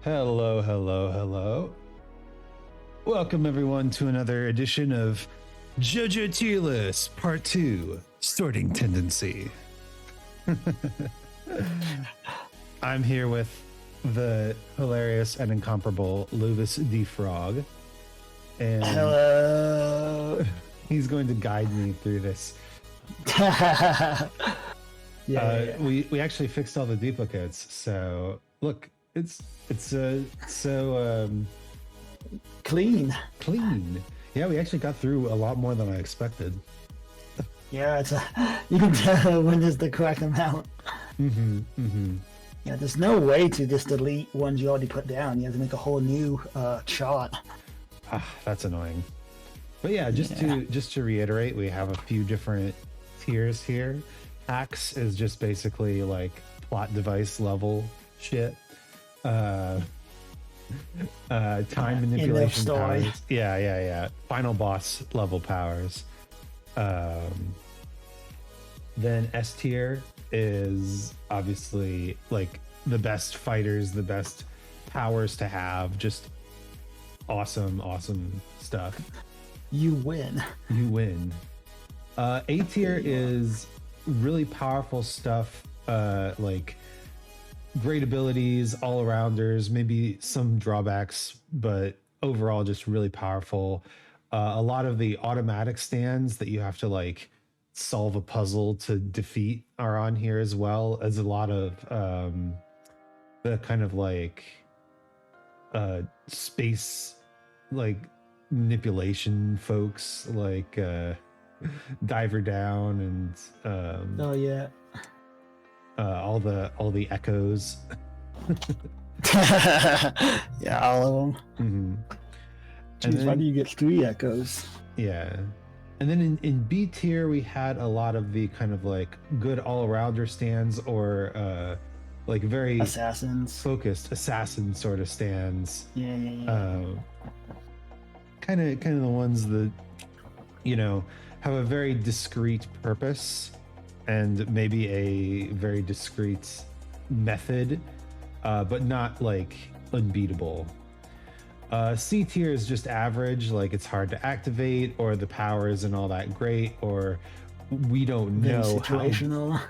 Hello, hello, hello. Welcome everyone to another edition of JoJo Tierlist Part 2, Sorting Tendency. I'm here with the hilarious and incomparable Luvis the Frog. And hello. He's going to guide me through this. Yeah. We actually fixed all the duplicates, so look, it's so clean. Yeah, we actually got through a lot more than I expected. Yeah, you can tell when is the correct amount. Yeah, there's no way to just delete ones you already put down. You have to make a whole new chart. That's annoying. But yeah, just to reiterate, we have a few different tiers here. Hacks is just basically like plot device level shit. Time manipulation powers. Yeah. Final boss level powers. Then S tier is obviously like the best fighters, the best powers to have, just awesome stuff. You win. A tier is really powerful stuff, like great abilities, all-arounders, maybe some drawbacks, but overall just really powerful. A lot of the automatic stands that you have to like solve a puzzle to defeat are on here, as well as a lot of the kind of like space like manipulation folks, like Diver Down and all the echoes. Yeah, all of them. Jeez, why do you get 3 echoes? Yeah. And then in B tier, we had a lot of the kind of like good all-arounder stands, or like very focused assassin sort of stands. Yeah. Kind of the ones that, you know, have a very discrete purpose and maybe a very discrete method, but not like unbeatable. C tier is just average, like it's hard to activate, or the power isn't all that great, or we don't know situational.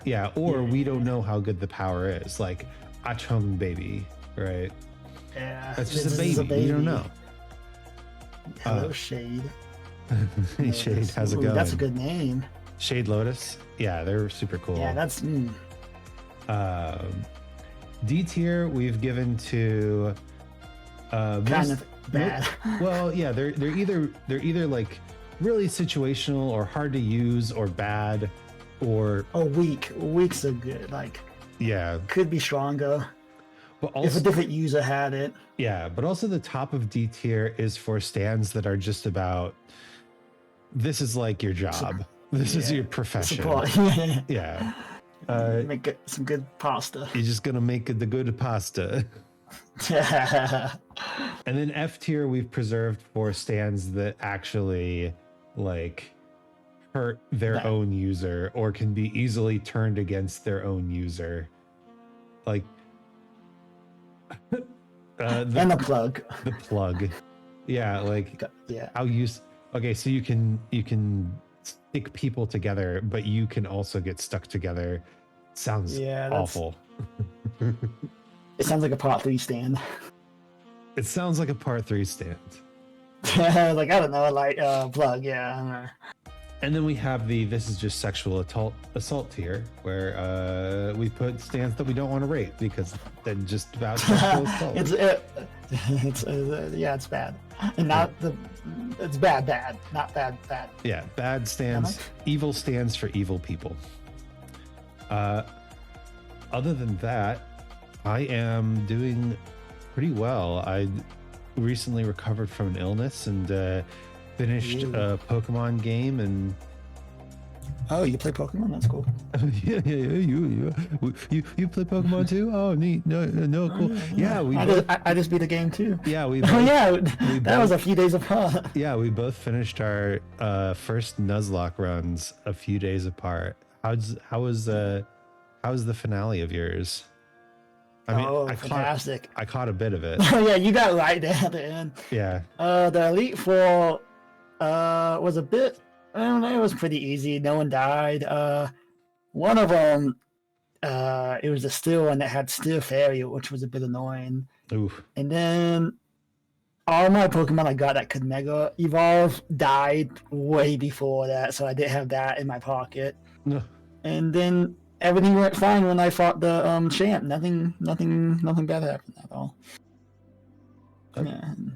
We don't know how good the power is, like Achung baby, right? Yeah, that's just a baby. We don't know. Hello, Shade. Shade, how's it going? That's a good name. Shade Lotus. Yeah, they're super cool. Yeah, that's D tier we've given to kind of bad. Well, yeah, they're either like really situational or hard to use or bad, or weak. Weak's a good, like, yeah, could be stronger. But also, if a different user had it. Yeah, but also the top of D tier is for stands that are just about, this is like your job. This is your profession. Yeah. Make some good pasta. You're just gonna make the good pasta. And then F tier we've preserved for stands that actually like hurt their own user or can be easily turned against their own user. Like and the plug. The plug. Yeah, like how okay, so you can stick people together, but you can also get stuck together. Sounds awful. It sounds like a part 3 stand. It sounds like a part 3 stand. Like, I don't know, like plug, yeah. And then we have this is just sexual assault tier, where we put stands that we don't want to rate because they're just about sexual assault. It's bad. And not it's bad, not bad. Yeah, bad stands, evil stands for evil people. Other than that, I am doing pretty well. I recently recovered from an illness and finished a Pokemon game. And oh, you play Pokemon? That's cool. Yeah. You play Pokemon too? Oh, neat. No, cool. Yeah, I just beat the game too. Yeah, that was a few days apart. Yeah, we both finished our first Nuzlocke runs a few days apart. How was the finale of yours? I mean, fantastic. I caught a bit of it. Oh yeah, you got right there at the end. Yeah. The Elite Four was a bit, I don't know, it was pretty easy. No one died. One of them, it was a steel one that had Steel Fairy, which was a bit annoying. Oof. And then all my Pokemon I got that could Mega Evolve died way before that, so I didn't have that in my pocket. No. And then everything went fine when I fought the champ. Nothing bad happened at all.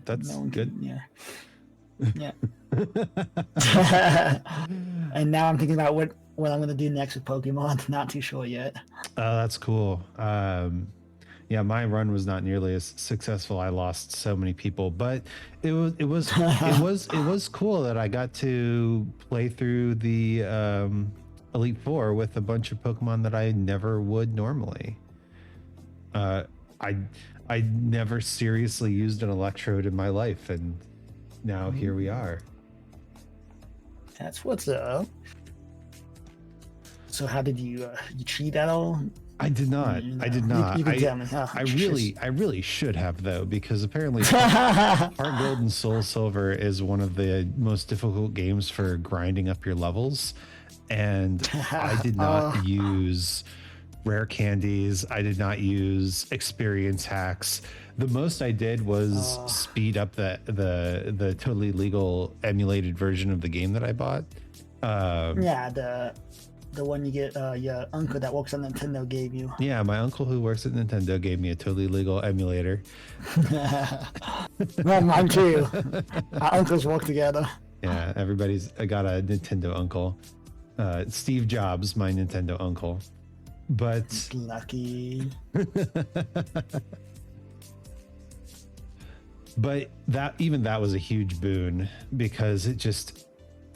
That's good. Yeah. And now I'm thinking about what I'm gonna do next with Pokemon. Not too sure yet. That's cool. Yeah, my run was not nearly as successful. I lost so many people, but it was cool that I got to play through the Elite Four with a bunch of Pokemon that I never would normally. I never seriously used an Electrode in my life, and now here we are. That's what's up. So how did you cheat at all? I did not. I did not. You can tell me. I really should have though, because apparently Heart Gold and Soul Silver is one of the most difficult games for grinding up your levels, and I did not use rare candies. I did not use experience hacks. The most I did was speed up the totally legal emulated version of the game that I bought. The one you get your uncle that works at Nintendo gave you. Yeah, my uncle who works at Nintendo gave me a totally legal emulator. Well, mine too. Our uncles work together. Yeah, I got a Nintendo uncle. Steve Jobs, my Nintendo uncle. But lucky. But that was a huge boon, because it just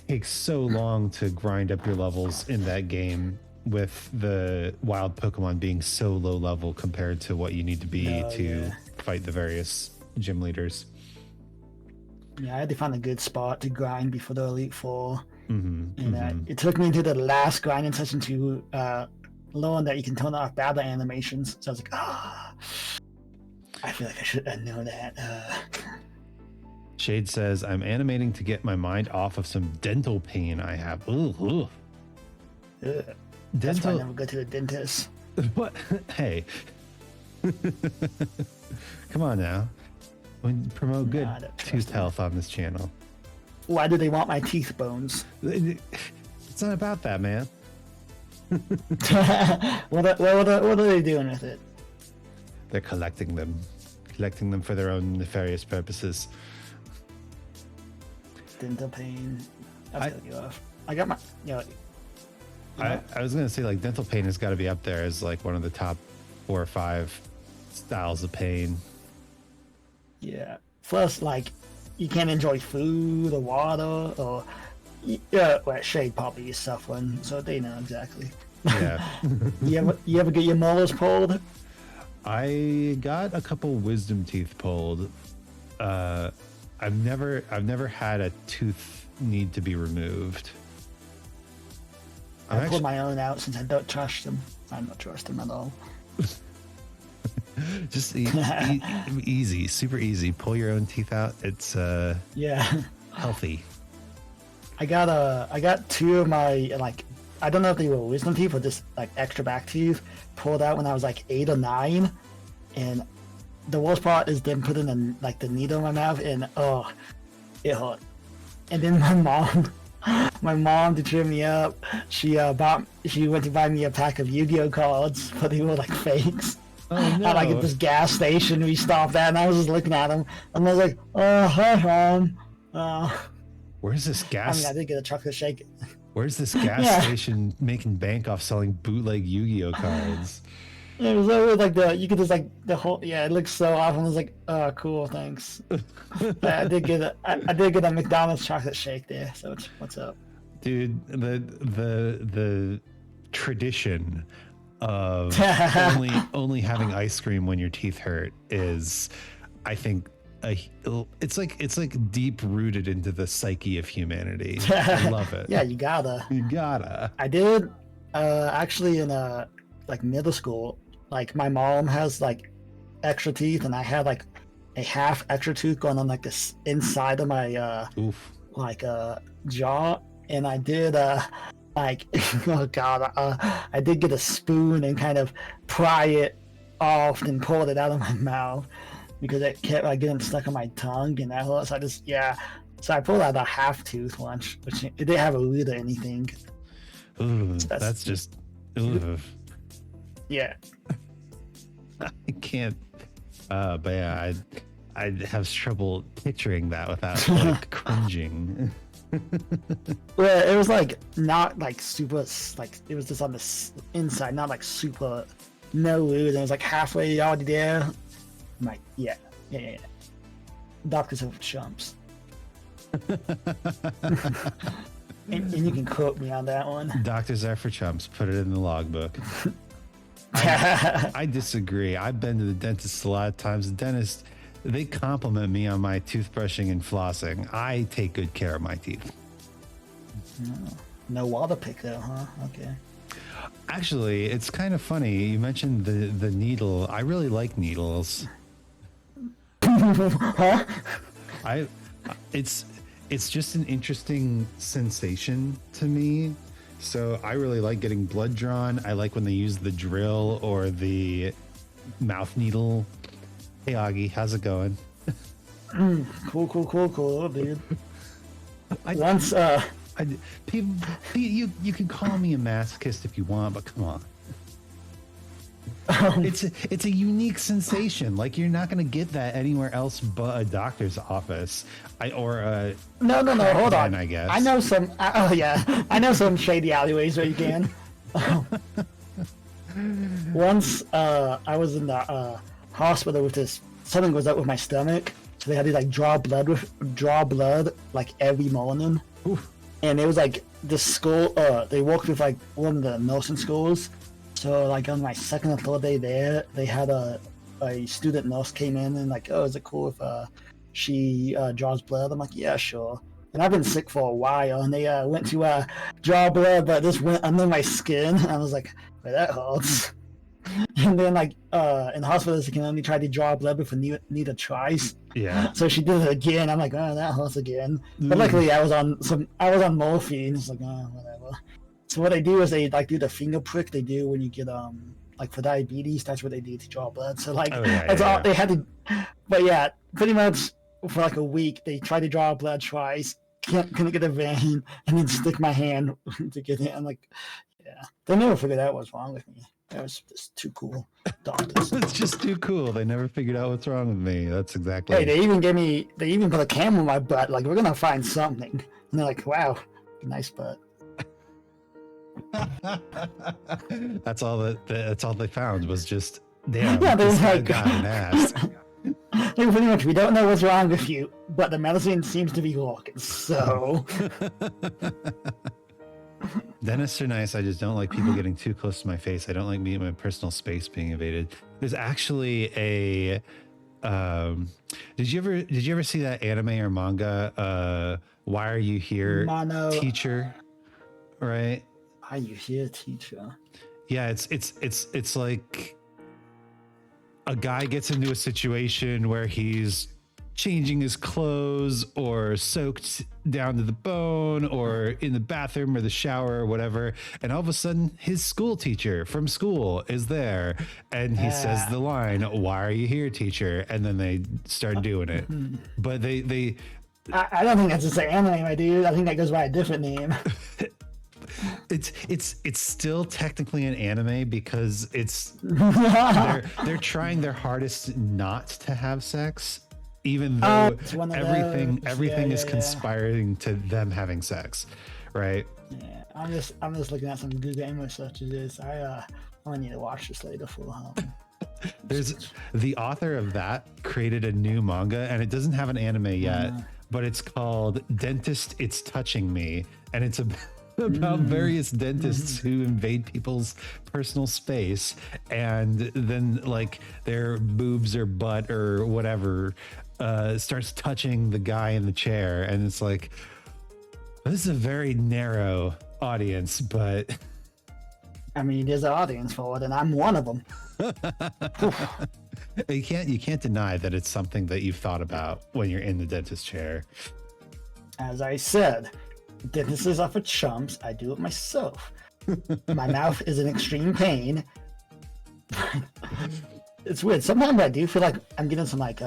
takes so long to grind up your levels in that game, with the wild Pokemon being so low level compared to what you need to be to fight the various gym leaders. Yeah, I had to find a good spot to grind before the Elite Four. It took me to the last grinding session to learn that you can turn off battle animations. So I was like, I feel like I should know that. Shade says, I'm animating to get my mind off of some dental pain I have. Ooh. That's why I never go to the dentist. What? Hey. Come on now. We promote good tooth health on this channel. Why do they want my teeth bones? It's not about that, man. What are they doing with it? They're collecting them for their own nefarious purposes. Dental pain. I'll cut you off. I got my. I was gonna say, like, dental pain has got to be up there as like one of the top 4 or 5 styles of pain. Yeah. Plus, like, you can't enjoy food or water, or Shade probably is suffering, so they know exactly. Yeah. You ever get your molars pulled? I got a couple wisdom teeth pulled. I've never had a tooth need to be removed. I pulled my own out since I don't trust them. I don't trust them at all. Just easy, super easy. Pull your own teeth out. It's healthy. I got 2 of my, like, I don't know if they were wisdom teeth or just like extra back teeth pulled out when I was like 8 or 9, and the worst part is them putting the needle in my mouth, and it hurt. And then my mom to cheer me up, she went to buy me a pack of Yu-Gi-Oh cards, but they were like fakes. Oh, no. At like this gas station we stopped at, and I was just looking at them, and I was like, hi mom. Where's this gas? I mean, I did get a chocolate shake. Where's this gas station making bank off selling bootleg Yu-Gi-Oh cards? It was always like you could just like the whole, it looks so awesome. I was like, oh, cool, thanks. I did get a McDonald's chocolate shake there. So what's up, dude? The tradition of only having ice cream when your teeth hurt is, I think, it's like deep rooted into the psyche of humanity. I love it. Yeah, you gotta. I did I did actually in like middle school. like my mom has like extra teeth, and I had like a half extra tooth going on like this inside of my Oof. like jaw, and I did like oh god, I did get a spoon and kind of pry it off and pulled it out of my mouth because it kept like getting stuck on my tongue, and that hurt. So I just so I pulled out a half tooth once, which it didn't have a root or anything. Ooh, so that's just ooh. Yeah. I can't. But yeah, I have trouble picturing that without like cringing. Well, it was like not like super, like it was just on the inside, not like super no root. And it was like halfway already there. I'm like, yeah. Doctors are chumps. and you can quote me on that one. Doctors are for chumps. Put it in the logbook. I disagree. I've been to the dentist a lot of times. The dentist, they compliment me on my toothbrushing and flossing. I take good care of my teeth. No water pick though, huh? Okay. Actually, it's kind of funny. You mentioned the needle. I really like needles. Huh? It's just an interesting sensation to me. So I really like getting blood drawn. I like when they use the drill or the mouth needle. Hey Augie, how's it going? Cool, dude. People, you can call me a masochist if you want, but come on. It's a unique sensation. Like you're not going to get that anywhere else but a doctor's office. No, hold on. I guess I know some. I know some shady alleyways where you can. Once I was in the hospital with this. Something was up with my stomach, so they had to like draw blood like every morning. Oof. And it was like the school. They worked with like one of the nursing schools. So like on my second or third day there, they had a student nurse came in and like, oh, is it cool if she draws blood? I'm like, yeah, sure. And I've been sick for a while, and they went to draw blood, but this went under my skin. And I was like, well, that hurts. And then like in hospitals, you can only try to draw blood before neither tries. Yeah. So she did it again. I'm like, oh, that hurts again. But luckily, I was on morphine. It's like, oh, whatever. So what they do is they like do the finger prick they do when you get like for diabetes. That's what they do to draw blood. So like they had to. But yeah, pretty much for like a week they tried to draw blood twice. Couldn't get a vein, and then stick my hand to get it. I'm like, yeah, they never figured out what's wrong with me. That was just too cool. Doctors. It's just too cool. They never figured out what's wrong with me. That's exactly. Hey, they even put a camera in my butt. Like, we're gonna find something. And they're like, wow, nice butt. That's all they found was just damn. Yeah, they this was guy like, got an ass. Like, pretty much, we don't know what's wrong with you, but the medicine seems to be working. So. Dentists are nice. I just don't like people getting too close to my face. I don't like my personal space being invaded. There's actually a. Did you ever see that anime or manga? Why Are You Here, Teacher? Right. Why Are You Here, Teacher? Yeah, it's like a guy gets into a situation where he's changing his clothes or soaked down to the bone or in the bathroom or the shower or whatever, and all of a sudden his school teacher from school is there and he says the line, "Why are you here, teacher?" And then they start doing it. But they I don't think that's the same anime, my dude. I think that goes by a different name. It's still technically an anime because it's they're trying their hardest not to have sex, even though everything is conspiring to them having sex, right? Yeah, I'm just looking at some Google English such as this. I need to watch this later for There's the author of that created a new manga, and it doesn't have an anime yet, but it's called Dentist It's Touching Me, and it's about various dentists who invade people's personal space, and then like their boobs or butt or whatever starts touching the guy in the chair, and it's like, this is a very narrow audience, but I mean, there's an audience for it, and I'm one of them. You can't deny that it's something that you've thought about when you're in the dentist chair. As I said, dentists are for chumps. I do it myself. My mouth is in extreme pain. It's weird. Sometimes I do feel like I'm getting some like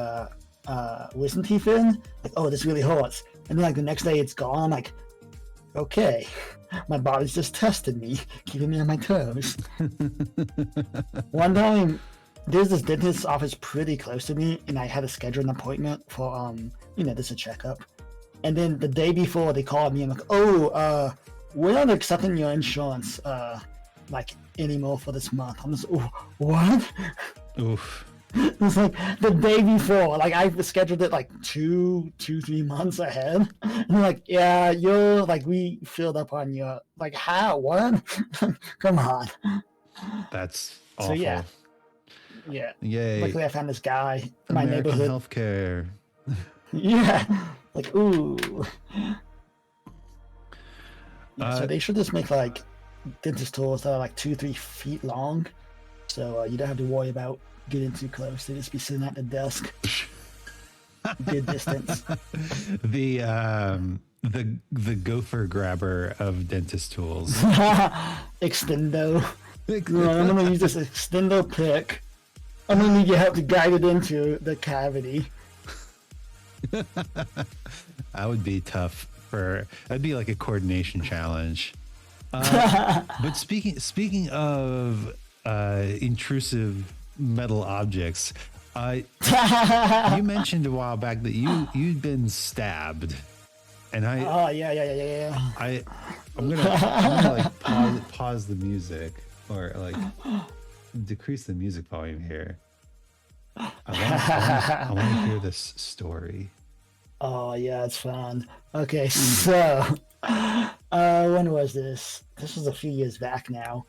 wisdom teeth in. Like, oh, this really hurts. And then like the next day it's gone. I'm like, okay, my body's just testing me, keeping me on my toes. One time, there's this dentist office pretty close to me, and I had to schedule an appointment for just a checkup. And then the day before, they called me and like, oh, we're not accepting your insurance like anymore for this month. I'm just, oh, what? Oof. It's like the day before, like I scheduled it like 3 months ahead. And they're like, yeah, you're like, we filled up on your, like, how, what? Come on. That's awful. So yeah. Yay. Luckily I found this guy in my American neighborhood. healthcare. Yeah. Like, ooh. Yeah, so they should just make like dentist tools that are like 2-3 feet long. So you don't have to worry about getting too close. They just be sitting at the desk. Good distance. The gopher grabber of dentist tools. Extendo. I'm gonna use this extendo pick. I'm gonna need your help to guide it into the cavity. That would be tough. That'd be like a coordination challenge. But speaking of intrusive metal objects, you mentioned a while back that you'd been stabbed, and yeah. I'm gonna like pause the music, or like decrease the music volume here. I want to hear this story. Oh yeah, it's fun. Okay, so when was this? This was a few years back now.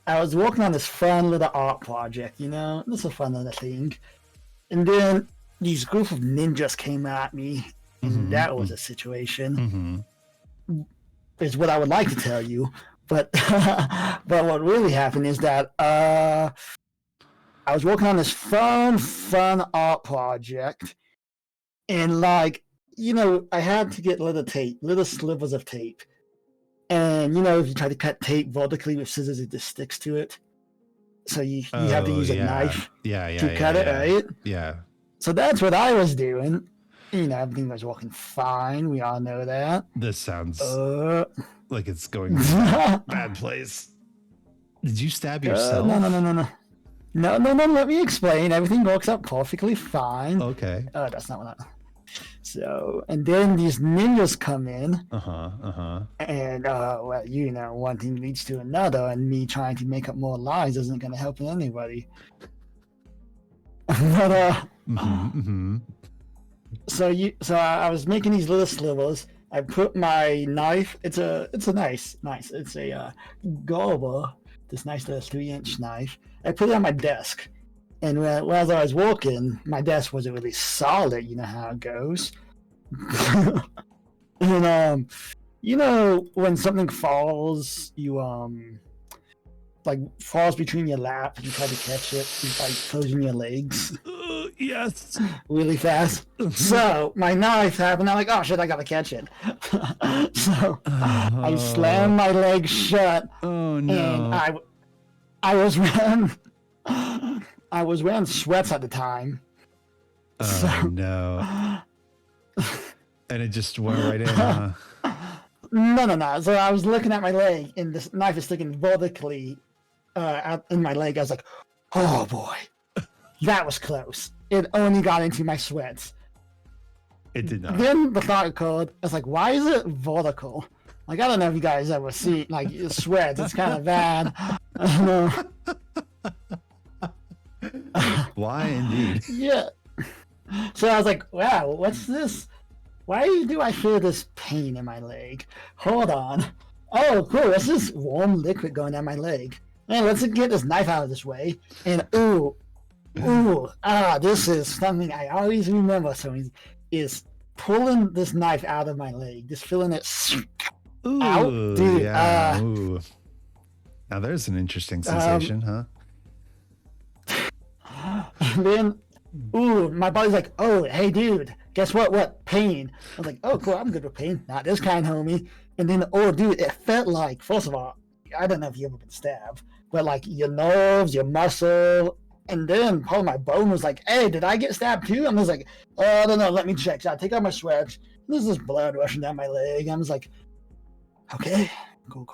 I was working on this fun little art project, this is a fun little thing. And then these group of ninjas came at me, and that was a situation. Is what I would like to tell you. But but what really happened is that I was working on this fun art project, and like, I had to get little slivers of tape. And if you try to cut tape vertically with scissors, it just sticks to it. So you have to use a knife to cut it, right? Yeah. So that's what I was doing. Everything was working fine. We all know that. This sounds like it's going to a bad place. Did you stab yourself? No. No. Let me explain. Everything works out perfectly fine. Okay. That's not what I... So, and then these ninjas come in. And, one thing leads to another, and me trying to make up more lies isn't going to help anybody. But, So I was making these little slivers. I put my knife. It's a nice. It's a Gerber. This nice little 3-inch knife. I put it on my desk. And as I was working, my desk wasn't really solid. You know how it goes. And when something falls, you like falls between your lap, you try to catch it, you like closing your legs. Yes. Really fast. So my knife happened. I'm like, oh shit, I gotta catch it. So I slammed my leg shut. Oh no. And I was wearing sweats at the time. Oh no. And it just went right in, huh? No. So I was looking at my leg, and this knife is sticking vertically out in my leg. I was like, oh boy, that was close. It only got into my sweats. It did not. Then the thought occurred, I was like, why is it vertical? Like, I don't know if you guys ever see, like, sweats. It's kind of bad. Why indeed? Yeah. So I was like, wow, what's this? Why do I feel this pain in my leg? Hold on. Oh, cool. What's this warm liquid going down my leg? Man, let's get this knife out of this way. And this is something I always remember. So is pulling this knife out of my leg, just feeling it out. Dude, yeah. Now there's an interesting sensation, huh? And then, my body's like, oh, hey, dude, guess what? What? Pain. I was like, oh, cool, I'm good with pain. Not this kind, homie. And then, oh, dude, it felt like, first of all, I don't know if you've ever been stabbed, but like your nerves, your muscle, and then part of my bone was like, hey, did I get stabbed too? I was like, oh, I don't know, let me check. So I take out my sweats. There's this blood rushing down my leg. I was like, okay, cool.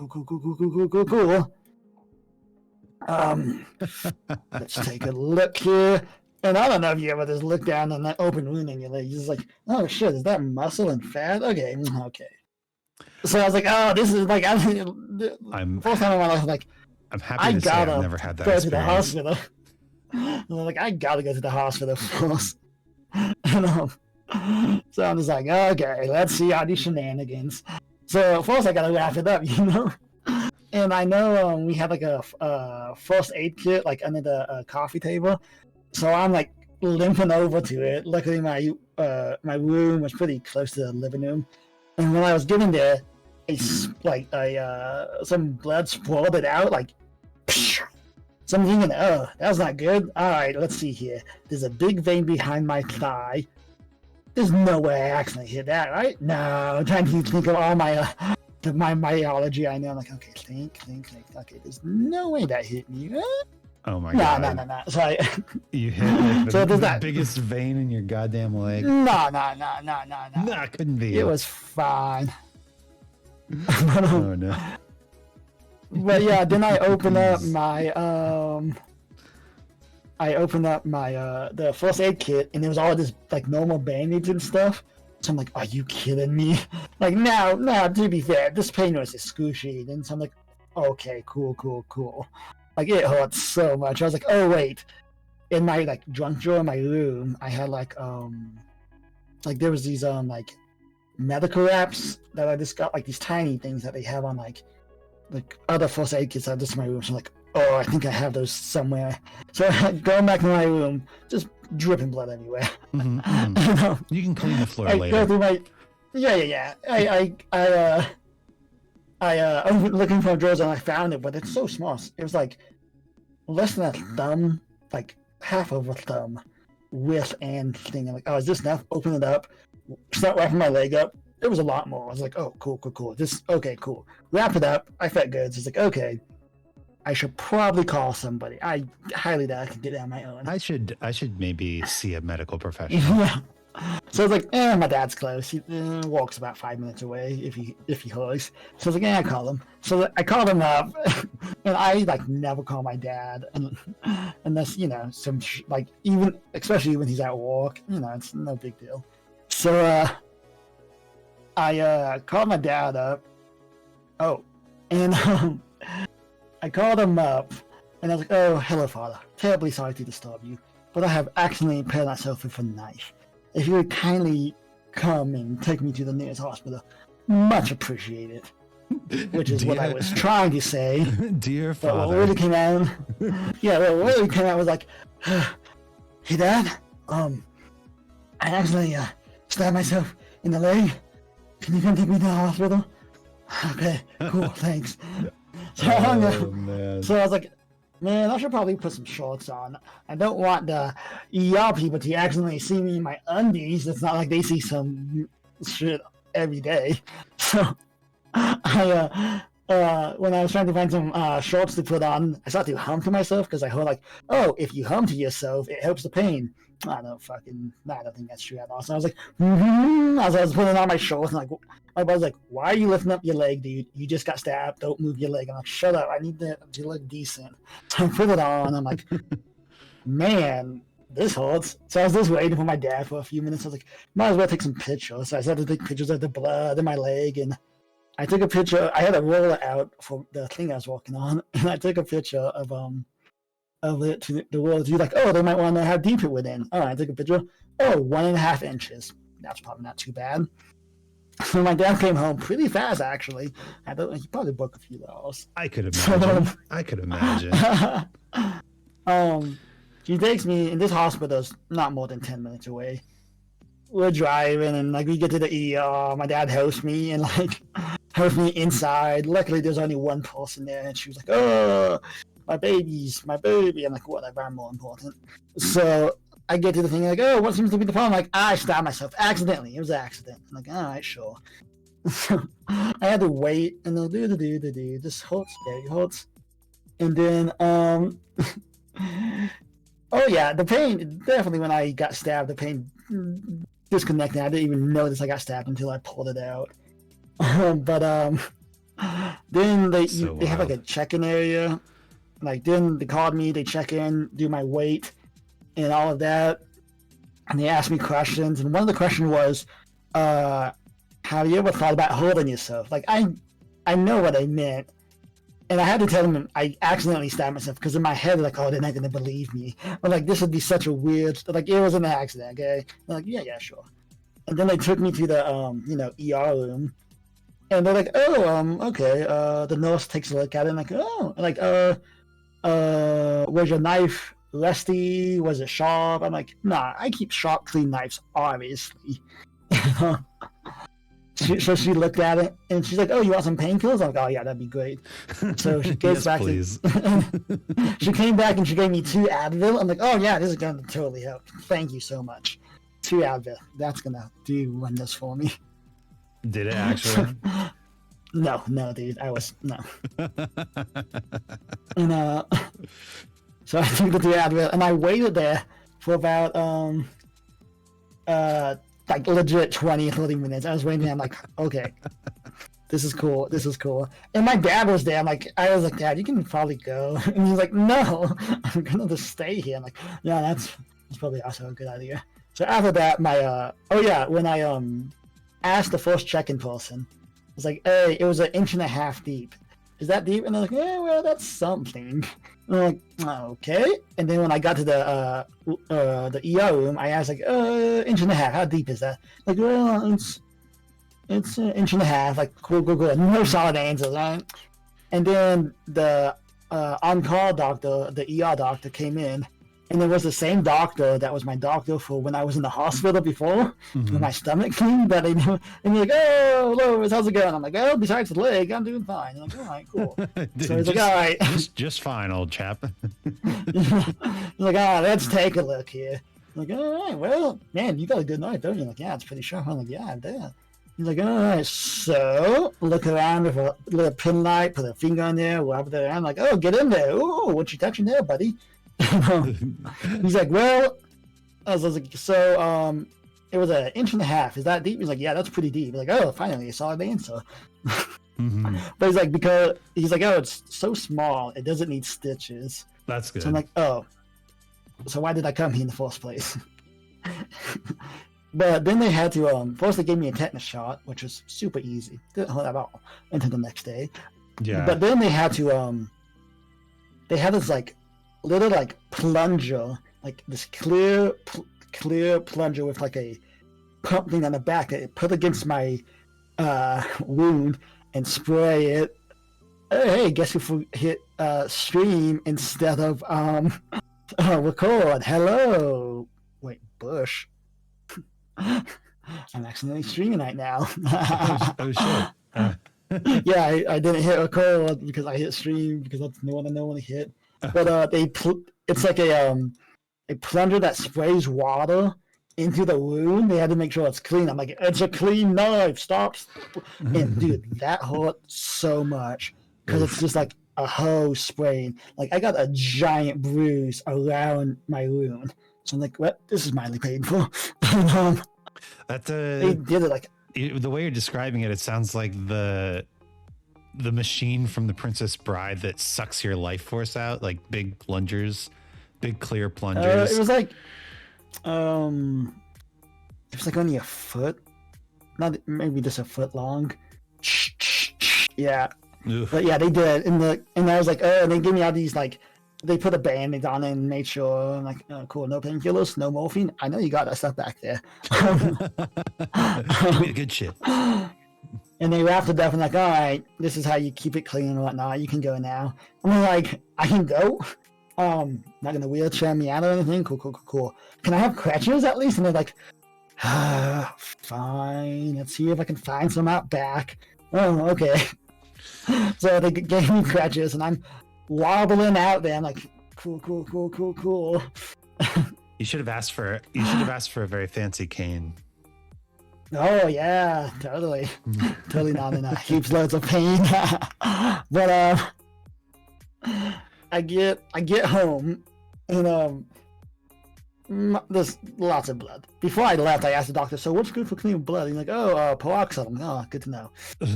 Let's take a look here. And I don't know if you ever just look down on that open wound in your leg. You're just like, oh shit, is that muscle and fat? Okay. So I was like, oh, this is like, first time in my life, like, I'm happy to say I've never had that go experience. to the hospital. And I'm like, I gotta go to the hospital first. And, so I'm just like, okay, let's see all these shenanigans. So first I gotta wrap it up, you know? And I know we had like a first aid kit like under the coffee table. So I'm like limping over to it. Luckily my room was pretty close to the living room. And when I was getting there, some blood spurted out, like, so I'm thinking, oh, that was not good. All right, let's see here. There's a big vein behind my thigh. There's no way I accidentally hit that, right? No, I'm trying to think of all my myology. I know, I'm like, okay, think. Okay, there's no way that hit me. Oh my god. No. So you hit like the biggest vein in your goddamn leg. No. Nah, couldn't be. It was fine. Oh no. But yeah, then I opened up my the first aid kit, and there was all this like normal bandage and stuff. So I'm like, are you kidding me? Like, no, to be fair, this pain was excruciating. So I'm like, okay, cool. Like, it hurt so much. I was like, oh wait. In my like junk drawer in my room, I had like there was these like medical wraps that I just got, like these tiny things that they have on like other first aid kits. I just in my room. So I'm like, oh, I think I have those somewhere. So going back to my room, just dripping blood everywhere. Mm-hmm. You can clean the floor later. Go through my, yeah. I was looking for drawers and I found it, but it's so small. It was like less than a thumb, like half of a thumb width and thing. I'm like, oh, is this enough? Open it up, start wrapping my leg up. It was a lot more. I was like, oh, cool. Okay, cool. Wrap it up. I felt good. So it's like, okay, I should probably call somebody. I highly doubt I can get it on my own. I should maybe see a medical professional. Yeah. So I was like, my dad's close. He walks about 5 minutes away if he hurries. So I was like, I call him. So I called him up, and I like never call my dad unless like even especially when he's at work. It's no big deal. So I called my dad up. Oh, and I called him up, and I was like, oh, hello, Father. Terribly sorry to disturb you, but I have accidentally impaled myself with a knife. If you would kindly come and take me to the nearest hospital, much appreciated. Which is what I was trying to say. Dear But Father. what really came out, was like, hey, Dad, I accidentally stabbed myself in the leg. Can you come take me to the hospital? Okay, cool, thanks. So I hung up. Man. So I was like, man, I should probably put some shorts on. I don't want the ER people to accidentally see me in my undies. It's not like they see some shit every day. So I, when I was trying to find some shorts to put on, I started to hum to myself because I heard like, oh, if you hum to yourself, it helps the pain. I don't think that's true at all. So I was like, as I was putting on my shorts, and like, my buddy's like, why are you lifting up your leg, dude? You just got stabbed. Don't move your leg. I'm like, shut up. I need to look decent. So I put it on. I'm like, man, this hurts. So I was just waiting for my dad for a few minutes. I was like, might as well take some pictures. So I started to take pictures of the blood in my leg, and I took a picture. I had a roller out for the thing I was walking on, and I took a picture of it to the world. You're like, oh, they might want to know how deep it went in. All right, I took a picture. Oh, 1.5 inches. That's probably not too bad. So my dad came home pretty fast, actually. He probably booked a few hours. I could imagine. He takes me, and this hospital's not more than 10 minutes away. We're driving, and like we get to the ER. My dad hosts me, and hosts me inside. Luckily, there's only one person there, and she was like, oh. my baby. I'm like, whatever, I'm more important. So I get to the thing like, oh, what seems to be the problem? Like, I stabbed myself accidentally. It was an accident. I'm like, all right, sure. So I had to wait and they'll do this hurts, it hurts. And then oh yeah, the pain definitely when I got stabbed, the pain disconnected. I didn't even notice I got stabbed until I pulled it out. But then they have like a check-in area. Like then they called me, they check in, do my weight and all of that. And they asked me questions. And one of the questions was, have you ever thought about hurting yourself? Like I know what I meant. And I had to tell them I accidentally stabbed myself because in my head, like, oh, they're not going to believe me. But like, this would be such a weird, like, it was an accident, okay? They're like, yeah, sure. And then they took me to the, ER room. And they're like, oh, okay. The nurse takes a look at it and like, oh, like, was your knife rusty? Was it sharp? I'm like, nah, I keep sharp, clean knives, obviously. So she looked at it and she's like, oh, you want some painkillers? I'm like, oh yeah, that'd be great. So she goes back please. She came back and she gave me 2 Advil. I'm like, oh yeah, this is gonna totally help. Thank you so much. 2 Advil. That's gonna do wonders for me. Did it actually? No, dude. No. And so I took the 2 Advil and I waited there for about like legit 20, 30 minutes. I was waiting there. I'm like, okay, this is cool. And my dad was there. I was like, Dad, you can probably go. And he's like, no, I'm gonna just stay here. I'm like, yeah, that's probably also a good idea. So after that, when I asked the first check-in person, I was like, hey, it was 1.5 inches deep. Is that deep? And they're like, yeah, well, that's something. And I'm like, okay. And then when I got to the ER room, I asked like, 1.5 inches. How deep is that? Like, well, it's 1.5 inches. Like, cool. No solid answers, right? And then the on-call doctor, the ER doctor, came in, and it was the same doctor that was my doctor for when I was in the hospital before, with my stomach thing. But they knew, and he's like, oh, Lois, how's it going? I'm like, oh, besides the leg, I'm doing fine. I'm like, all right, cool. So he's like, all right. just fine, old chap. He's like, let's take a look here. I'm like, all right, well, man, you got a good knife, don't you? I'm like, yeah, it's pretty sharp. I'm like, yeah, I do. He's like, all right, so look around with a little pin light, put a finger on there, rub it around, like, oh, get in there. Ooh, what you touching there, buddy? He's like, well, I was like, so it was 1.5 inches. Is that deep? He's like, yeah, that's pretty deep. He's like, oh, finally, a solid answer. But he's like, because he's like, oh, it's so small, it doesn't need stitches. That's good. So I'm like, oh, so why did I come here in the first place? But then they had to first they gave me a tetanus shot, which was super easy, didn't hurt at all until the next day. Yeah. But then they had to they had this like little like plunger, like this clear plunger with like a pump thing on the back that it put against my wound and spray it. Hey, guess who hit stream instead of record? Hello. Wait, Bush. I'm accidentally streaming right now. Oh shit. Yeah, I didn't hit record because I hit stream because that's the one I know when I hit. But it's like a plunger that sprays water into the wound. They had to make sure it's clean. I'm like, it's a clean knife. Stop. And dude, that hurt so much because it's just like a hose spraying. Like I got a giant bruise around my wound. So I'm like, what? This is mildly painful. They did it like the way you're describing it. It sounds like the machine from The Princess Bride that sucks your life force out, like big plungers, big clear plungers. It was like only a foot, not maybe just a foot long. Yeah. Oof. But yeah, they did. And I was like, oh, and they gave me all these like, they put a band-aid on it and made sure I'm like, oh, cool, no painkillers, no morphine. I know you got that stuff back there. Good shit. And they wrapped it up and like, all right, this is how you keep it clean and whatnot. You can go now. I'm like, I can go? Not gonna wheelchair me out or anything? Cool. Can I have crutches at least? And they're like, fine. Let's see if I can find some out back. Oh, okay. So they gave me crutches and I'm wobbling out there. I'm like, cool. You should have asked for a very fancy cane. Oh yeah, totally. Totally not in heaps loads of pain. But I get home and there's lots of blood. Before I left, I asked the doctor, "So what's good for cleaning blood?" He's like, "Oh, peroxide." I'm like, "Oh, good to know." So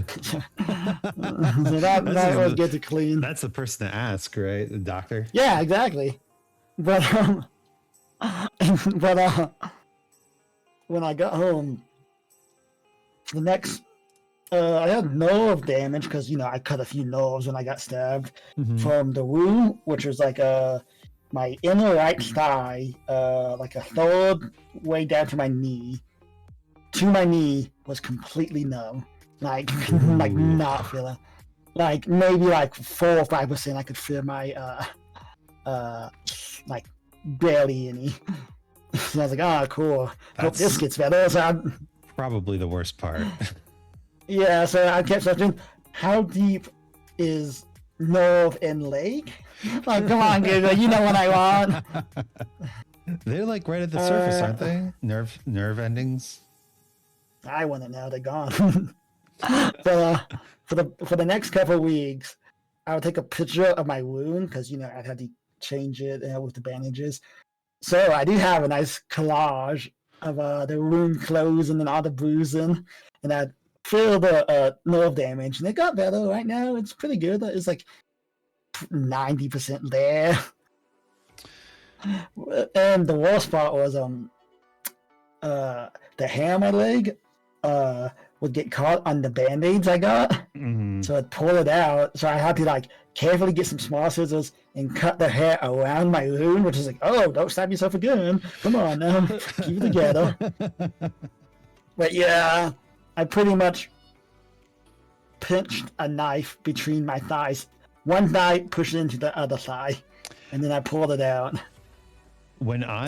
that was good to clean. That's the person to ask, right? The doctor. Yeah, exactly. But when I got home, the next I had nerve damage because I cut a few nerves when I got stabbed from the wound, which was like my inner right thigh, like a third way down to my knee. To my knee was completely numb, like not feeling, like maybe like 4 or 5% I could feel my like barely any. So I was like, oh, cool. Hope this gets better. So probably the worst part. Yeah, so I kept searching, how deep is nerve and leg? Like, come on, Google, you know what I want. They're like right at the surface, aren't they? Nerve endings. I wouldn't know, they're gone. But for the next couple of weeks, I would take a picture of my wound because I'd have to change it with the bandages. So I do have a nice collage of the wound closing and all the bruising, and I'd feel the nerve damage, and it got better. Right now, it's pretty good. It's like 90% there. And the worst part was the hair on my leg would get caught on the band-aids I got. So I'd pull it out. So I had to like carefully get some small scissors and cut the hair around my wound, which is like, oh, don't stab yourself again. Come on now, keep it together. But yeah, I pretty much pinched a knife between my thighs. One thigh pushed into the other thigh, and then I pulled it out. When I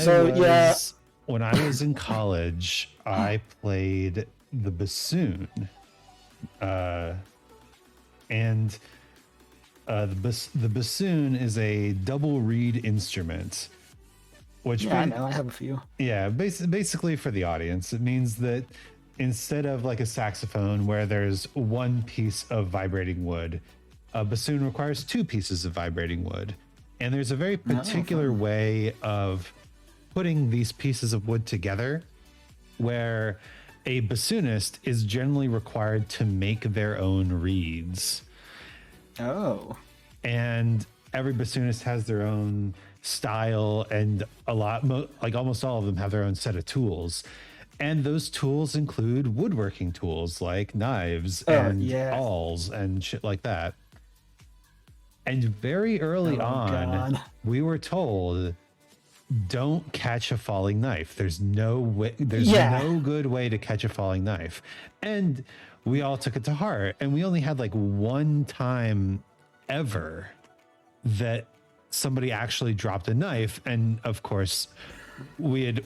was in college, I played the bassoon, and the bassoon is a double reed instrument. Which I know, I have a few. Yeah, basically for the audience, it means that instead of like a saxophone where there's one piece of vibrating wood, a bassoon requires 2 pieces of vibrating wood. And there's a very particular way of putting these pieces of wood together where a bassoonist is generally required to make their own reeds. Oh. And every bassoonist has their own style, and almost all of them have their own set of tools. And those tools include woodworking tools like knives and awls and shit like that. And very early on, we were told, don't catch a falling knife. There's no way, no good way to catch a falling knife. And we all took it to heart. And we only had like one time ever that somebody actually dropped a knife. And of course, we had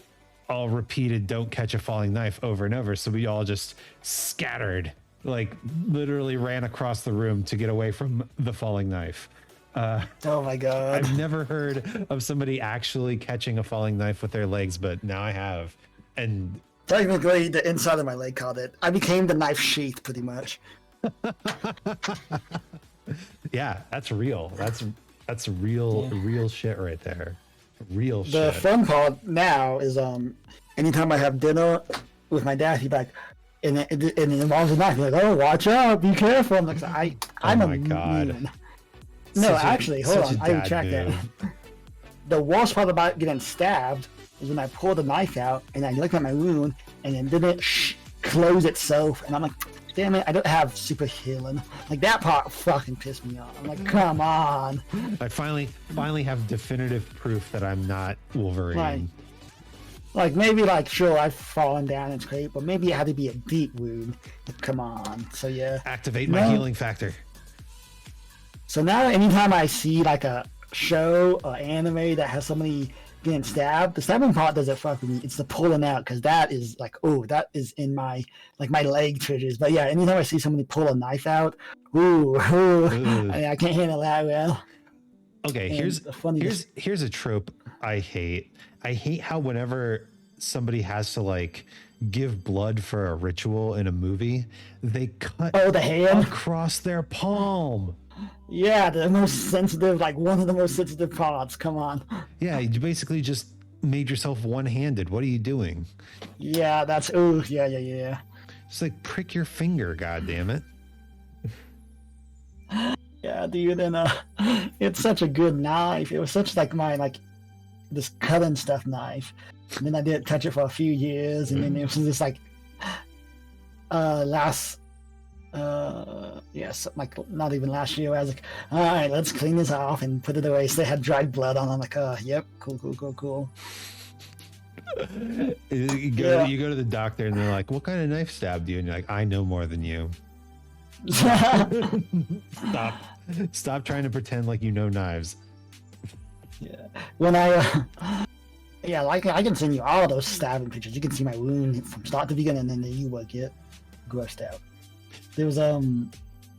all repeated don't catch a falling knife over and over. So we all just scattered, like literally ran across the room to get away from the falling knife. Oh my God. I've never heard of somebody actually catching a falling knife with their legs, but now I have. And technically the inside of my leg caught it. I became the knife sheath pretty much. Yeah, that's real. That's real shit right there. Real shit. The fun part now is anytime I have dinner with my dad, he's like, and it involves a knife. He's like, oh, watch out, be careful. I'm like, I'm oh my God. Mean. No, actually, hold on. I retract that. The worst part about getting stabbed is when I pull the knife out and I look at my wound and it didn't close itself, and I'm like, damn it, I don't have super healing. Like that part fucking pissed me off. I'm like, come on. I finally have definitive proof that I'm not Wolverine. Like maybe sure, I've fallen down, it's great, but maybe it had to be a deep wound. Come on. So yeah. Activate my healing factor. So now anytime I see like a show or anime that has somebody getting stabbed, the stabbing part doesn't fuck with me. It's the pulling out, because that is like, oh, that is in my my leg triggers. But yeah, anytime I see somebody pull a knife out, I can't handle that well. Okay, And the funniest, here's a trope I hate. I hate how whenever somebody has to like give blood for a ritual in a movie, they cut oh, the hand. across their palm. Yeah, the most sensitive, like one of the most sensitive parts. Come on. Yeah, you basically just made yourself one-handed. What are you doing? Yeah, that's ooh, yeah. Just like prick your finger, god damn it. Yeah, dude, and it's such a good knife. It was such like my like this cutting stuff knife. And then I didn't touch it for a few years, and then it was just like last yes, like not even last year. I was like, all right, let's clean this off and put it away. So they had dried blood on. I'm like, yep, cool. You go to the doctor and they're like, what kind of knife stabbed you? And you're like, I know more than you. Stop trying to pretend like you know knives. Yeah. When I yeah, like I can send you all those stabbing pictures. You can see my wound from start to beginning, and then you will get grossed out. There was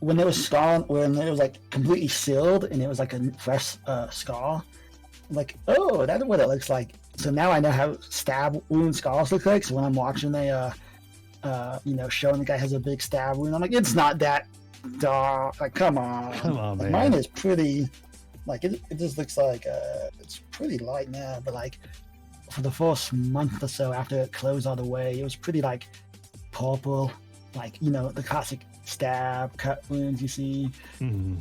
when it was like completely sealed and it was like a fresh scar. I'm like, oh, that's what it looks like. So now I know how stab wound scars look like. So when I'm watching showing the guy has a big stab wound, I'm like, it's not that dark. Like, come on, man. Mine is pretty. Like it just looks like it's pretty light now, but like for the first month or so after it closed all the way, it was pretty like purple, like the classic stab cut wounds you see. Mm.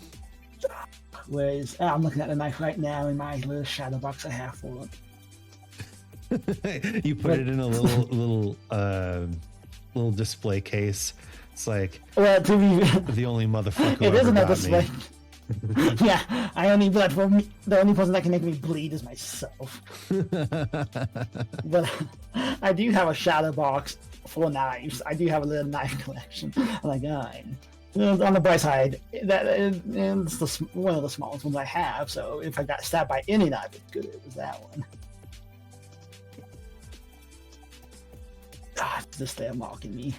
Whereas I'm looking at the knife right now in my little shadow box I have for it. You put it in a little display case. It's like, well, to be the only motherfucker who it isn't a display. Me. Yeah, I only blood for me. The only person that can make me bleed is myself. But I do have a shadow box for knives. I do have a little knife collection. I'm like, on the bright side, it's one of the smallest ones I have. So if I got stabbed by any knife, it's good. It was that one. God, this thing mocking me.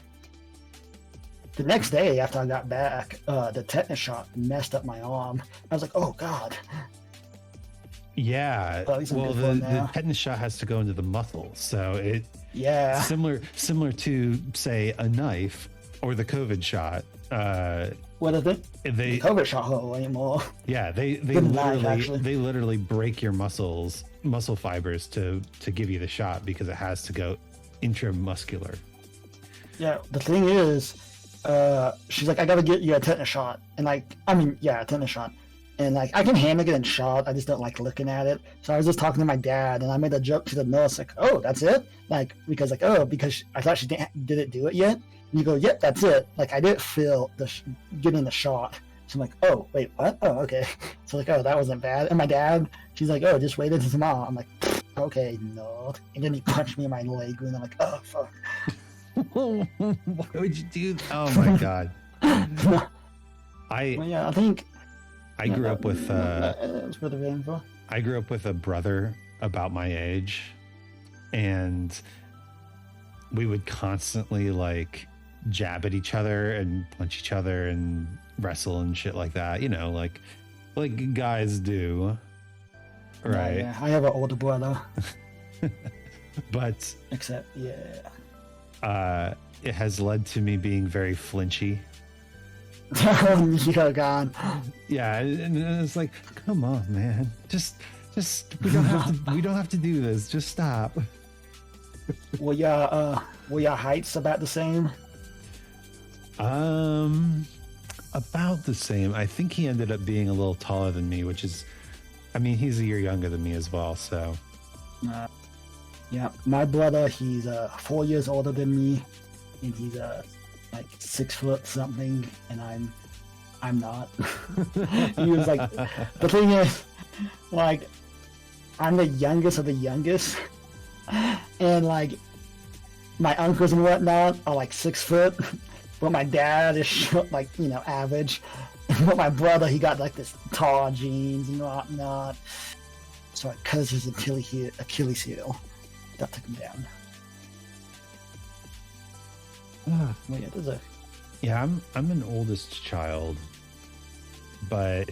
The next day after I got back, the tetanus shot messed up my arm. I was like, oh God. Yeah. Well, the tetanus shot has to go into the muscle. So it similar to say a knife or the COVID shot. What is it? The COVID shot hurt way more. Yeah, they literally break your muscle fibers to give you the shot because it has to go intramuscular. Yeah, the thing is, she's like, I gotta get you a tetanus shot, and a tetanus shot, and like I can handle getting shot, I just don't like looking at it. So I was just talking to my dad, and I made a joke to the nurse like, oh, that's it, because I thought she didn't do it yet. And you go, yep, that's it. Like I didn't feel getting the shot. So I'm like, oh wait, what? Oh, okay. So like, oh, that wasn't bad. And my dad, she's like, oh, just wait until tomorrow. I'm like, okay, no. And then he punched me in my leg, and I'm like, oh fuck. Why would you do that? Oh my God. I grew up with I grew up with a brother about my age, and we would constantly like jab at each other and punch each other and wrestle and shit like that, like guys do, right? Yeah, I have an older brother. But except it has led to me being very flinchy. You're gone. Yeah, and it's like, come on, man, just we don't have to do this. Just stop. Were your heights about the same? About the same. I think he ended up being a little taller than me, which is, he's a year younger than me as well. So. Yeah, my brother, he's 4 years older than me, and he's like 6 foot something, and I'm not. He was like, the thing is, like, I'm the youngest of the youngest, and like my uncles and whatnot are like 6 foot, but my dad is short, like average. But my brother, he got like this tall genes and whatnot, so I cut his Achilles heel. That took him down. I'm an oldest child, but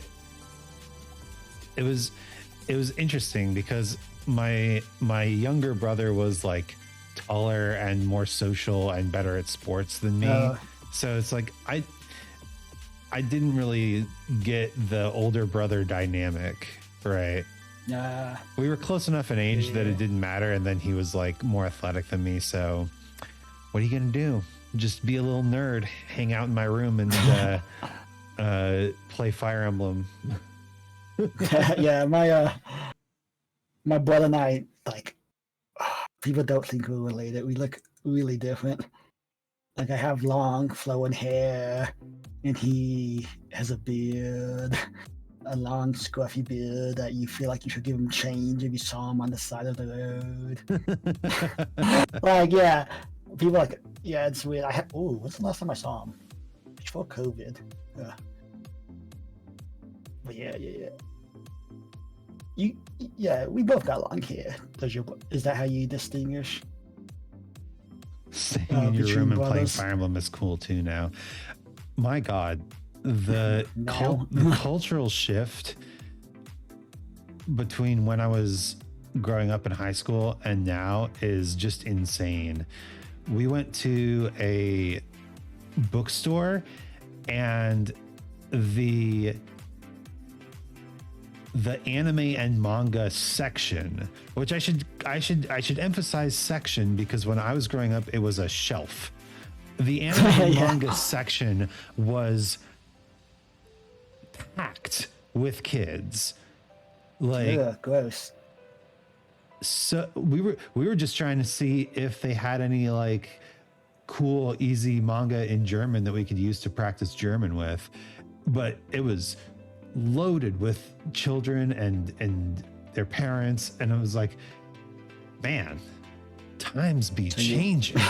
it was interesting because my younger brother was like taller and more social and better at sports than me. So it's like I didn't really get the older brother dynamic, right? We were close enough in age that it didn't matter, and then he was like more athletic than me. So what are you gonna do? Just be a little nerd, hang out in my room, and play Fire Emblem. Yeah, my brother and I, like, people don't think we're related. We look really different. Like, I have long flowing hair, and he has a beard, a long scruffy beard that you feel like you should give him change if you saw him on the side of the road. Like, yeah, people like, yeah, it's weird. When's the last time I saw him? Before COVID. But yeah. We both got long hair. Is that how you distinguish? Staying in your room and playing Fire Emblem is cool too now. My God, the cultural shift between when I was growing up in high school and now is just insane. We went to a bookstore and the anime and manga section, which I should emphasize section, because when I was growing up, it was a shelf. The anime and manga section was packed with kids. Like, gross. So we were just trying to see if they had any like cool, easy manga in German that we could use to practice German with, but it was loaded with children and their parents, and I was like, man, times be changing.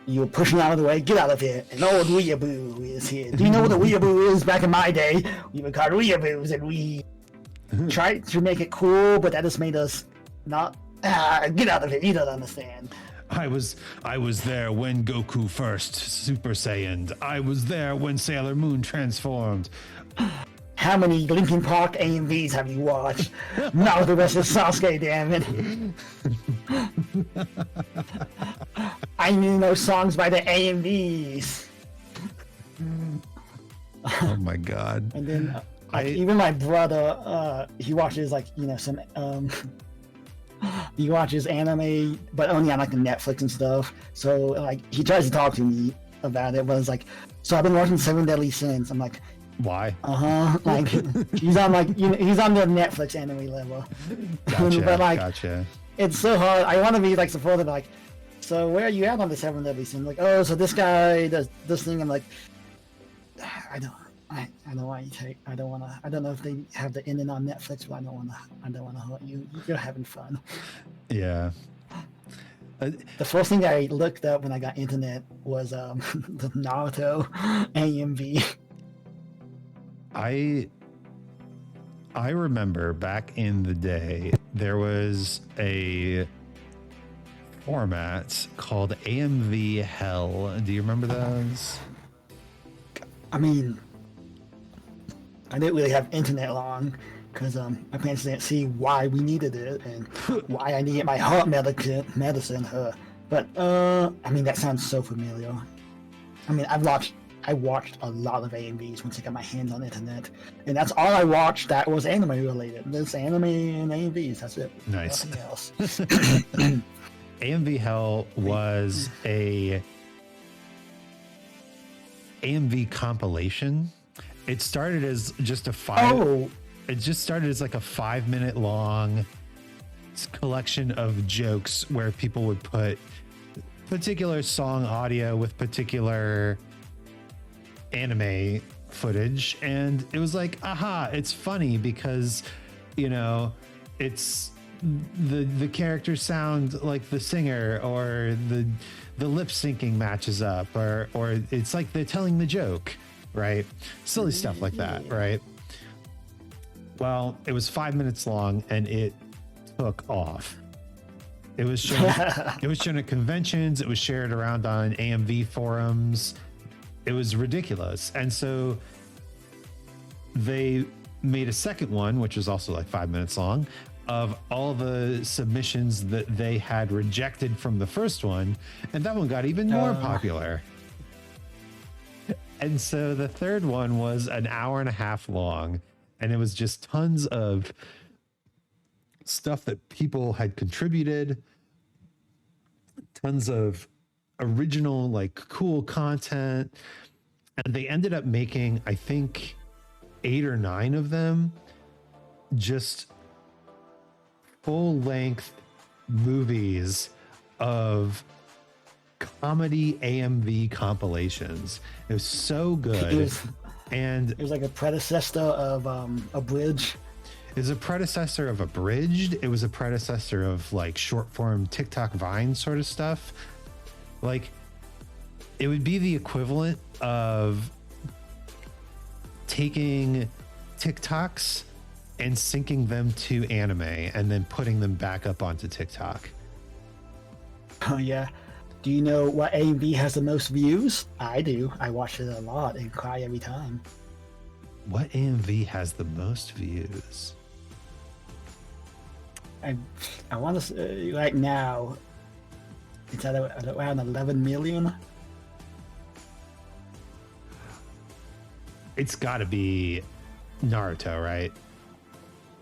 You were pushing out of the way, get out of here. An old weeaboo is here. Do you know what a weeaboo is? Back in my day, we were called weeaboos, and we tried to make it cool, but that just made us not. Get out of here. You don't understand. I was there when Goku first Super Saiyaned. I was there when Sailor Moon transformed. How many Linkin Park AMVs have you watched? Not the rest of Sasuke, damn it. I know songs by the AMVs. Oh my God. And then even my brother, he watches like, some he watches anime, but only on like the Netflix and stuff. So like he tries to talk to me about it, but it's like, so I've been watching Seven Deadly Sins. I'm like, why? Like he's on like he's on the Netflix anime level. Gotcha, but like, gotcha. It's so hard. I want to be like supportive, like, so where are you at on the Seven Deadly Sins? Like, oh, so this guy does this thing. I'm like, I don't want you to. I don't want to. I don't know if they have the ending on Netflix, but I don't want to hurt you. You're having fun. Yeah. The first thing I looked up when I got internet was the Naruto AMV. I remember back in the day there was a format called AMV Hell. Do you remember those? I mean, I didn't really have internet long because my parents didn't see why we needed it and why I needed my heart medicine. But I mean, that sounds so familiar. I mean, I watched a lot of AMVs once I got my hands on internet, and that's all I watched that was anime related. There's anime and AMVs. That's it. Nice. Nothing else. AMV Hell was a AMV compilation. It started as just a It just started as like a 5-minute long collection of jokes where people would put particular song audio with particular anime footage, and it was like, aha, it's funny because it's the characters sound like the singer, or the lip syncing matches up, or it's like they're telling the joke, right? Silly stuff like that, right? Well, it was 5 minutes long and it took off. It was shown at conventions, it was shared around on AMV forums. It was ridiculous. And so they made a second one, which was also like 5 minutes long, of all the submissions that they had rejected from the first one, and that one got even more popular. And so the third one was an hour and a half long, and it was just tons of stuff that people had contributed, tons of original, like, cool content. And they ended up making, I think, 8 or 9 of them, just full-length movies of comedy AMV compilations. It was so good. And it was like a predecessor of Abridged. It was a predecessor of Abridged. It was a predecessor of like short form TikTok Vine sort of stuff. Like, it would be the equivalent of taking TikToks and syncing them to anime and then putting them back up onto TikTok. Oh yeah. Do you know what AMV has the most views? I do. I watch it a lot and cry every time. What AMV has the most views? I want to say right now it's at around 11 million. It's got to be Naruto, right?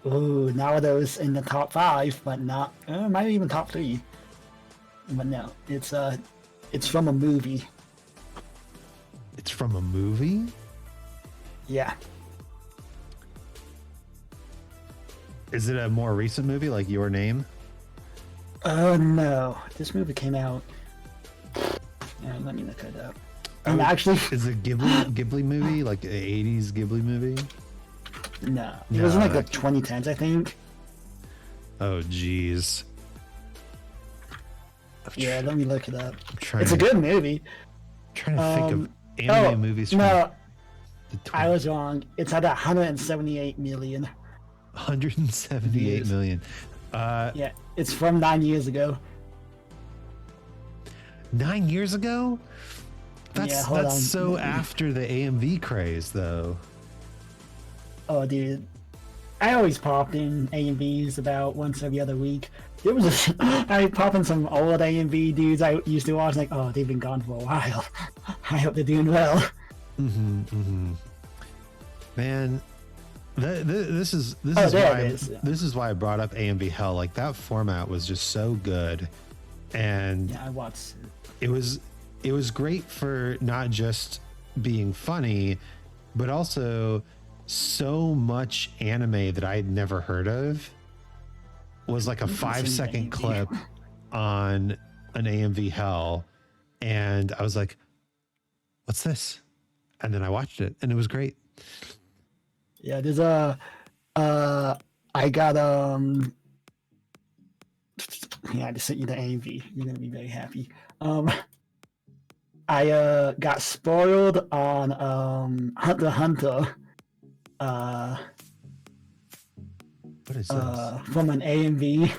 Ooh, Naruto's in the top 5, but not maybe even top 3. But no, it's from a movie. It's from a movie? Yeah. Is it a more recent movie, like Your Name? No, this movie came out. Let me look it up. Actually, is it Ghibli movie, like an 80s Ghibli movie? No, it was in like the 2010s, I think. Oh, geez. Yeah, let me look it up. It's a good movie. I'm trying to think of anime movies from no, I was wrong. It's at 178 million. 178 million. Yeah, it's from 9 years ago. 9 years ago? That's so after the AMV craze, though. Oh, dude. I always popped in AMVs about once every other week. There was I pop in some old AMV dudes I used to watch, like, oh, they've been gone for a while. I hope they're doing well. Man, this is why I brought up AMV Hell. Like, that format was just so good, and yeah, I watched it. It was great for not just being funny, but also so much anime that I had never heard of was like a 5-second clip on an AMV Hell, and I was like, what's this? And then I watched it, and it was great. Yeah, there's I got I just sent you the AMV. You're gonna be very happy. I got spoiled on Hunter x Hunter. What is this? From an AMV.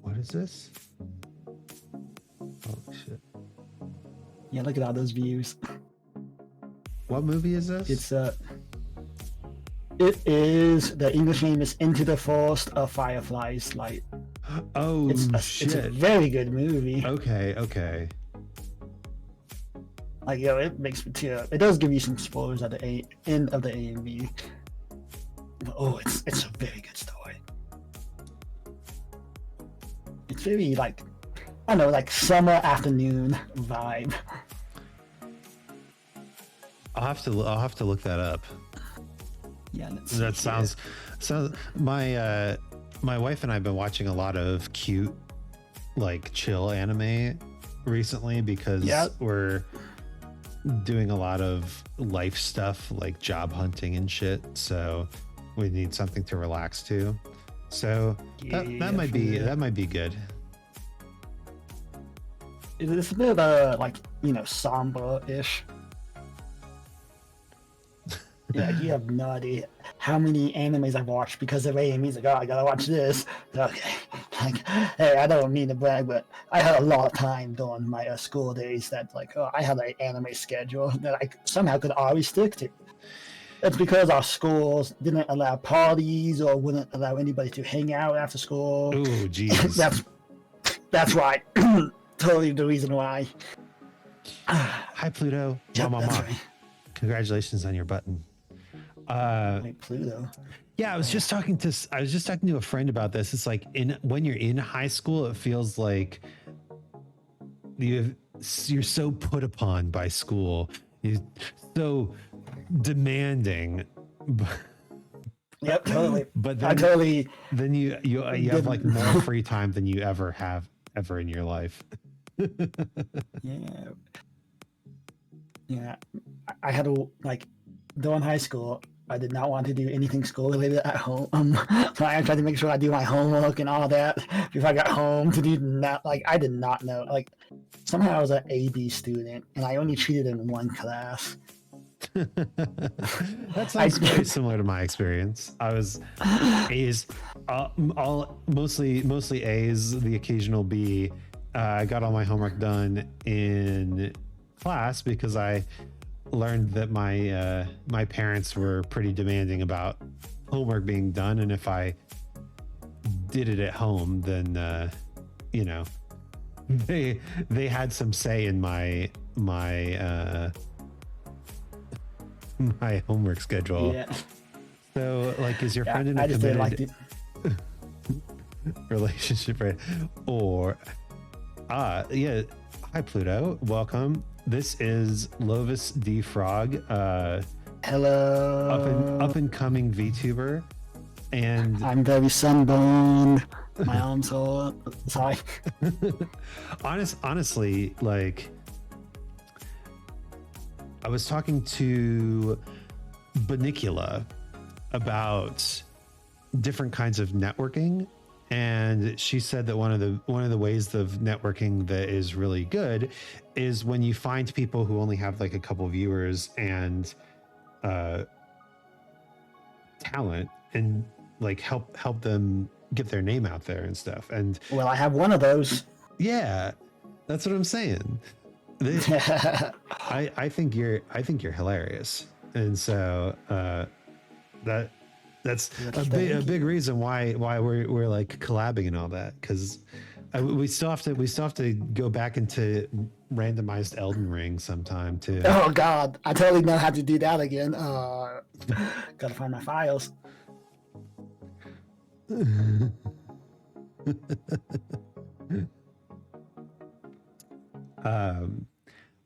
What is this? Oh shit. Yeah, look at all those views. What movie is this? It is, the English name is Into the Forest of Fireflies Light. Oh, shit. It's a very good movie. Okay. Like, it makes me tear up. It does give you some spoilers at the end of the AMV. But, it's a very good story. It's very, like, I don't know, like summer afternoon vibe. I'll have to look that up. Yeah, that sounds. My wife and I have been watching a lot of cute, like, chill anime recently because we're doing a lot of life stuff like job hunting and shit. So we need something to relax to. So that might be good. It's a bit like, somber-ish. Yeah, you have no idea how many animes I've watched because of AME. He's like, oh, I gotta watch this. Okay, like, hey, I don't mean to brag, but I had a lot of time during my school days that like, oh, I had an anime schedule that I somehow could always stick to. It's because our schools didn't allow parties or wouldn't allow anybody to hang out after school. Oh, geez. That's why. Totally the reason why. Hi, Pluto. Yep, Mama. that's right. Congratulations on your button. Wait, Pluto. Yeah, I was just talking to a friend about this. It's like when you're in high school, it feels like you're so put upon by school. You're so demanding. Yep, totally. But then, then you have like more free time than you ever have in your life. Yeah. I had to like during high school. I did not want to do anything school related at home. So I tried to make sure I do my homework and all that before I got home to do that. Like I did not know. Like somehow I was an AB student and I only cheated in one class. That sounds very similar to my experience. I was A's, mostly A's, the occasional B. I got all my homework done in class because I learned that my parents were pretty demanding about homework being done, and if I did it at home, then they had some say in my homework schedule. Yeah. So, like, is your friend in a committed relationship, right? Or, yeah. Hi, Pluto. Welcome. This is Lovis D Frog. Hello. Up and coming VTuber, and I'm very sunburned. My arms are sorry. Honestly, like. I was talking to Banicula about different kinds of networking, and she said that one of the ways of networking that is really good is when you find people who only have like a couple viewers and talent, and like help them get their name out there and stuff. And well, I have one of those. Yeah, that's what I'm saying. I think you're hilarious, and so that's a big reason why we're like collabing and all that, because we still have to go back into randomized Elden Ring sometime too. Oh God, I totally know how to do that again. Gotta find my files.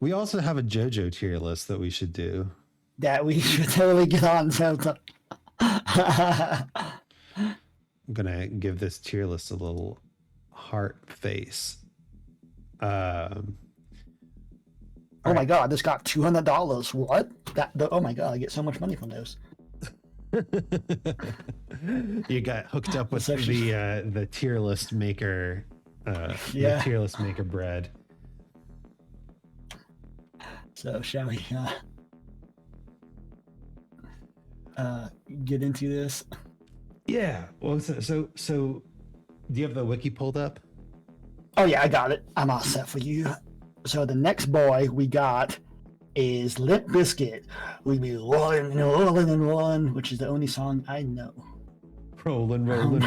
We also have a JoJo tier list that we should do. That we should totally get on sometime. I'm gonna give this tier list a little heart face. Oh my God, this got $200. What? Oh my God, I get so much money from those. You got hooked up with the tier list maker. The tier list maker bread. So shall we get into this? Yeah. Well, so do you have the wiki pulled up? Oh yeah, I got it. I'm all set for you. So the next boy we got is Limp Bizkit. We be rolling and rolling and rolling, which is the only song I know. Rolling. What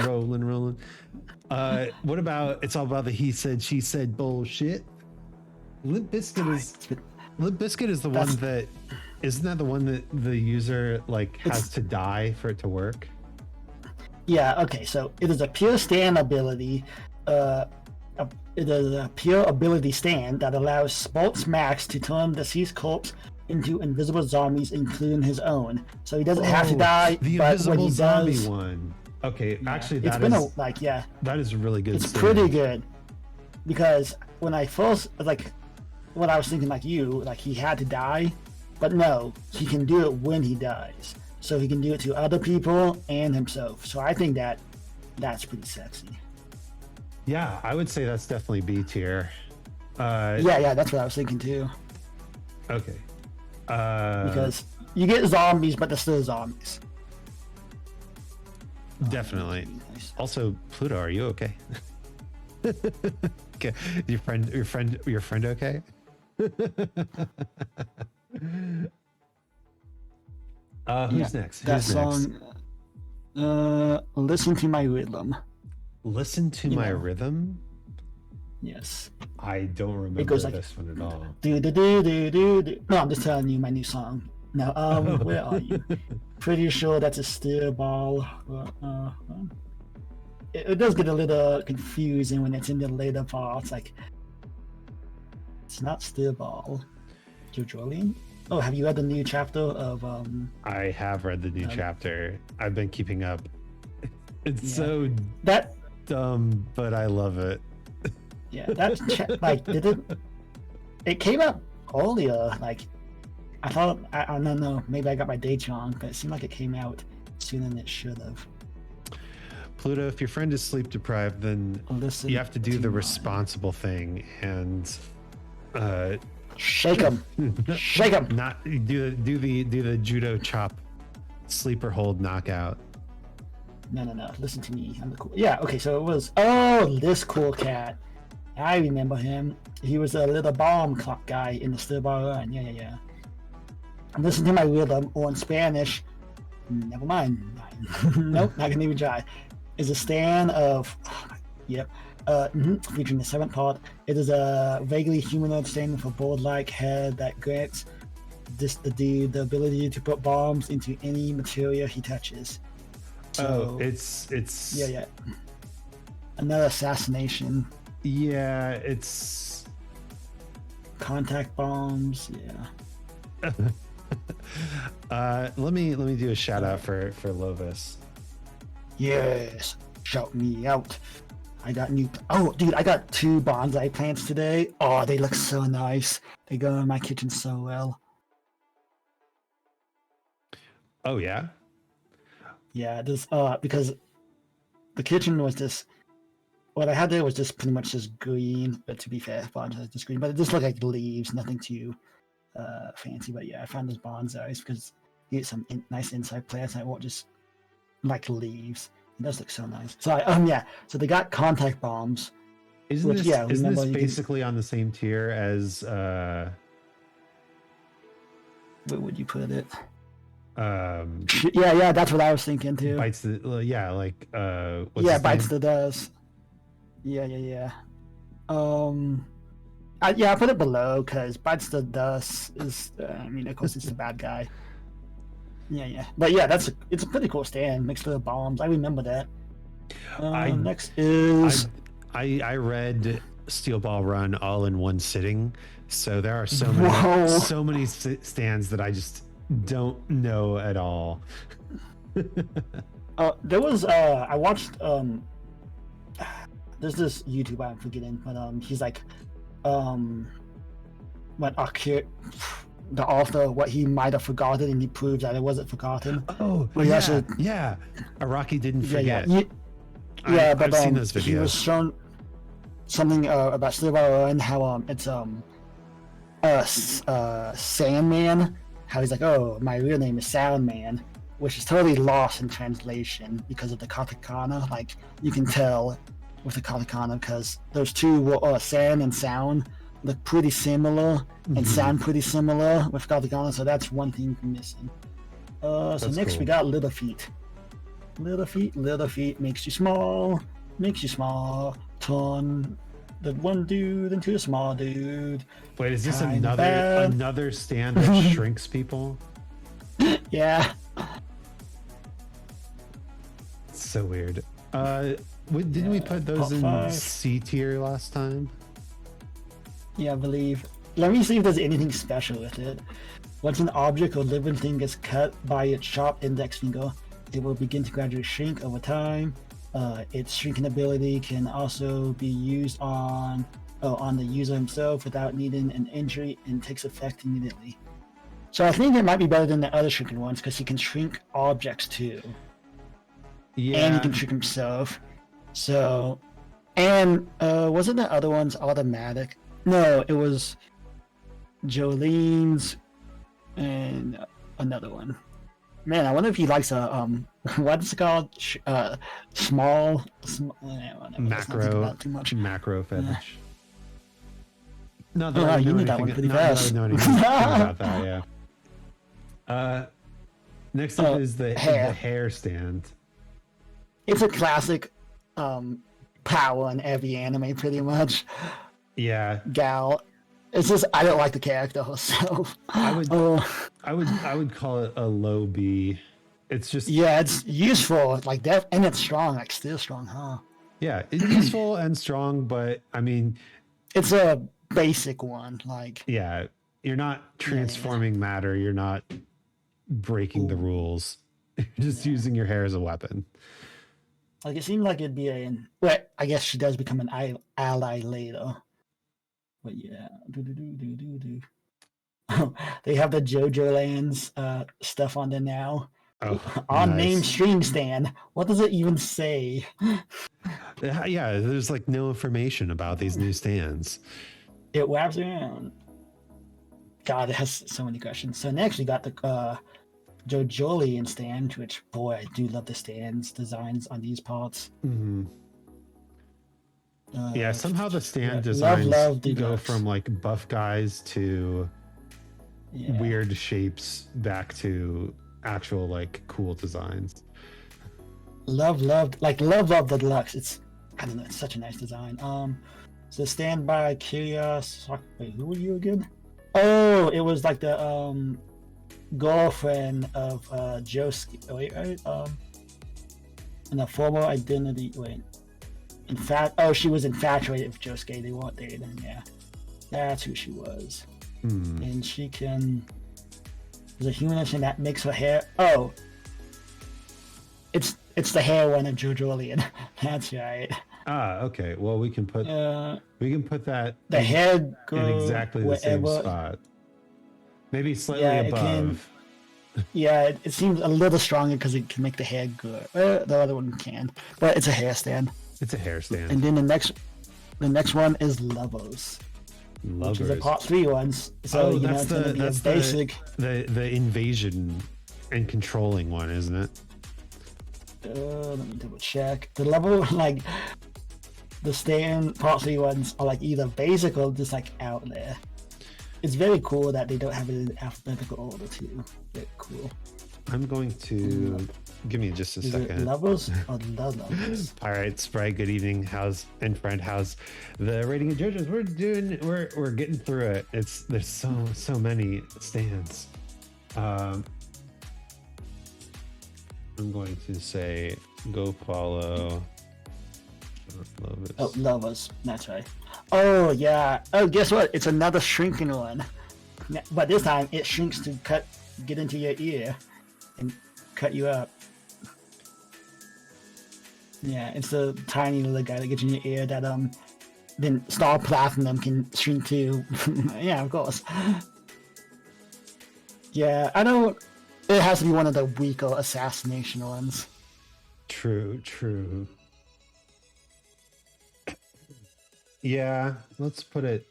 about It's All About the He Said, She Said bullshit? Limp Bizkit is the one that isn't that the one that the user like has to die for it to work? Yeah. Okay. So it is a pure stand ability. It is a pure ability stand that allows Sports Max to turn deceased corpse into invisible zombies, including his own. So he doesn't have to die. The but invisible when he zombie does, one. Okay, yeah, actually, that is really good. It's pretty good, because when I first what I was thinking, like you, like he had to die, but no, he can do it when he dies. So he can do it to other people and himself. So I think that's pretty sexy. Yeah, I would say that's definitely B tier. Yeah, that's what I was thinking too. Okay. Because you get zombies, but they're still zombies. Definitely. Nice. Also, Pluto, are you okay? Okay, your friend okay? Who's next? That Who's next? song, Listen to My Rhythm. Listen to my rhythm. Yes. I don't remember goes like, this one at all. Do do do do do do. No, I'm just telling you my new song. Now, where are you? Pretty sure that's a steel ball. It does get a little confusing when it's in the later parts. Like, it's not steel ball. JoJo. Oh, have you read the new chapter of I have read the new chapter. I've been keeping up. It's so that dumb, but I love it. Yeah, that's like it came out earlier. Like I thought, I don't know, maybe I got my dates wrong, but it seemed like it came out sooner than it should have. Pluto, if your friend is sleep deprived, then you have to do the responsible thing and shake him, shake him. Not do the judo chop, sleeper hold knockout. No. Listen to me. I'm the cool. Yeah. Okay. So it was. This cool cat. I remember him. He was a little bomb clock guy in the Still Bar Run. Yeah. Listen to my rhythm, or in Spanish. Never mind. Nope. Not gonna even try. Is a stand of. Yep. Featuring the 7th part. It is a vaguely humanoid stand with a board-like head that grants the dude the ability to put bombs into any material he touches. So, it's yeah. Another assassination. Yeah, it's contact bombs. Yeah. Let me do a shout out for Lovis. Yes, shout me out. I got new. Oh, dude, I got 2 bonsai plants today. Oh, they look so nice. They go in my kitchen so well. Oh yeah. Yeah, this because the kitchen was just what I had there was just pretty much just green. But to be fair, bonsai is just green. But it just looked like leaves, nothing too fancy. But yeah, I found those bonsais because you get some nice inside plants. And I won't just like leaves. It does look so nice. So so they got contact bombs. Isn't this basically on the same tier as where would you put it? That's what I was thinking too. Bites the bites the dust. Yeah. I put it below because bites the dust is. Of course, it's the bad guy. Yeah. But yeah, it's a pretty cool stand mixed with the bombs. I remember that. Next is I read Steel Ball Run all in one sitting, so there are so many stands that I just don't know at all. There was I watched there's this YouTuber I'm forgetting, but he's like the author, what he might have forgotten, and he proves that it wasn't forgotten. Araki didn't forget. But I've seen those videos. He was shown something about Steel Ball and how it's Sandman. How he's like, oh, my real name is Soundman, which is totally lost in translation because of the katakana. Like you can tell with the katakana because those two sand and sound look pretty similar and sound pretty similar with katakana. So that's one thing missing. So next cool. We got Little Feet. Little feet makes you small. Turn the one dude into a small dude. Wait, is this another stand that shrinks people? Yeah. It's so weird. Didn't we put those in 5. C tier last time? Yeah, I believe. Let me see if there's anything special with it. Once an object or living thing gets cut by its sharp index finger, it will begin to gradually shrink over time. Its shrinking ability can also be used on the user himself without needing an injury and takes effect immediately. So I think it might be better than the other shrinking ones because he can shrink objects too. Yeah. And he can shrink himself. So, and wasn't the other ones automatic? No, it was Jolene's and another one. Man, I wonder if he likes a what's it called? Small, Macro, too much. macro fetish. Not Oh, that wow, I you know knew that one anything. pretty Not that I fast. know anything about that. Yeah. Next up is the hair stand. It's a classic, power in every anime, pretty much. Yeah. Gal. It's just I don't like the character herself. I would call it a low B. It's just yeah, it's useful like that, and it's strong, like still strong, huh? yeah, it's useful and strong, but I mean, it's a basic one. Like yeah, you're not transforming matter. You're not breaking the rules. You're just using your hair as a weapon. Like it seemed like it'd be well, I guess she does become an ally later. But yeah, they have the JoJo Lands stuff on there now. Oh, on nice. name stream stand. What does it even say? Yeah, there's like no information about these new stands. It wraps around. God, it has so many questions. So next we got the JoJolian stand, which boy, I do love the stands designs on these parts. Mm-hmm. Yeah, somehow the stand designs go from like buff guys to weird shapes back to actual like cool designs. Love the deluxe. It's I don't know, it's such a nice design. So stand by Curious. Wait, who were you again? Oh, it was like the girlfriend of Josuke. Wait, right? And a former identity. Wait. she was infatuated with Josuke. They weren't dating. Yeah, that's who she was. And she can. There's a human engine that makes her hair. Oh, it's the hair one of JoJolian. That's right. Ah, okay. Well, we can put that the hair in exactly the same spot. Maybe slightly above. It seems a little stronger because it can make the hair go. The other one can, but it's a hair stand. It's a hair stand. And then the next one is Lovers. Which is the part 3 ones. So that's it's gonna be a basic. The invasion and controlling one, isn't it? Let me double check. The level like the stand part 3 ones are like either basic or just like out there. It's very cool that they don't have it in alphabetical order too. Very cool. I'm going to give me just a second. Levels or the levels? All right, Sprite. Good evening. How's the rating of JoJo's? We're getting through it. There's so many stands. I'm going to say go follow. Lovers. That's right. Oh yeah. Oh, guess what? It's another shrinking one, but this time it shrinks to get into your ear and cut you up. Yeah, it's a tiny little guy that gets in your ear that then Star Platinum can shrink to. Yeah, of course. Yeah, I know it has to be one of the weaker assassination ones. True. Yeah, let's put it.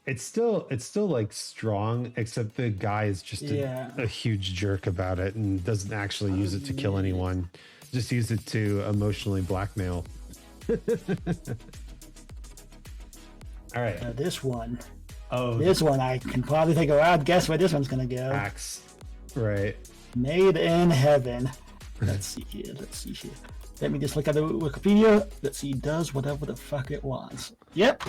It's still like strong, except the guy is just a huge jerk about it and doesn't actually use it to kill anyone. Just use it to emotionally blackmail. All right. This one. Oh, this one I can probably take a wild guess where this one's gonna go. Axe. Right. Made in heaven. Let's see here. Let me just look at the Wikipedia. Let's see. Does whatever the fuck it wants. Yep.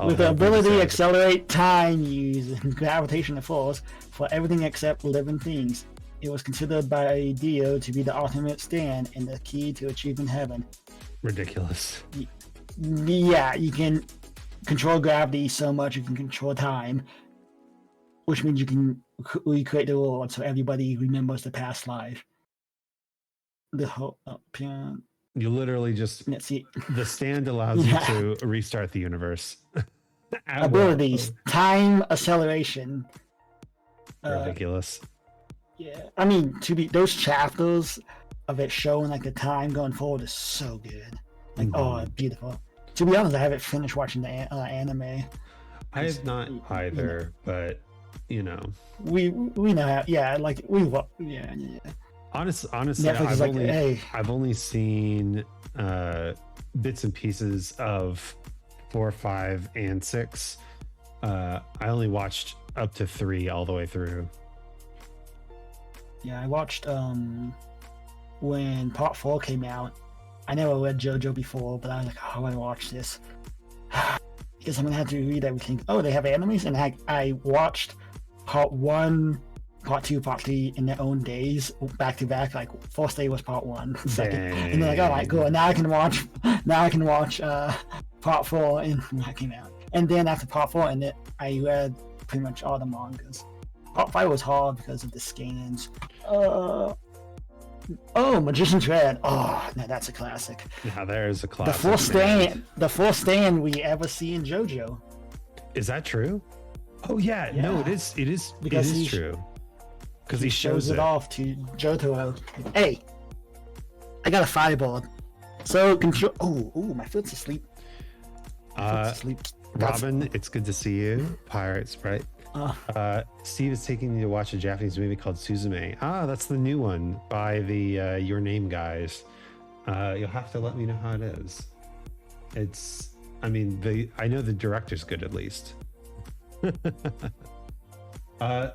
With the ability to accelerate time using gravitational force for everything except living things. It was considered by Dio to be the ultimate stand and the key to achieving heaven. Ridiculous. Yeah, you can control gravity so much you can control time, which means you can recreate the world so everybody remembers the past life. The whole you literally just the stand allows you to restart the universe. Abilities, time acceleration. Ridiculous. Yeah, I mean, those chapters of it showing like the time going forward is so good. Like, beautiful. To be honest, I haven't finished watching the anime. I have not either, but you know. We know how. Yeah, like yeah. Honestly, Netflix is like, hey, I've only seen bits and pieces of 4, 5, and 6. I only watched up to 3 all the way through. yeah, I watched when part 4 came out. I never read JoJo before, but I was like, oh, I want to watch this because I'm gonna have to read everything. Oh, they have animes, and I watched part 1, part 2, part 3 in their own days, back to back. Like first day was part 1, second, and then like, all right, cool. Now I can watch part 4, and that came out. And then after part 4, and I read pretty much all the mangas. Part 5 was hard because of the scans. Magician's Red. Oh, now that's a classic. Yeah, there's a classic. The first stand we ever see in JoJo. Is that true? Oh yeah. No, it is true. Because he shows it off to Jotaro. Hey, I got a fireball. So control. Oh, my foot's asleep. Robin, it's good to see you. Pirates, right? Steve is taking me to watch a Japanese movie called Suzume. That's the new one by the Your Name guys. You'll have to let me know how it is. I know the director's good at least. I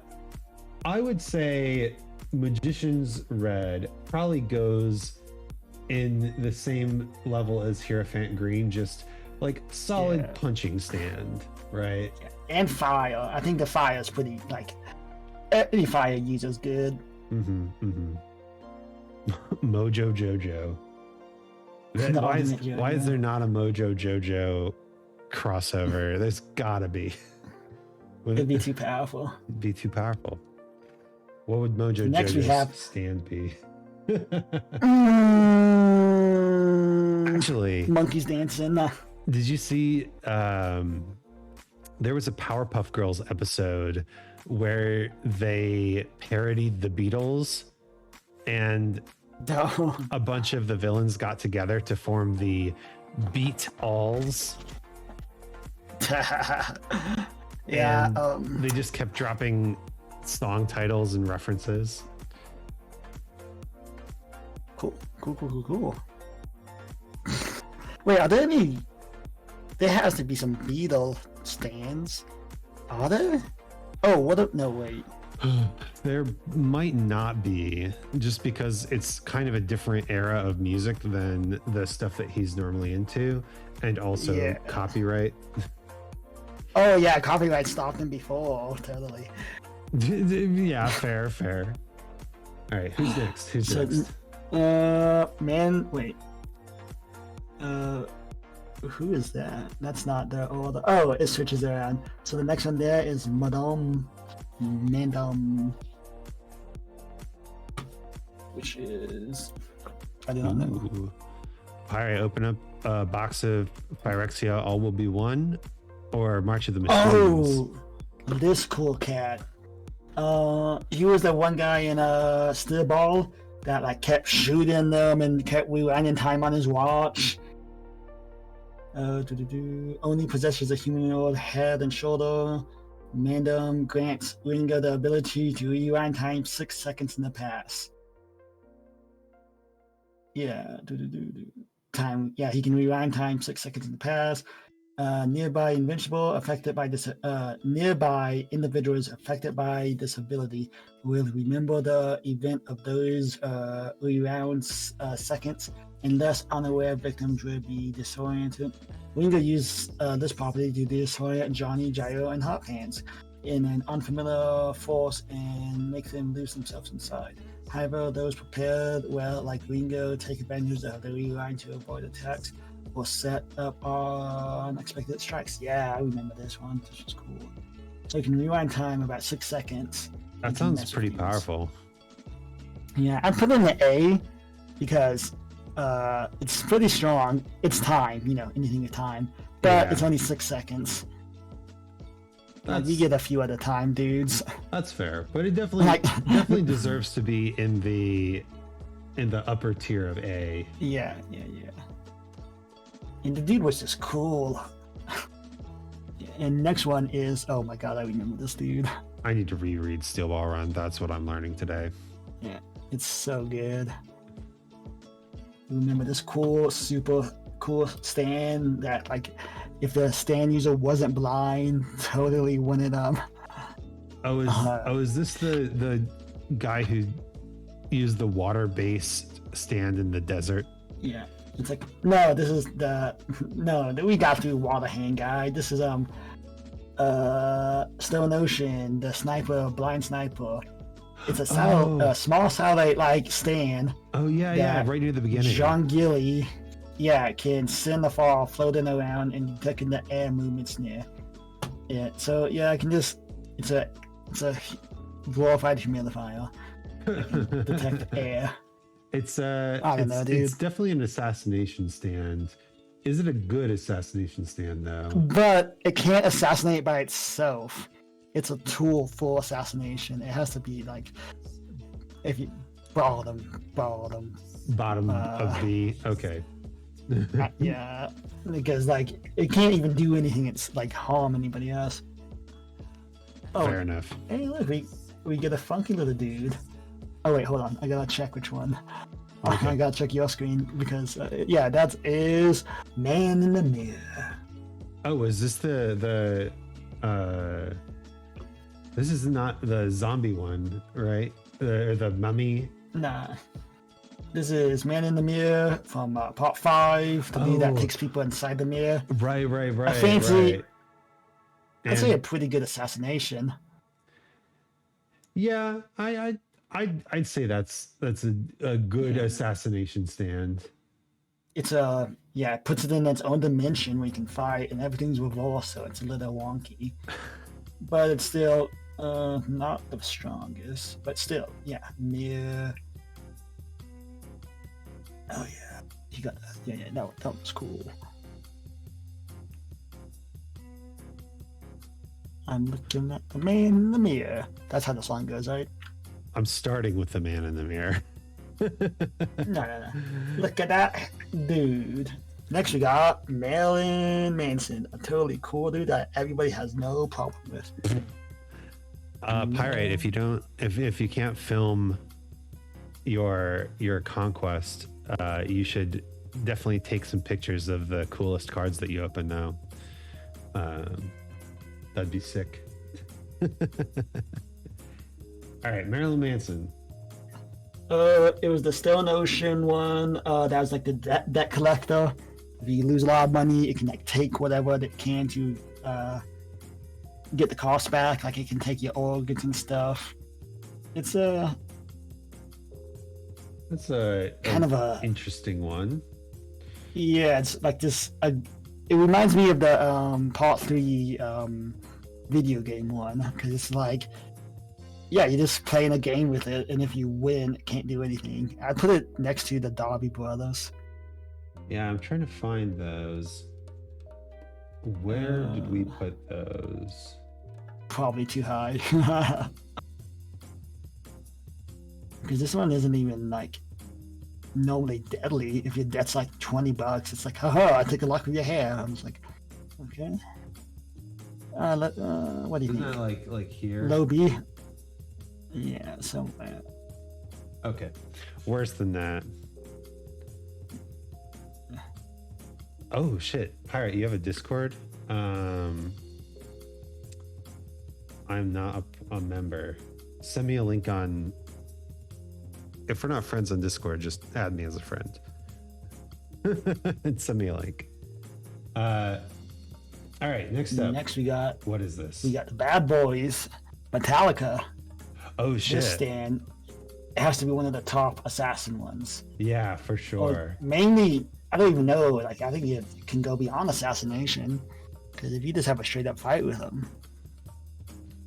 would say Magician's Red probably goes in the same level as Hierophant Green, just like solid punching stand, right? Yeah. And fire. I think the fire is pretty, like, any fire user's good. Mojo JoJo. Why is there not a Mojo JoJo crossover? There's gotta be. It'd be too powerful. It'd be too powerful. What would Mojo JoJo's stand be? Actually, monkeys dancing. Did you see? There was a Powerpuff Girls episode where they parodied the Beatles, and a bunch of the villains got together to form the Beat-Alls. Yeah, they just kept dropping song titles and references. Cool. Wait, are there any? There has to be some Beatle stands. Are there? Oh, no, wait. There might not be, just because it's kind of a different era of music than the stuff that he's normally into, and also copyright. Oh yeah, copyright stopped him before, totally. Yeah, fair. All right, who's next? Wait. Who is that? That's not the order. Oh, it switches around. So the next one there is Madame, which is, I do not know. All right, open up a box of Phyrexia. All will be one, or March of the Machines. Oh, this cool cat. He was the one guy in Steel Ball that like kept shooting them and kept rewinding time on his watch. Only possesses a humanoid head and shoulder. Mandem grants Ringo the ability to rewind time 6 seconds in the past. Time. Yeah, he can rewind time 6 seconds in the past. Nearby individuals affected by this ability will remember the event of those rewound seconds, unless unaware victims will be disoriented. Ringo used this property to disorient Johnny, Gyro, and Hot Hands in an unfamiliar force and make them lose themselves inside. However, those prepared well, like Ringo, take advantage of the rewind to avoid attacks or set up unexpected strikes. Yeah, I remember this one. This was cool. So you can rewind time about 6 seconds. That sounds pretty powerful. Yeah, I put in the A because it's pretty strong. It's time, anything with time. But it's only 6 seconds. We get a few at a time, dudes. That's fair, but it definitely deserves to be in the upper tier of A. Yeah. And the dude was just cool. And next one is, oh my god, I remember this dude. I need to reread Steel Ball Run. That's what I'm learning today. Yeah, it's so good. Remember this cool, super cool stand that, like, if the stand user wasn't blind, totally wouldn't Is this the guy who used the water-based stand in the desert? Yeah, it's like, no, this is we got through Water Hand guy. This is Stone Ocean, the sniper, blind sniper. It's a small satellite like stand. Oh yeah, right near the beginning. Jean Gilly, can send the fall floating around and detecting the air movements near. Yeah, so I can just it's a glorified humidifier. Detect air. It's I don't know, dude. It's definitely an assassination stand. Is it a good assassination stand though? But it can't assassinate by itself. It's a tool for assassination. It has to be like, if you bottom of B. Okay. Yeah, because like it can't even do anything. It's like harm anybody else. Oh, fair enough. Hey, look, we get a funky little dude. Oh wait, hold on. I gotta check which one. Okay. I gotta check your screen because that is Man in the Mirror. Oh, is this the this is not the zombie one, right? The mummy? Nah. This is Man in the Mirror from part 5, the dude that takes people inside the mirror. Right. A fancy, I'd say a pretty good assassination. Yeah, I'd say that's a good assassination stand. It's it puts it in its own dimension where you can fight and everything's reversed, so it's a little wonky. But it's still not the strongest. But still, mirror. Oh yeah, he got that. That was cool. I'm looking at the Man in the Mirror. That's how the song goes, right? I'm starting with the Man in the Mirror. No. Look at that dude. Next we got Marilyn Manson, a totally cool dude that everybody has no problem with. Pirate, if you can't film your conquest, you should definitely take some pictures of the coolest cards that you open now. That'd be sick. All right, Marilyn Manson. It was the Stone Ocean one. That was like the debt collector. If you lose a lot of money, it can like take whatever it can to get the cost back. Like it can take your organs and stuff. It's that's a kind of a interesting one. Yeah, it's like this. It reminds me of the part 3 video game one, because it's like, you're just playing a game with it, and if you win, it can't do anything. I put it next to the Darby Brothers. Yeah, I'm trying to find those. Where did we put those? Probably too high. Because this one isn't even like normally deadly. If your debt's like $20, it's like, haha, I take a lock of your hair. I'm just like, okay. What do you think? Isn't that like here? Low B? Yeah, somewhere. Okay. Worse than that. Oh shit. Pirate, you have a Discord? I'm not a member. Send me a link on... If we're not friends on Discord, just add me as a friend. And send me a link. All right, next up. Next we got... What is this? We got the Bad Boys, Metallica. Oh shit. This stand, it has to be one of the top assassin ones. Yeah, for sure. Or mainly, I don't even know, like I think it can go beyond assassination. Because if you just have a straight up fight with them.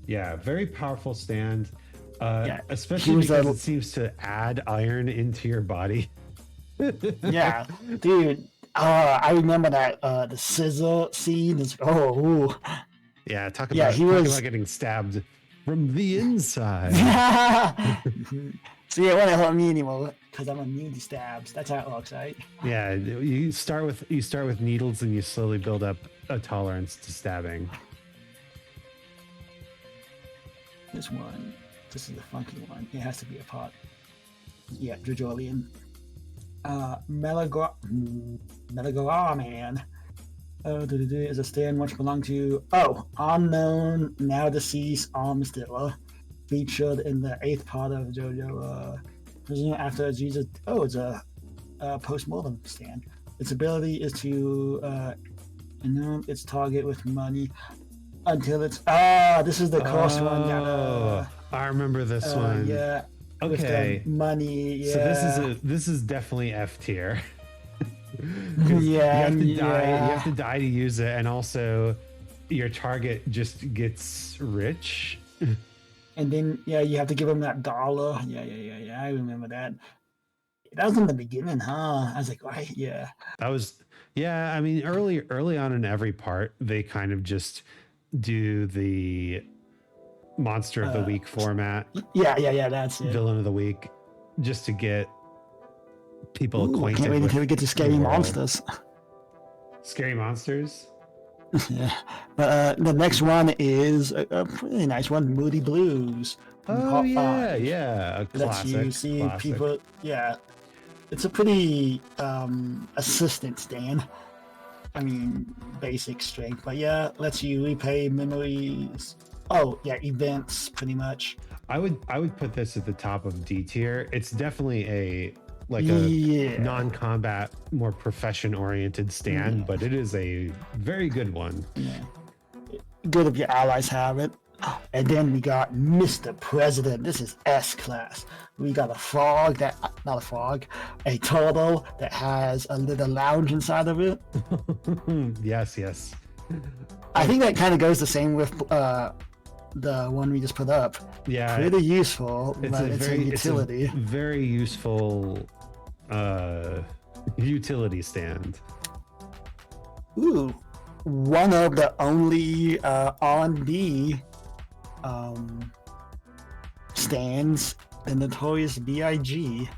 Yeah, very powerful stand. Especially because it seems to add iron into your body. Yeah, dude. I remember that the scissor scene is Yeah, talk about getting stabbed from the inside. So it won't help me anymore because I'm immune to stabs. That's how it works, right? Yeah, you start with needles and you slowly build up a tolerance to stabbing. This one. This is the funky one. It has to be a pot. Yeah, JoJo Alien. Melagora Man. Is a stand which belonged to unknown, now deceased Armistilla, featured in the 8th part of JoJo. After Jesus. Oh, it's a post-mortem stand. Its ability is to announce its target with money until it's this is the cross one. I remember this one. Yeah. Okay. With the money. Yeah. So this is definitely F tier. Yeah. You have to die to use it, and also your target just gets rich. And then you have to give him that dollar. Yeah. I remember that. That was in the beginning, huh? I was like, right, yeah. That was I mean, early on in every part, they kind of just do the monster of the week format. Yeah, that's it. Villain of the week, just to get people acquainted. Can't wait until we get to scary monsters. Scary monsters. Yeah, but the next one is a pretty nice one, Moody Blues. Oh yeah, a classic. Lets you see people. Yeah, it's a pretty assistant stand. I mean, basic strength, but yeah, lets you replay memories. Oh yeah, events pretty much. I would put this at the top of D tier. It's definitely a non-combat, more profession-oriented stand, but it is a very good one. Yeah. Good if your allies have it. And then we got Mr. President. This is S class. We got a turtle that has a little lounge inside of it. Yes. I think that kind of goes the same with the one we just put up. Yeah, pretty useful. It's a utility. It's a very useful utility stand. Ooh, one of the only R&B stands, the Notorious B.I.G.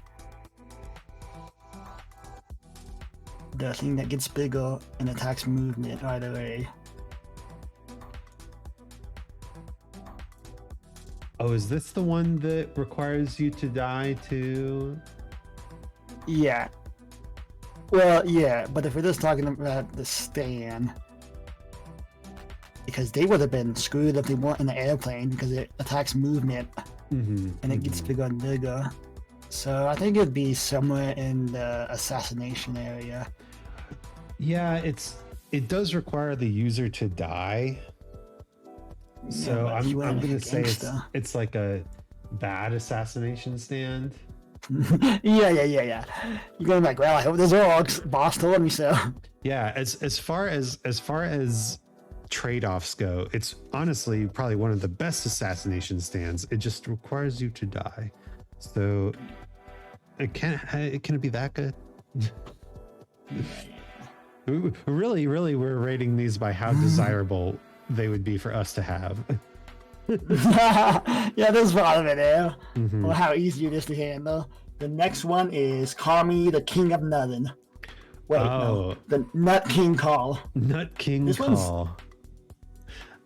The thing that gets bigger and attacks movement right away. Oh, is this the one that requires you to die to? Yeah. Well, yeah, but if we're just talking about the stand, because they would have been screwed if they weren't in the airplane, because it attacks movement and it gets bigger and bigger. So I think it'd be somewhere in the assassination area. Yeah, it does require the user to die. So I'm gonna say it's like a bad assassination stand. Yeah. You're gonna be like, well, I hope this works. Boss told me so. Yeah, as far as trade-offs go, it's honestly probably one of the best assassination stands. It just requires you to die. So can it be that good? Really, we're rating these by how desirable they would be for us to have. Yeah, there's part of it there. Or how easy it is to handle. The next one is Kami, the King of Nuttin'. Wait, no. The Nut King Call. Nut King Call.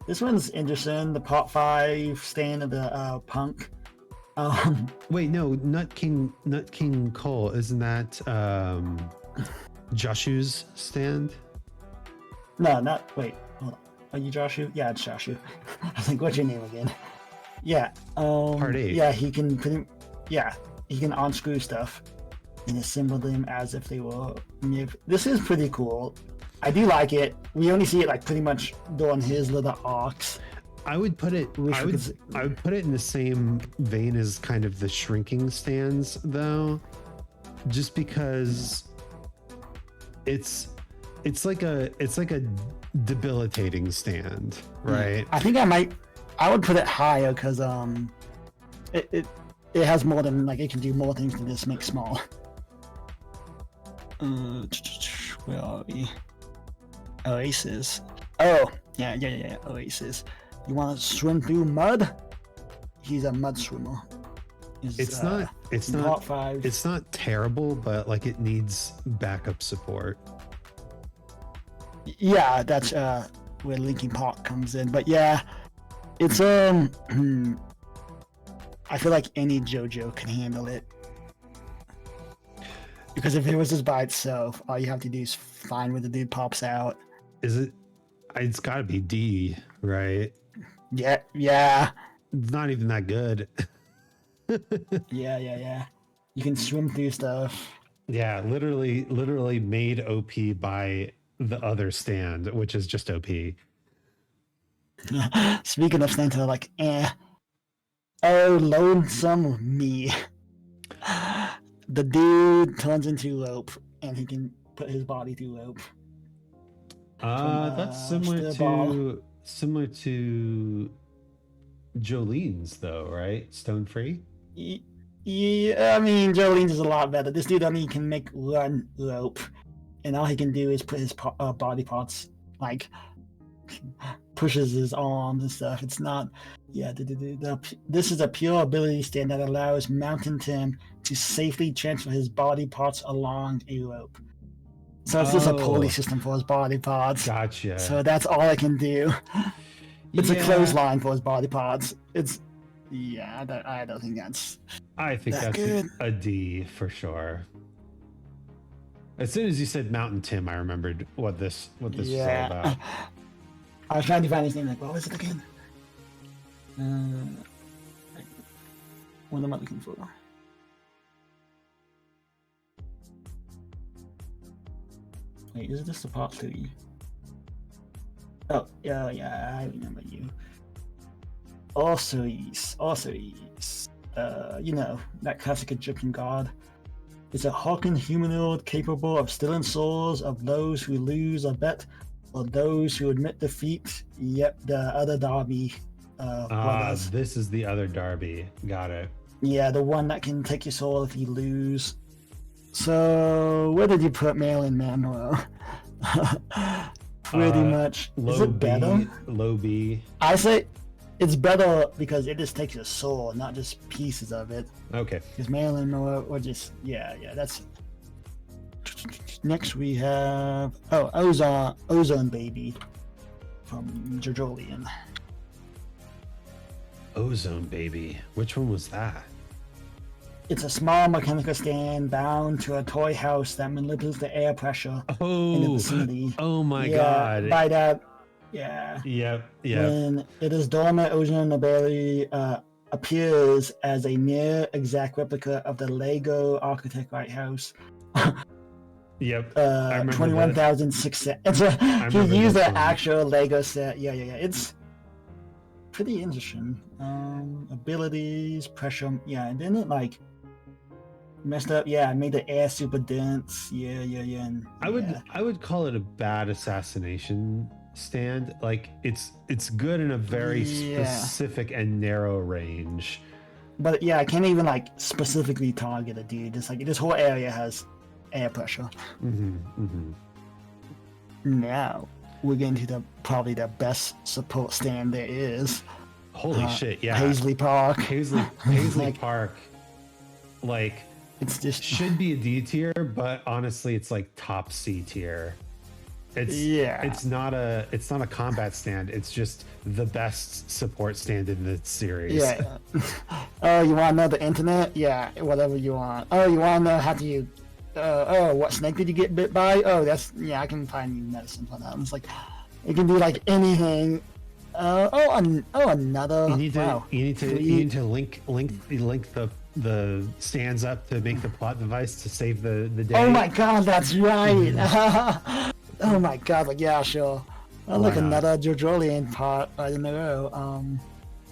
This one's interesting. The Part 5 stand of the punk. Wait, no, Nut King Cole, isn't that Joshu's stand? No, not wait. Hold on. Are you Joshu? Yeah, it's Joshu. I was like, what's your name again? Yeah. Part 8. Yeah, he can unscrew stuff and assemble them as if they were new. This is pretty cool. I do like it. We only see it like pretty much doing his little arcs. I would put it in the same vein as kind of the shrinking stands, though, just because it's like a debilitating stand, right? I think I would put it higher because it has more than, like, it can do more things than just make small. Where are we? Oasis. Oh, yeah. Oasis. You want to swim through mud? He's a mud swimmer. It's not terrible, but like it needs backup support. Yeah, that's where Linkin Park comes in. But yeah, it's I feel like any JoJo can handle it. Because if it was just by itself, all you have to do is find where the dude pops out. Is it? It's got to be D, right? Yeah. It's not even that good. Yeah. You can swim through stuff. Yeah, literally made OP by the other stand, which is just OP. Speaking of stands, like, oh, lonesome me. The dude turns into rope, and he can put his body through rope. That's similar to Jolene's though, right? Stone free. Yeah, I mean, Jolene's is a lot better. This dude only can make one rope, and all he can do is put his body parts, like, pushes his arms and stuff. It's not, this is a pure ability stand that allows Mountain Tim to safely transfer his body parts along a rope. So it's just a pulley system for his body parts. Gotcha. So that's all I can do. It's a clothesline for his body parts. I don't think that's. I think that's good. A D for sure. As soon as you said Mountain Tim, I remembered what this was all about. I was trying to find his name. Like, what was it again? What am I looking for? Wait, is this the part 3? Oh, yeah, I remember you. Also, that classic Egyptian god. It's a hawking humanoid capable of stealing souls of those who lose a bet or those who admit defeat. Yep, the other Darby. This is the other Darby. Got it. Yeah, the one that can take your soul if you lose. So, where did you put Marilyn Monroe? Pretty much. Is it better? Low B. I say it's better because it just takes your soul, not just pieces of it. Okay. Because Marilyn Monroe, or just that's. Next we have Ozone Baby from JoJo. Ozone Baby. Which one was that? It's a small mechanical stand bound to a toy house that manipulates the air pressure in the vicinity. Oh my god. By that, yeah. Yep. When it is dormant, ozone ability appears as a near exact replica of the Lego Architect White House. Yep. 21,600. He used the actual Lego set. Yeah. It's pretty interesting. Abilities, pressure. Yeah, and then it like messed up. Yeah, made the air super dense. Yeah. And, I would call it a bad assassination stand. Like it's good in a very specific and narrow range. But yeah, I can't even like specifically target a dude. It's like this whole area has air pressure. Now we're getting to probably the best support stand there is. Holy shit! Yeah, Paisley Park. Paisley Park. Like it's just should be a D tier, but honestly, it's like top C tier. It's not a combat stand. It's just the best support stand in the series. Yeah. Oh, you want to know the internet? Yeah, whatever you want. Oh, you want to know how to you? What snake did you get bit by? Oh, I can find you medicine for that. It's like it can be like anything. Another. You need to link the stands up to make the plot device to save the day. Oh my god, that's right. Oh my god, like yeah, sure. Another JoJo part right in a row.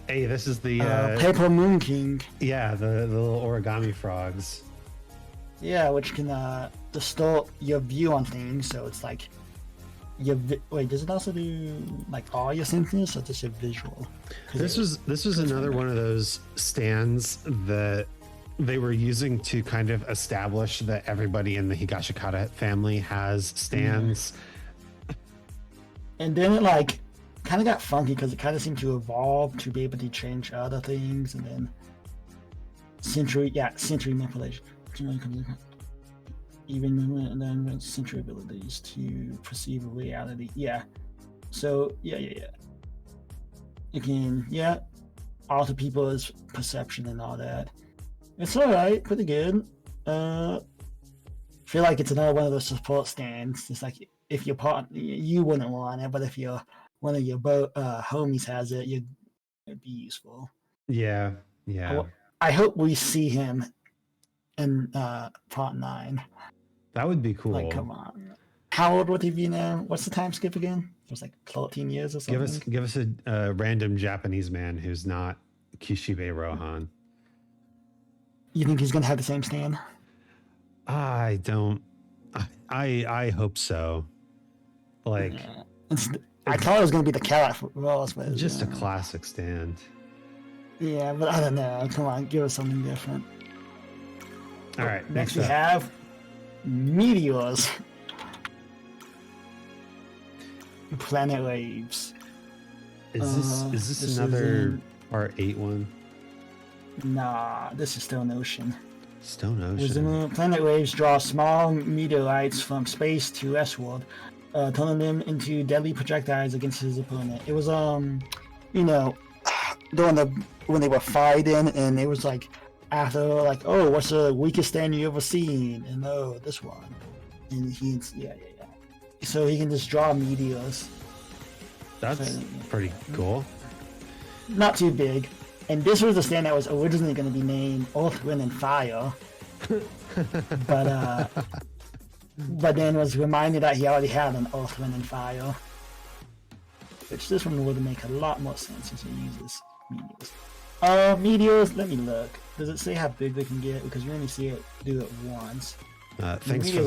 Hey, this is the Paper Moon King. Yeah, the little origami frogs. Yeah, which can distort your view on things. So it's like wait, does it also do like all your senses or just your visual? This was another one of those stands that they were using to kind of establish that everybody in the Higashikata family has stands. And then it like kind of got funky because it kind of seemed to evolve to be able to change other things, and then century manipulation. Even and then sensory abilities to perceive reality. Yeah. So yeah. Again, alter people's perception and all that. It's all right, pretty good. Feel like it's another one of those support stands. It's like if your partner, you wouldn't want it, but if one of your homies has it, it'd be useful. Yeah, yeah. I hope we see him in part 9. That would be cool. Like, come on. How old would he be now? What's the time skip again? It was like 14 years or something. Give us a random Japanese man who's not Kishibe Rohan. You think he's gonna have the same stand? I don't. I hope so. Like, I thought it was gonna be the carrot rolls, but just a classic stand. Yeah, but I don't know. Come on, give us something different. All right. Next we have meteors. Planet waves. Is this another part 8 one? Nah, this is Stone Ocean. Stone Ocean. Planet waves draw small meteorites from space to Westworld, turning them into deadly projectiles against his opponent. It was when they were fighting, and it was like after like, oh, what's the weakest stand you ever seen? And oh, this one. And he's so he can just draw meteors. That's pretty cool. Not too big. And this was the stand that was originally going to be named Earth, Wind, and Fire. but then was reminded that he already had an Earth, Wind, and Fire. Which this one would make a lot more sense since he uses meteors. Meteors, let me look. Does it say how big they can get? Because we only see it do it once. Thanks for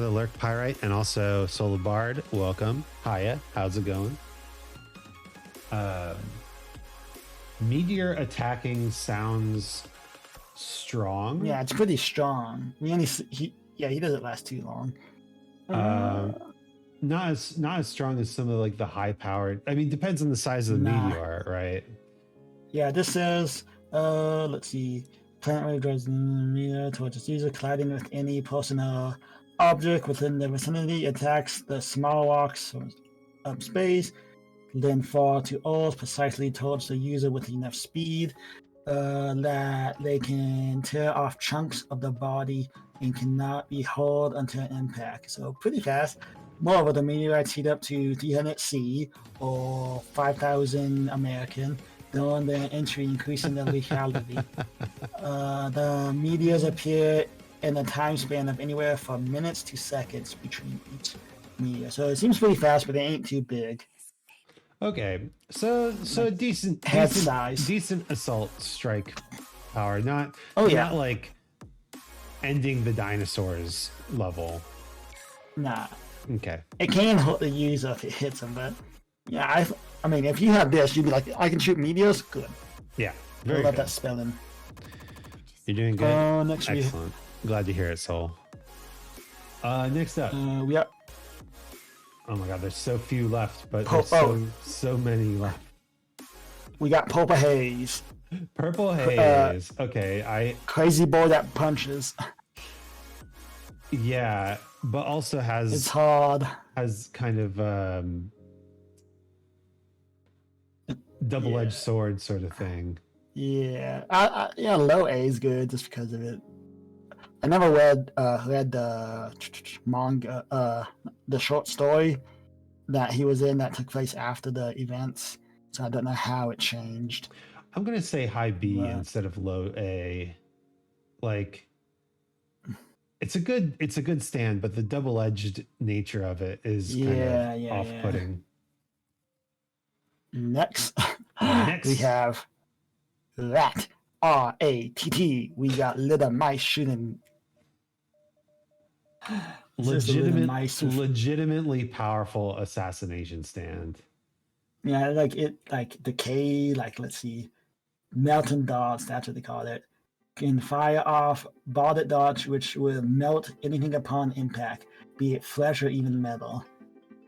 the lurk, Pyrite, and also Solar Bard. Welcome. Hiya. How's it going? Meteor attacking sounds strong. Yeah, it's pretty strong. We only he doesn't last too long. Not as strong as some of like the high powered. I mean, depends on the size of the meteor, right? Yeah, this says let's see. Planet wave drives the meteor towards its user, colliding with any person or object within the vicinity, attacks the small rocks of space, then fall to Earth precisely towards the user with enough speed that they can tear off chunks of the body and cannot be hurled until impact. So pretty fast. Moreover, the meteorites heat up to 300 C or 5,000 American during their entry, increasing their lethality. The meteors appear in a time span of anywhere from minutes to seconds between each meteor. So it seems pretty fast, but they ain't too big. Okay, so decent head size, decent assault strike power. Not like ending the dinosaurs level. Nah. Okay. It can hurt the user if it hits them, but yeah, I mean, if you have this, you'd be like, I can shoot meteors. Good. Yeah. Very good. That spelling. You're doing good. Next excellent. Glad to hear it, Soul. Next up. We are. Oh my God, there's so few left, but there's so many left. We got Purple Haze. Purple Haze. Okay, crazy boy that punches. Yeah, but also it's hard. Has kind of double-edged sword sort of thing. Yeah, low A is good just because of it. I never read the manga, the short story that he was in that took place after the events, so I don't know how it changed. I'm gonna say high B instead of low A. Like, it's a good stand, but the double-edged nature of it is kind of off-putting. Next, we have Rat. RATT. We got little mice shooting. Legitimately powerful assassination stand. Yeah, like decay, let's see, melting darts, that's what they call it. Can fire off bonded darts which will melt anything upon impact, be it flesh or even metal.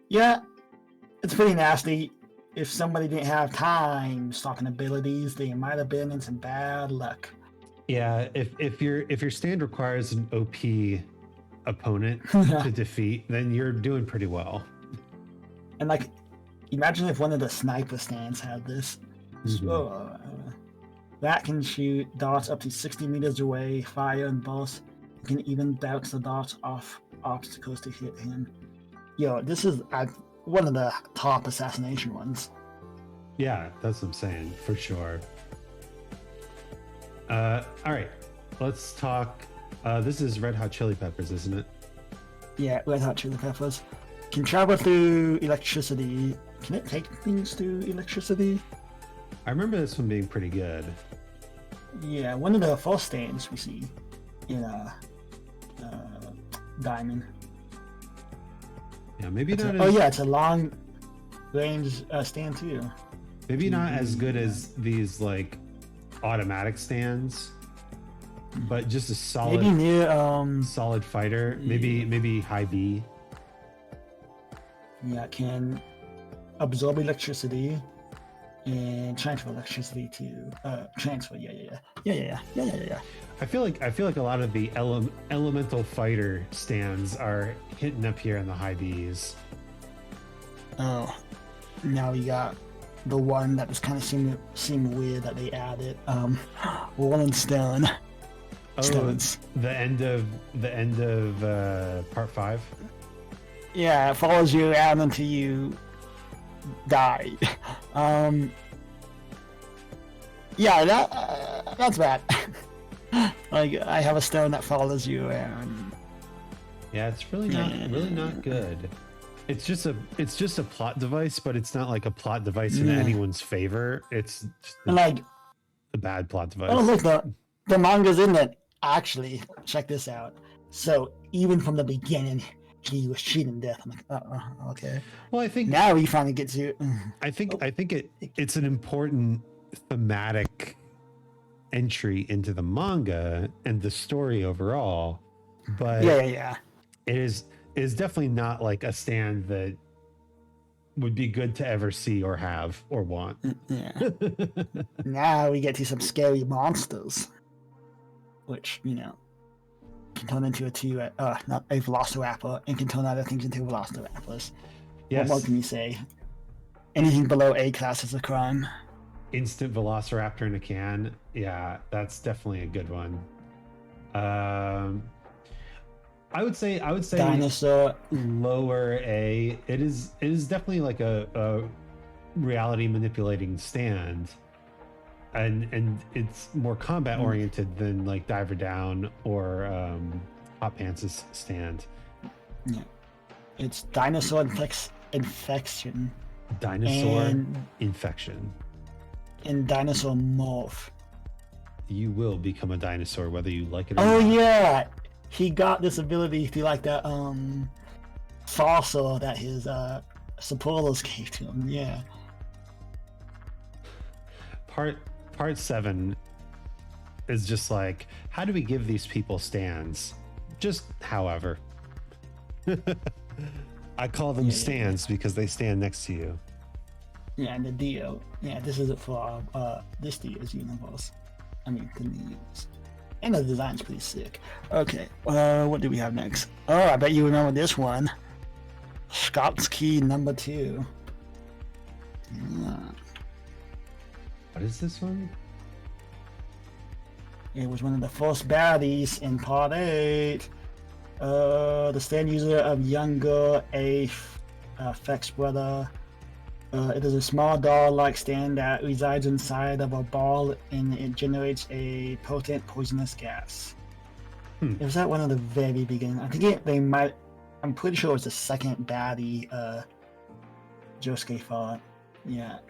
Yeah, it's pretty nasty. If somebody didn't have time stocking abilities, they might have been in some bad luck. Yeah, if your stand requires an OP opponent to defeat, then you're doing pretty well. And imagine if one of the sniper stands had this. Rat can shoot darts up to 60 meters away, fire and burst. It can even bounce the darts off obstacles to hit him. Yo, this is one of the top assassination ones. Yeah, that's what I'm saying, for sure. All right, let's talk. This is Red Hot Chili Peppers, isn't it? Yeah, Red Hot Chili Peppers. Can travel through electricity. Can it take things through electricity? I remember this one being pretty good. Yeah, one of the first stands we see in Diamond. Yeah, maybe not. Oh yeah, it's a long range stand too. Maybe not as good as these like automatic stands, but just a solid, maybe near solid fighter. Maybe high B. Yeah, can absorb electricity and transfer electricity to transfer. Yeah. I feel like a lot of the elemental fighter stands are hitting up here in the high Bs. Oh, now we got the one that was kind of seemed weird that they added. Rolling Stone. Oh, Stones. the end of part 5. Yeah, it follows you around until you die. Yeah, that's bad. Like, I have a stone that follows you around. Yeah, it's really not good. It's just a plot device, but it's not like a plot device in anyone's favor. It's just like a bad plot device. Oh, look, the manga's in it. Actually, check this out. So even from the beginning, he was cheating death. I'm like, okay. Well, I think now he finally gets you. I think it's an important thematic entry into the manga and the story overall, but yeah. It is definitely not like a stand that would be good to ever see or have or want. Yeah. Now we get to some scary monsters, which can turn into not a velociraptor, and can turn other things into velociraptors. Yes. What can you say? Anything below A class is a crime. Instant velociraptor in a can. Yeah, that's definitely a good one. I would say Dinosaur. lower A. It is definitely like a reality manipulating stand, and it's more combat oriented than like Diver Down or Hot Pants' stand. Yeah, it's dinosaur infection. Dinosaur infection. And dinosaur morph. You will become a dinosaur whether you like it or not. Oh yeah, he got this ability through like that fossil that his supporters gave to him. Yeah. Part 7 is just like, how do we give these people stands? Just however. I call them stands because they stand next to you. Yeah, and the Dio. Yeah, this is it for this Dio's universe. I mean, the news. And the design's pretty sick. Okay, what do we have next? Oh, I bet you remember this one. Scott's Key number 2. Yeah. What is this one? It was one of the first baddies in part 8. The stand user of younger Fex brother. It is a small doll-like stand that resides inside of a ball, and it generates a potent poisonous gas. It was at one of the very beginning. I think I'm pretty sure it was the second baddie Josuke fought. Yeah.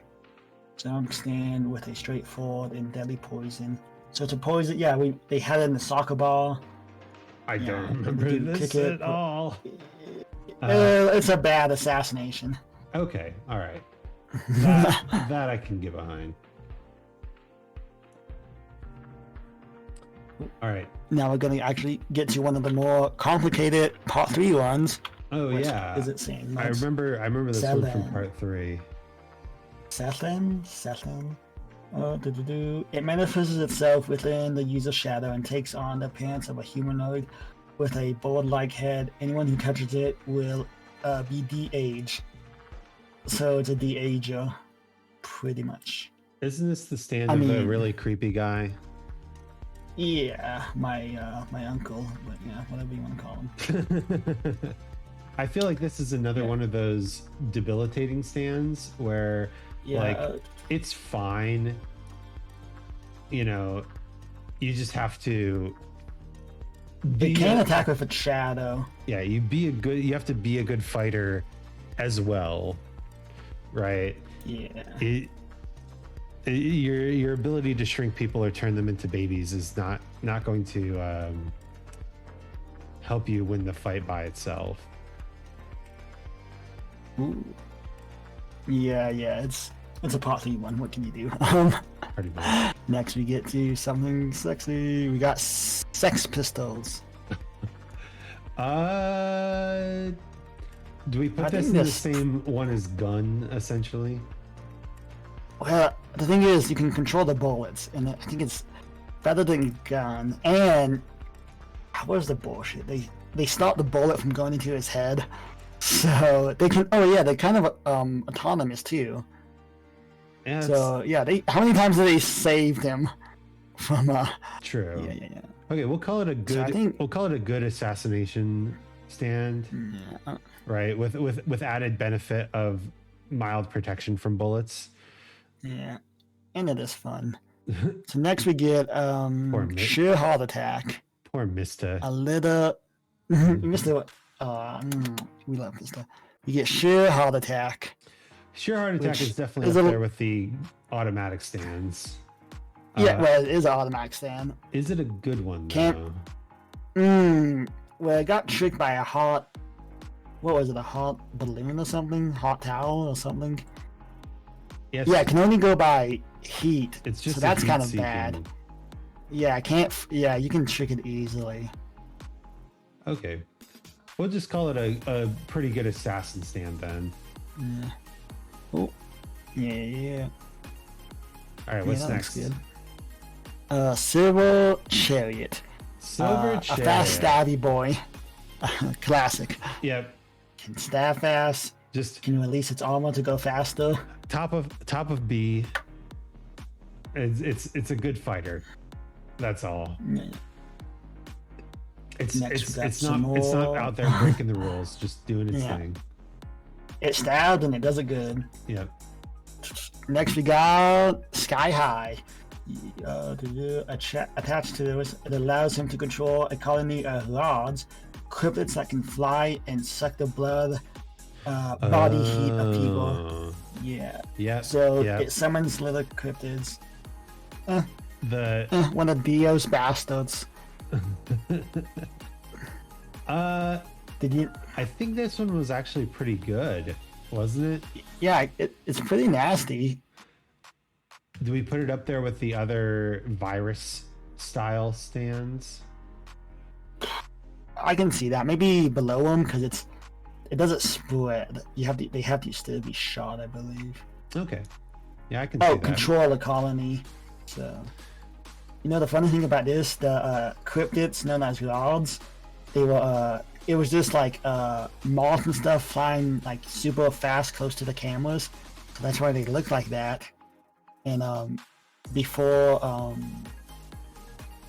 Jump stand with a straightforward and deadly poison. So it's a poison. Yeah, they had it in the soccer ball. I don't remember this at all. It's a bad assassination. Okay, all right. That I can get behind. All right. Now we're going to actually get to one of the more complicated part 3 ones. Oh yeah. Is it same? I remember this one from part 3. Sethlin. It manifests itself within the user's shadow and takes on the appearance of a humanoid with a board-like head. Anyone who touches it will be de-aged. So it's a de-ager, pretty much. Isn't this the stand I of the mean- really creepy guy? Yeah, my uncle, but yeah, whatever you want to call him. I feel like this is another Yeah. one of those debilitating stands where Yeah, like it's fine. You know, you just have to they can attack with its shadow. yeah, you have to be a good fighter as well. Right? Yeah. Your ability to shrink people or turn them into babies is not going to help you win the fight by itself. Ooh. Yeah, it's a pot 3 one. What can you do? Pretty much. Next we get to something sexy. We got Sex Pistols. Do we put I this think in the this- same one as gun, essentially? Well, the thing is, you can control the bullets, and I think it's better than gun. And what was the bullshit? They stop the bullet from going into his head, so they can. Oh yeah, they're kind of autonomous too. Yeah, So yeah, how many times have they saved him from? true. Yeah. Okay, we'll call it a good. I think- We'll call it a good assassination stand, Yeah. right? With added benefit of mild protection from bullets. Yeah, and it is fun. So next we get Mitt. sheer heart attack. Poor Mista. A little, Mr. We love Mr. You get sheer heart attack. Sheer heart attack which is definitely is up a- there with the automatic stands. Yeah, well, it is an automatic stand. Is it a good one? Can't- though? Well, I got tricked by a hot. What was it? A hot balloon or something? Hot towel or something? Yes, Yeah, it can only go by heat. it's just so a that's heat kind of seeking. bad. Yeah, I can't. Yeah, you can trick it easily. Okay, we'll just call it a pretty good assassin stand then. Yeah. Oh. Yeah. All right, what's yeah, that looks next? good. Silver Chariot. Silver A Chariot. fast stabby boy. Classic. Yep, Can stab fast. just Can release its armor to go faster. top of B. It's a good fighter. That's all. Yeah. It's Next we got it's some not more. out there breaking the rules, just doing its Yeah. thing. It stabbed and it does it good. Yep. Next we got Sky High. Attached to this, it allows him to control a colony of rods, cryptids that can fly and suck the blood, body heat of people. Yeah. Yeah. So yeah. it summons little cryptids. The One of Dio's bastards. Did you? I think this one was actually pretty good, wasn't it? Yeah, it's pretty nasty. Do we put it up there with the other virus style stands? I can see that. Maybe below them because it doesn't spread. They have to still be shot, I believe. Okay. Yeah, I can see Oh, that. control a colony. So, the funny thing about this, the cryptids known as rods, they were it was just like moths and stuff flying like super fast close to the cameras. So that's why they look like that. And before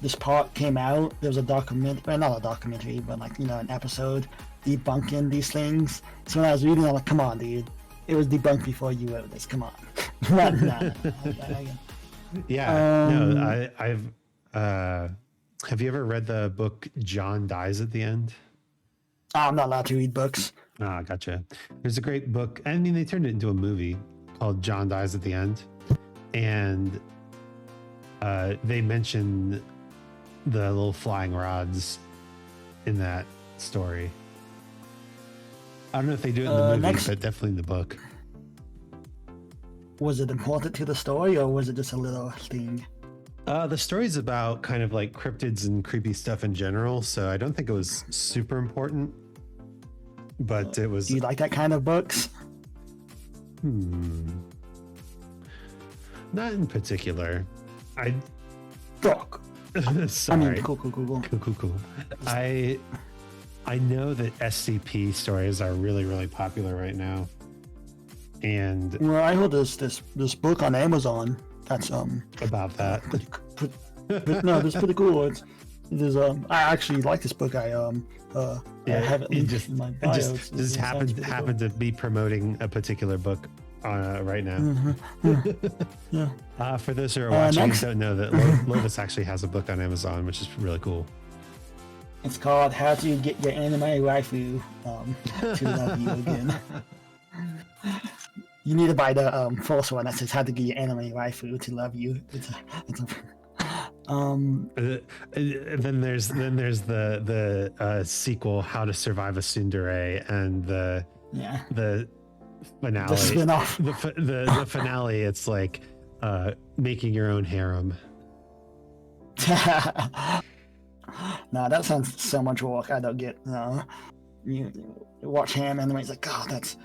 this part came out, there was a documentary, well, not a documentary, but like an episode debunking these things. So when I was reading, I'm like, come on, dude, it was debunked before you wrote this. Come on. No. Yeah. No, I've have you ever read the book John Dies at the End? I'm not allowed to read books. Ah, gotcha. There's a great book. I mean, they turned it into a movie called John Dies at the End. And they mention the little flying rods in that story. I don't know if they do it in the movie, next- but definitely in the book. Was it important to the story, or was it just a little thing? The story's about kind of like cryptids and creepy stuff in general, so I don't think it was super important. But it was. Do you like that kind of books? Not in particular. Fuck. Sorry. I mean, cool. Cool. I know that SCP stories are really, really popular right now. And Well, I heard this book on Amazon that's about that. no, that's pretty cool. There's I actually like this book. I have it linked in my bio. Just happened to be promoting a particular book right now. Yeah. For those who are watching, don't know that Lotus actually has a book on Amazon, which is really cool. It's called How to Get Your Anime Waifu to Love You Again. You need to buy the first one that says How to Get Your Anime Waifu to Love You. Then there's the sequel, How to Survive a Tsundere, and the finale, the spin-off. the finale. It's like making your own harem. No, that sounds so much work. I don't get. No, you watch ham anime. It's like, God, that's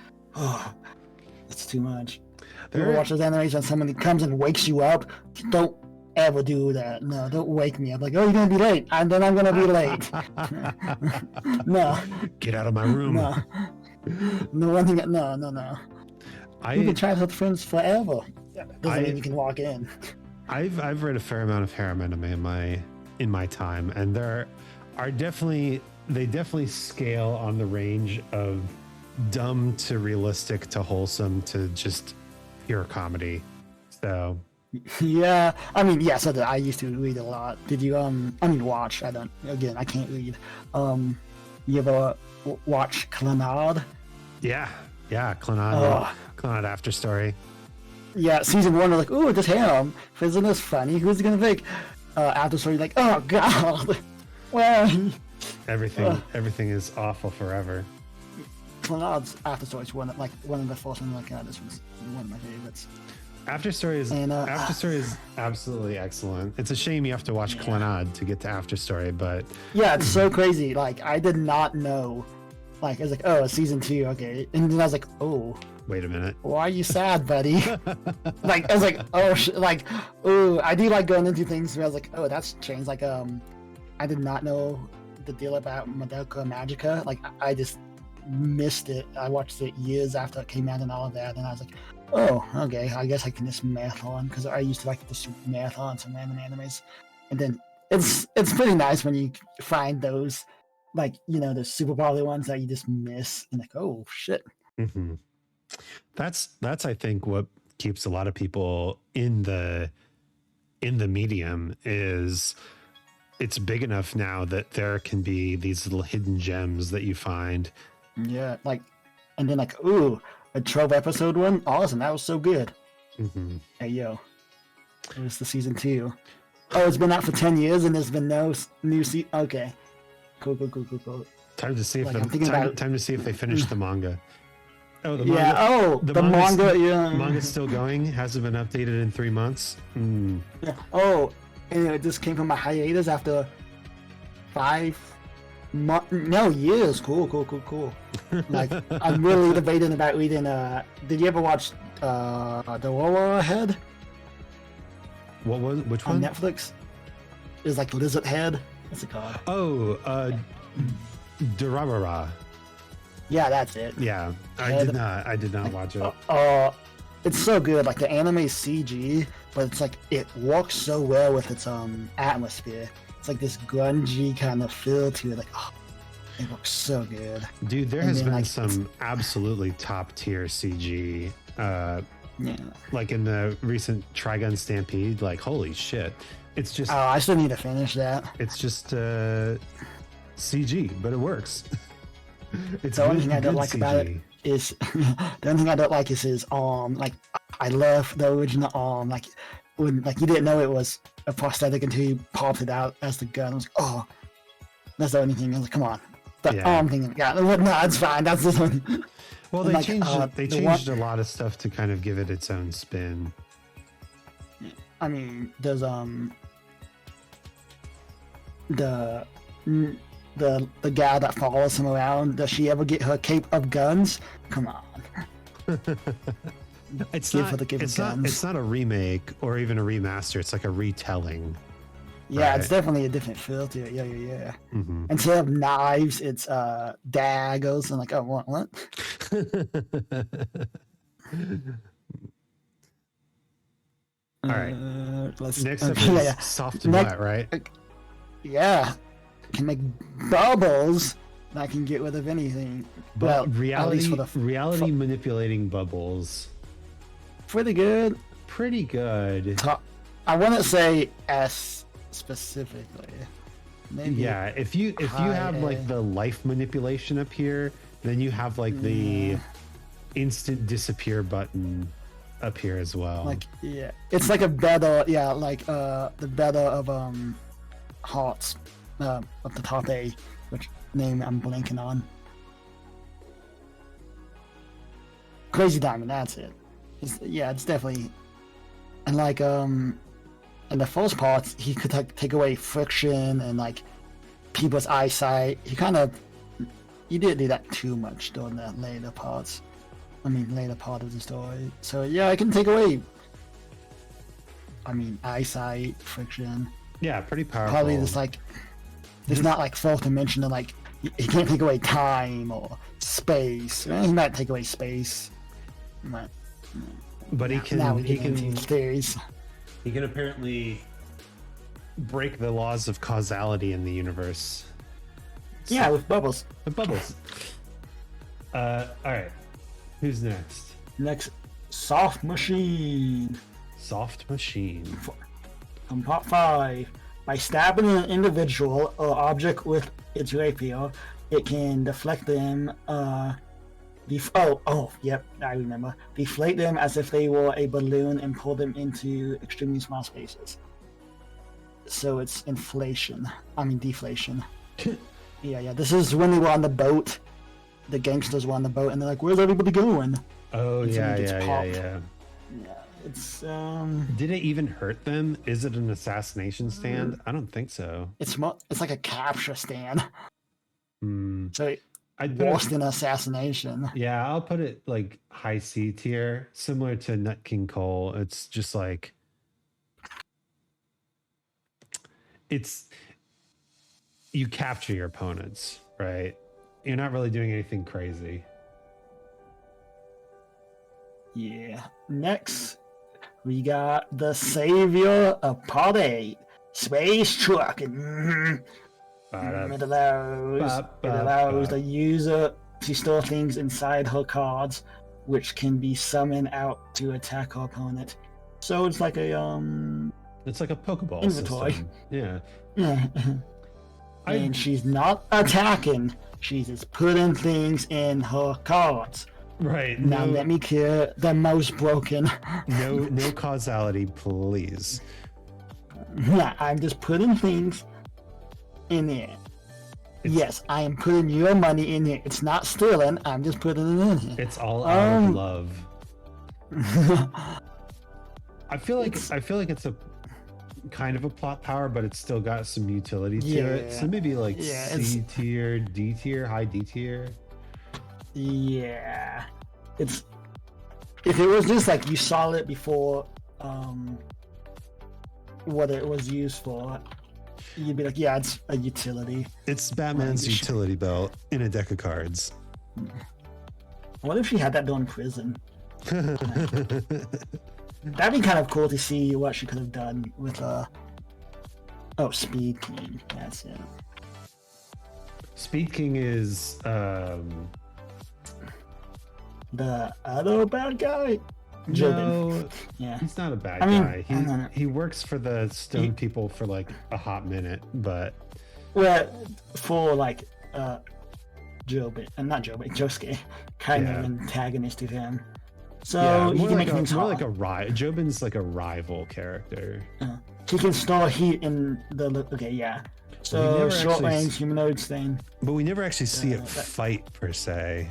too much. You ever watch those animes when somebody comes and wakes you up? Don't ever do that. No, don't wake me up. Like, oh, you're gonna be late, and then I'm gonna be late. No, get out of my room. No one thing. No. You can try with friends forever. Doesn't mean you can walk in. I've read a fair amount of harem anime in my time, and they definitely scale on the range of dumb to realistic to wholesome to just pure comedy. So yeah, I mean, yeah, so I used to read a lot. Did you watch? I can't read. You ever watch Clannad? Yeah, Clannad After Story. Yeah, season 1 was like, ooh, this harem, isn't this funny? Who's gonna make After Story? Like, oh God, well, everything is awful forever. Clannad's After Story is one of the first ones. Like, this was one of my favorites. After Story is absolutely excellent. It's a shame you have to watch Clannad to get to After Story, but yeah, it's so crazy. Like, I did not know. Like, I was like, oh, season 2, okay, and then I was like, oh. Wait a minute. Why are you sad, buddy? Like, I was like, oh, oh, I do like going into things where I was like, oh, that's changed. Like, I did not know the deal about Madoka Magica. Like, I just missed it. I watched it years after it came out and all of that, and I was like, oh, okay, I guess I can just marathon, because I used to like to marathon some random animes. And then it's pretty nice when you find those, like, you know, the super popular ones that you just miss, and like, oh, shit. Mm-hmm. That's I think what keeps a lot of people in the medium is it's big enough now that there can be these little hidden gems that you find. Yeah, like, and then like, ooh, a 12 episode one, awesome, that was so good. Mm-hmm. Hey yo, it was the season 2. Oh, it's been out for 10 years and there's been no new season. Okay, cool. Time to see if time to see if they finish the manga. Oh, the manga. Yeah. Oh, the manga. Yeah. Manga's still going. Hasn't been updated in 3 months. Mm. Yeah. Oh, and it just came from a hiatus after 5 months. No, years. Cool. Like, I'm really debating about reading. Did you ever watch The Roller Head? Which one? On Netflix. It's like Lizard Head. What's it called? Oh, Durarara. Yeah, that's it. Yeah, I did not watch it. It's so good. Like, the anime CG, but it's like it works so well with its atmosphere. It's like this grungy kind of feel to it. Like, oh, it looks so good. Dude, there has been some absolutely top tier CG. Like in the recent Trigun Stampede. Like, holy shit! It's just. Oh, I still need to finish that. It's just CG, but it works. It's the only thing I don't like about it is his arm. Like, I love the original arm. Like, when you didn't know it was a prosthetic until you popped it out as the gun. I was like, oh, that's the only thing. I was like, come on, the arm thing. Yeah, no, it's fine. That's the one. Well, they changed a lot of stuff to kind of give it its own spin. I mean, there's the gal that follows him around, does she ever get her cape of guns? Come on. It's not a remake or even a remaster. It's like a retelling. Yeah, right? It's definitely a different feel to it. Yeah. Mm-hmm. Instead of knives, it's daggers. And like, oh, what? All right. Let's. Next up Okay, is yeah, soft and Next, wet, right? yeah. Can make bubbles that can get rid of anything. Well, But at least for reality manipulating bubbles, pretty good. pretty good. I wouldn't say S specifically. Maybe Yeah, if you have like the life manipulation up here, then you have like the instant disappear button up here as well. like yeah, it's like a better like the better of hearts of the top A, which name I'm blanking on. Crazy Diamond, that's it. It's definitely, and like in the first parts he could take away friction and like people's eyesight. He didn't do that too much during the later parts. Later part of the story. So yeah, I can take away eyesight, friction. Yeah, pretty powerful. Probably just like there's not like fourth dimension and like he can't take away time or space. He might take away space. But he can theories. He can apparently break the laws of causality in the universe. Yeah, with bubbles. With bubbles. All right. Who's next? Next, Soft Machine. Soft Machine. On part 5. By stabbing an individual or object with its rapier, it can deflect them. Yep, I remember. Deflate them as if they were a balloon and pull them into extremely small spaces. So it's deflation. Yeah. This is when they were on the boat. The gangsters were on the boat, and they're like, "Where's everybody going?" Oh yeah. Yeah, it's Did it even hurt them? Is it an assassination stand? I don't think so. It's like a capture stand. So I'd worse than assassination. Yeah, I'll put it like high C tier, similar to Nut King Cole. It's just like you capture your opponents, right? You're not really doing anything crazy. Yeah. Next, we got the savior of Part 8, Space Truck. It allows the user to store things inside her cards, which can be summoned out to attack her opponent. So it's like a It's like a Pokeball inventory system. Yeah. And she's not attacking. She's just putting things in her cards. Right. Now let me clear the most broken. No causality, please. Yeah, I'm just putting things in there. Yes, I am putting your money in here. It's not stealing. I'm just putting it in here. It's all out of love. I feel like it's a kind of a plot power, but it's still got some utility to it. So maybe like C tier, D tier, high D tier. Yeah, if it was just like you saw it before, what it was used for, you'd be like, yeah, it's a utility. It's Batman's utility belt in a deck of cards. What if she had that done in prison? That'd be kind of cool to see what she could have done with Speed King. That's it. Speed King is the other bad guy. No, yeah, he's not a bad guy. He works for the stone people for like a hot minute, but for like Josuke, kind of antagonist to him. So he can make things more like a rival. Jobin's like a rival character. He can store heat in the So short range humanoids thing. But we never actually see it fight per se.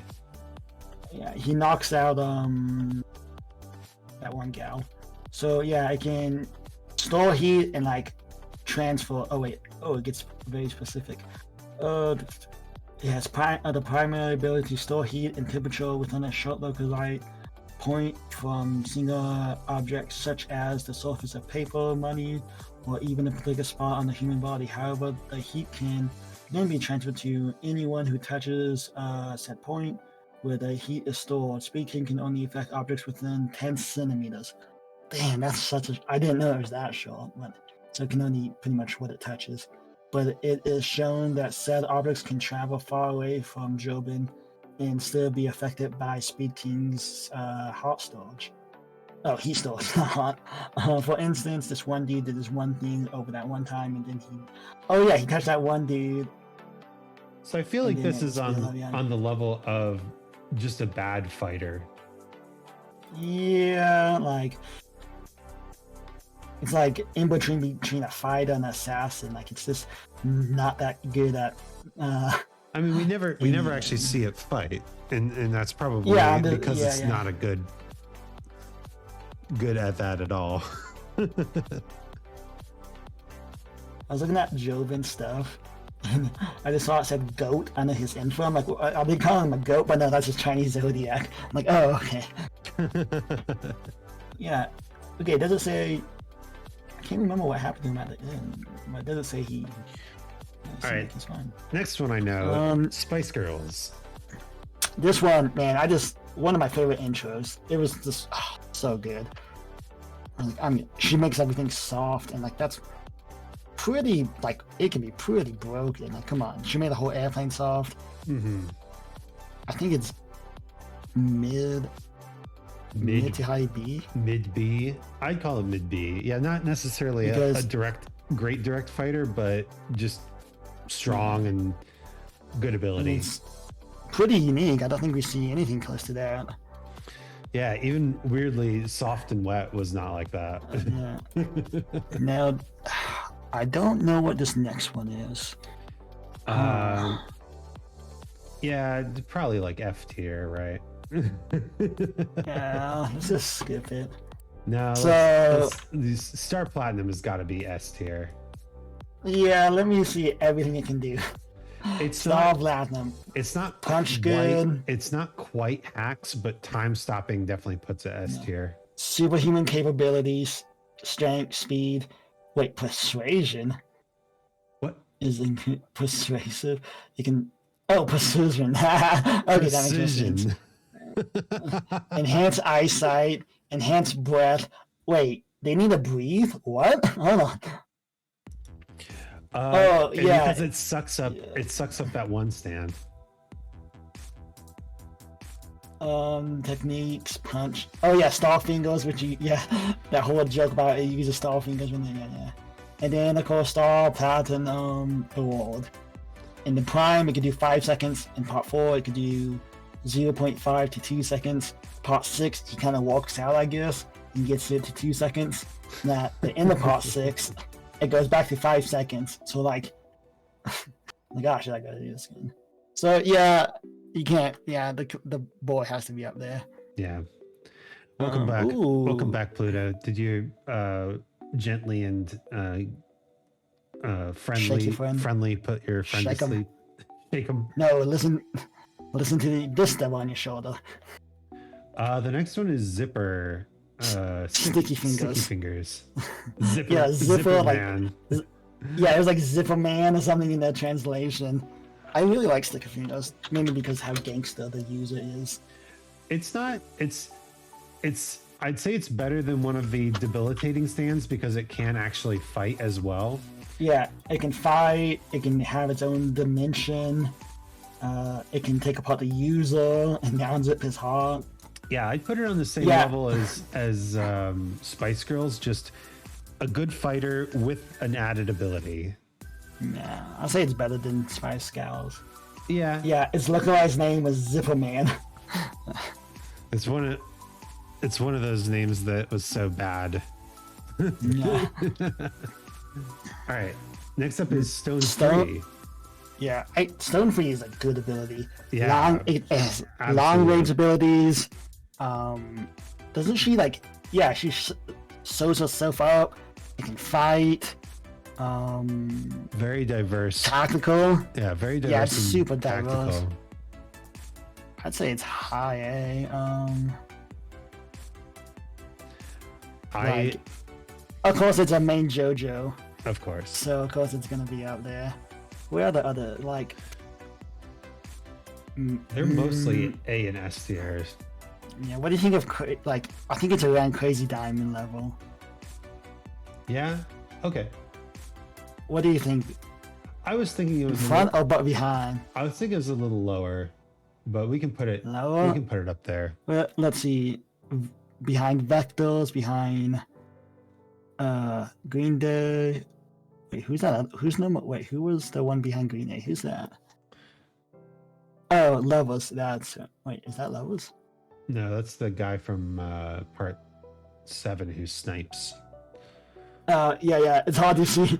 Yeah, he knocks out that one gal. So yeah, I can store heat and like transfer. It gets very specific. It has the primary ability to store heat and temperature within a short localized point from single objects such as the surface of paper, money, or even a particular spot on the human body. However, the heat can then be transferred to anyone who touches a set point where the heat is stored. Speed King can only affect objects within 10 centimeters. Damn, that's such a. I didn't know it was that short, but so it can only pretty much what it touches. But it is shown that said objects can travel far away from Jobin and still be affected by Speed King's heart storage. Oh, heat storage, not hot. For instance, this one dude did this one thing over that one time, and then he. Oh yeah, he touched that one dude. So I feel like this is on the level of just a bad fighter. Yeah, like it's like in between a fighter and an assassin. Like it's just not that good at. I mean, we never actually see it fight, and that's probably because it's not a good at that at all. I was looking at Joven stuff, and I just saw it said goat under his intro. I'm like, I'll be calling him a goat, but no, that's just Chinese zodiac. I'm like, oh, okay. Yeah. Okay, does it say... I can't remember what happened to him at the end, but does it say he... All right. He's fine. Next one I know, Spice Girls. This one, man, one of my favorite intros. It was just so good. I mean, she makes everything soft, and like that's pretty, like it can be pretty broken. Like, come on, she made the whole airplane soft. Mm-hmm. I think it's mid to high B. Mid B. I'd call it mid B. Yeah, not necessarily a great direct fighter, but just strong and good ability. It's pretty unique. I don't think we see anything close to that. Yeah, even weirdly soft and wet was not like that. Yeah. Now, I don't know what this next one is. Yeah, probably like F tier, right? Yeah, let's just skip it. No, Star Platinum has got to be S tier. Yeah, let me see everything it can do. It's Star Platinum. It's not punch good. It's not quite hacks, but time stopping definitely puts it S tier. Superhuman capabilities, strength, speed. Wait, persuasion. What is persuasive? You can. Oh, precision. Okay, that makes sense. Enhanced eyesight, enhanced breath. Wait, they need to breathe? What? Hold on. Because it sucks up. Yeah. It sucks up that one stand. Techniques, punch. Oh yeah, star fingers, which that whole joke about it uses star fingers when yeah. And then of course Star Platinum award. In the prime, it could do 5 seconds. In part 4, it could do 0.5 to 2 seconds. Part 6, he kind of walks out, I guess, and gets it to 2 seconds. Now, in the part 6, it goes back to 5 seconds. So, like, oh my gosh, I gotta do this again. So, yeah, you can't. Yeah, the boy has to be up there. Yeah. Welcome back. Ooh. Welcome back, Pluto. Did you gently and friendly put your friend to sleep? Shake him. No, listen to this step on your shoulder. The next one is Zipper. Sticky fingers. Zipper. Yeah, Zipper like, Man. Yeah, it was like Zipper Man or something in that translation. I really like Sticky Fingers, mainly because how gangster the user is. It's not. It's. I'd say it's better than one of the debilitating stands because it can actually fight as well. Yeah, it can fight. It can have its own dimension. It can take apart the user and downzip his heart. Yeah, I'd put it on the same level as Spice Girls. Just a good fighter with an added ability. Yeah, I'll say it's better than Spice Girls. Yeah. Yeah, its localized name was Zipper Man. It's one of those names that was so bad. Yeah. All right. Next up is Stone Free. Yeah, Stone Free is a good ability. Yeah, long range abilities. Doesn't she like? Yeah, she sews herself up. It can fight. Very diverse. Tactical. Yeah, very diverse. Yeah, it's super tactical. diverse. I'd say it's high A. Of course, it's a main JoJo. Of course. So of course it's gonna be out there. Where are the other like? They're mostly A and S tiers. Yeah, what do you think of like? I think it's around Crazy Diamond level. Yeah. Okay. What do you think? I was thinking it was Front or but behind? I was thinking it was a little lower, but we can put it. Lower. We can put it up there. Well, let's see. Behind Vectors, behind Green Day. Wait, who's that? Who's number? Wait, who was the one behind Green Day? Who's that? Oh, Levels. That's wait. Is that Levels? No, that's the guy from part 7 who snipes. Yeah. It's hard to see.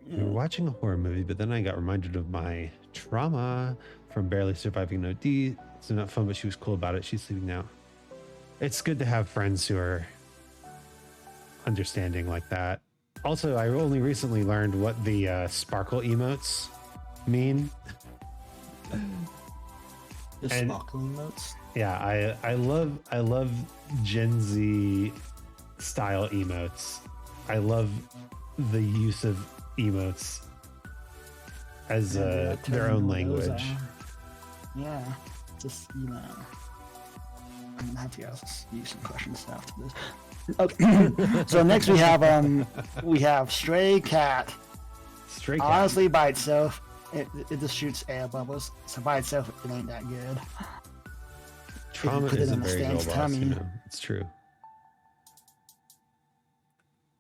We were watching a horror movie, but then I got reminded of my trauma from barely surviving an OD. It's not fun, but she was cool about it. She's sleeping now. It's good to have friends who are understanding like that. Also, I only recently learned what the sparkle emotes mean. The sparkle emotes. Yeah, I love Gen Z style emotes. I love the use of emotes as their own language. Yeah, just I'm gonna have to ask you some questions after this. Okay, so next we have Stray Cat. Stray Cat. Honestly, by itself, it just shoots air bubbles. So by itself, it ain't that good. Trauma is a very girl boss, you know. It's true.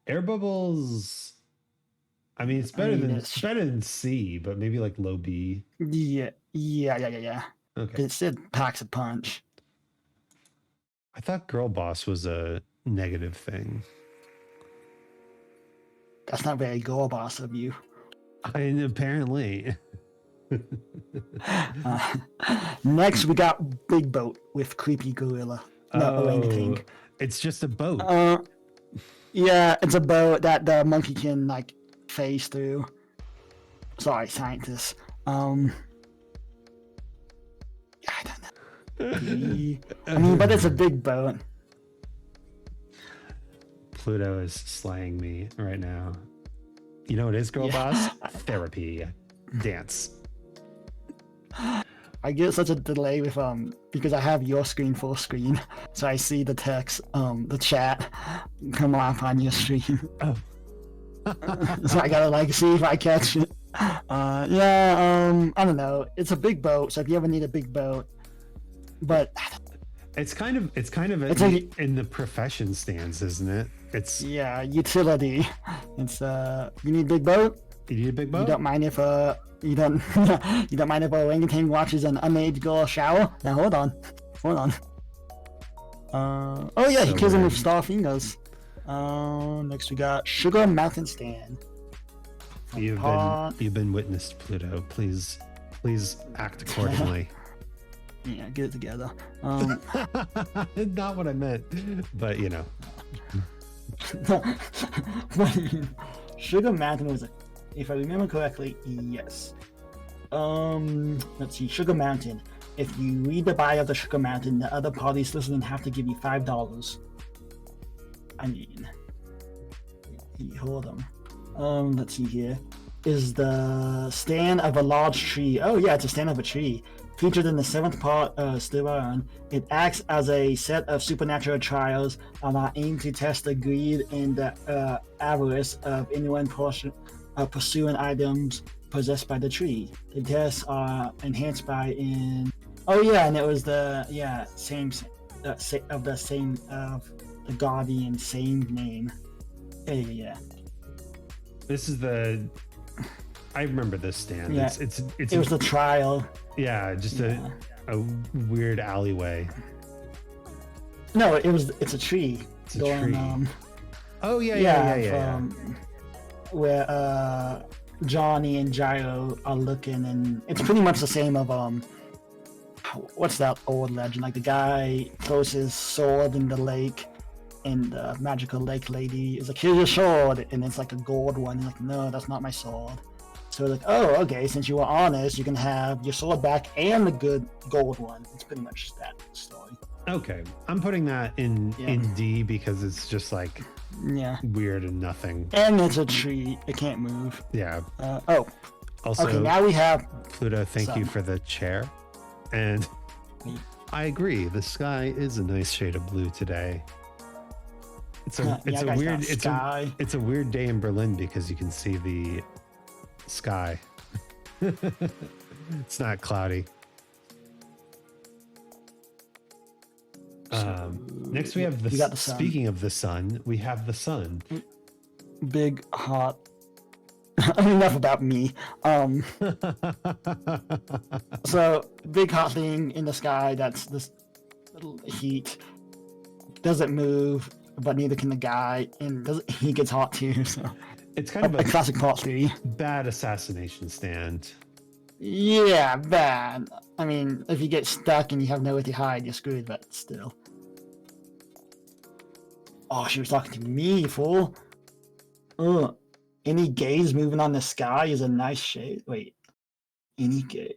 Air bubbles. I mean, it's better than C, but maybe like low B. Yeah. Okay. It still packs a punch. I thought girl boss was a negative thing. That's not very girl boss of you. Apparently. Next, we got Big Boat with Creepy Gorilla. No, orangutan. It's just a boat. Yeah, it's a boat that the monkey can like phase through. Sorry, scientists. I don't know. I mean, but it's a big boat. Pluto is slaying me right now. You know what is girl boss? Therapy. Dance. I get such a delay with because I have your screen full screen, so I see the text, the chat come up on your screen. Oh. So I gotta like see if I catch it. I don't know. It's a big boat, so if you ever need a big boat, but it's kind of in the profession stance, isn't it? It's utility. It's you need a big boat. You need a big boat. You don't mind if you don't mind if a orangutan watches an unaged girl shower? Now hold on. He kills him with star fingers. Next we got Sugar Mountain Stand. You've been witnessed, Pluto. Please act accordingly. Yeah, get it together. Not what I meant, but you know. Sugar Mountain was, if I remember correctly, yes. Let's see, Sugar Mountain. If you read the bio of the Sugar Mountain, the other parties listening have to give you $5. I mean, hold on. Let's see here. Is the stand of a large tree. Oh yeah, it's a stand of a tree. Featured in the 7th part of Styron, it acts as a set of supernatural trials that aim to test the greed and the avarice of anyone pursuing items possessed by the tree. The tests are enhanced by and it was the the Guardian, same name. Yeah. This is I remember this stand. Yeah. It was the trial. Yeah, just a weird alleyway. No, it's a tree. It's a tree. Yeah. Where Johnny and Gyro are looking, and it's pretty much the same of what's that old legend? Like the guy throws his sword in the lake, and the magical lake lady is like, "Here's your sword," and it's like a gold one. And like, no, that's not my sword. So like, oh, okay, since you were honest, you can have your sword back and the good gold one. It's pretty much that story. Okay, I'm putting that in D because it's just like weird and nothing. And it's a tree; it can't move. Yeah. Also, okay, now we have Pluto. Thank you for the chair. And I agree. The sky is a nice shade of blue today. It's a it's a weird day in Berlin because you can see the sky. It's not cloudy. Next we have the sun. Speaking of the sun, we have the sun. Big hot. Enough about me. So big hot thing in the sky. That's this little heat. Doesn't move, but neither can the guy, and he gets hot too. So it's kind of a classic part 3. Bad assassination stand. Yeah, bad. I mean, if you get stuck and you have nowhere to hide, you're screwed. But still. Oh, she was talking to me, fool. Ugh. Any gaze moving on the sky is a nice shade. Wait. Any gaze.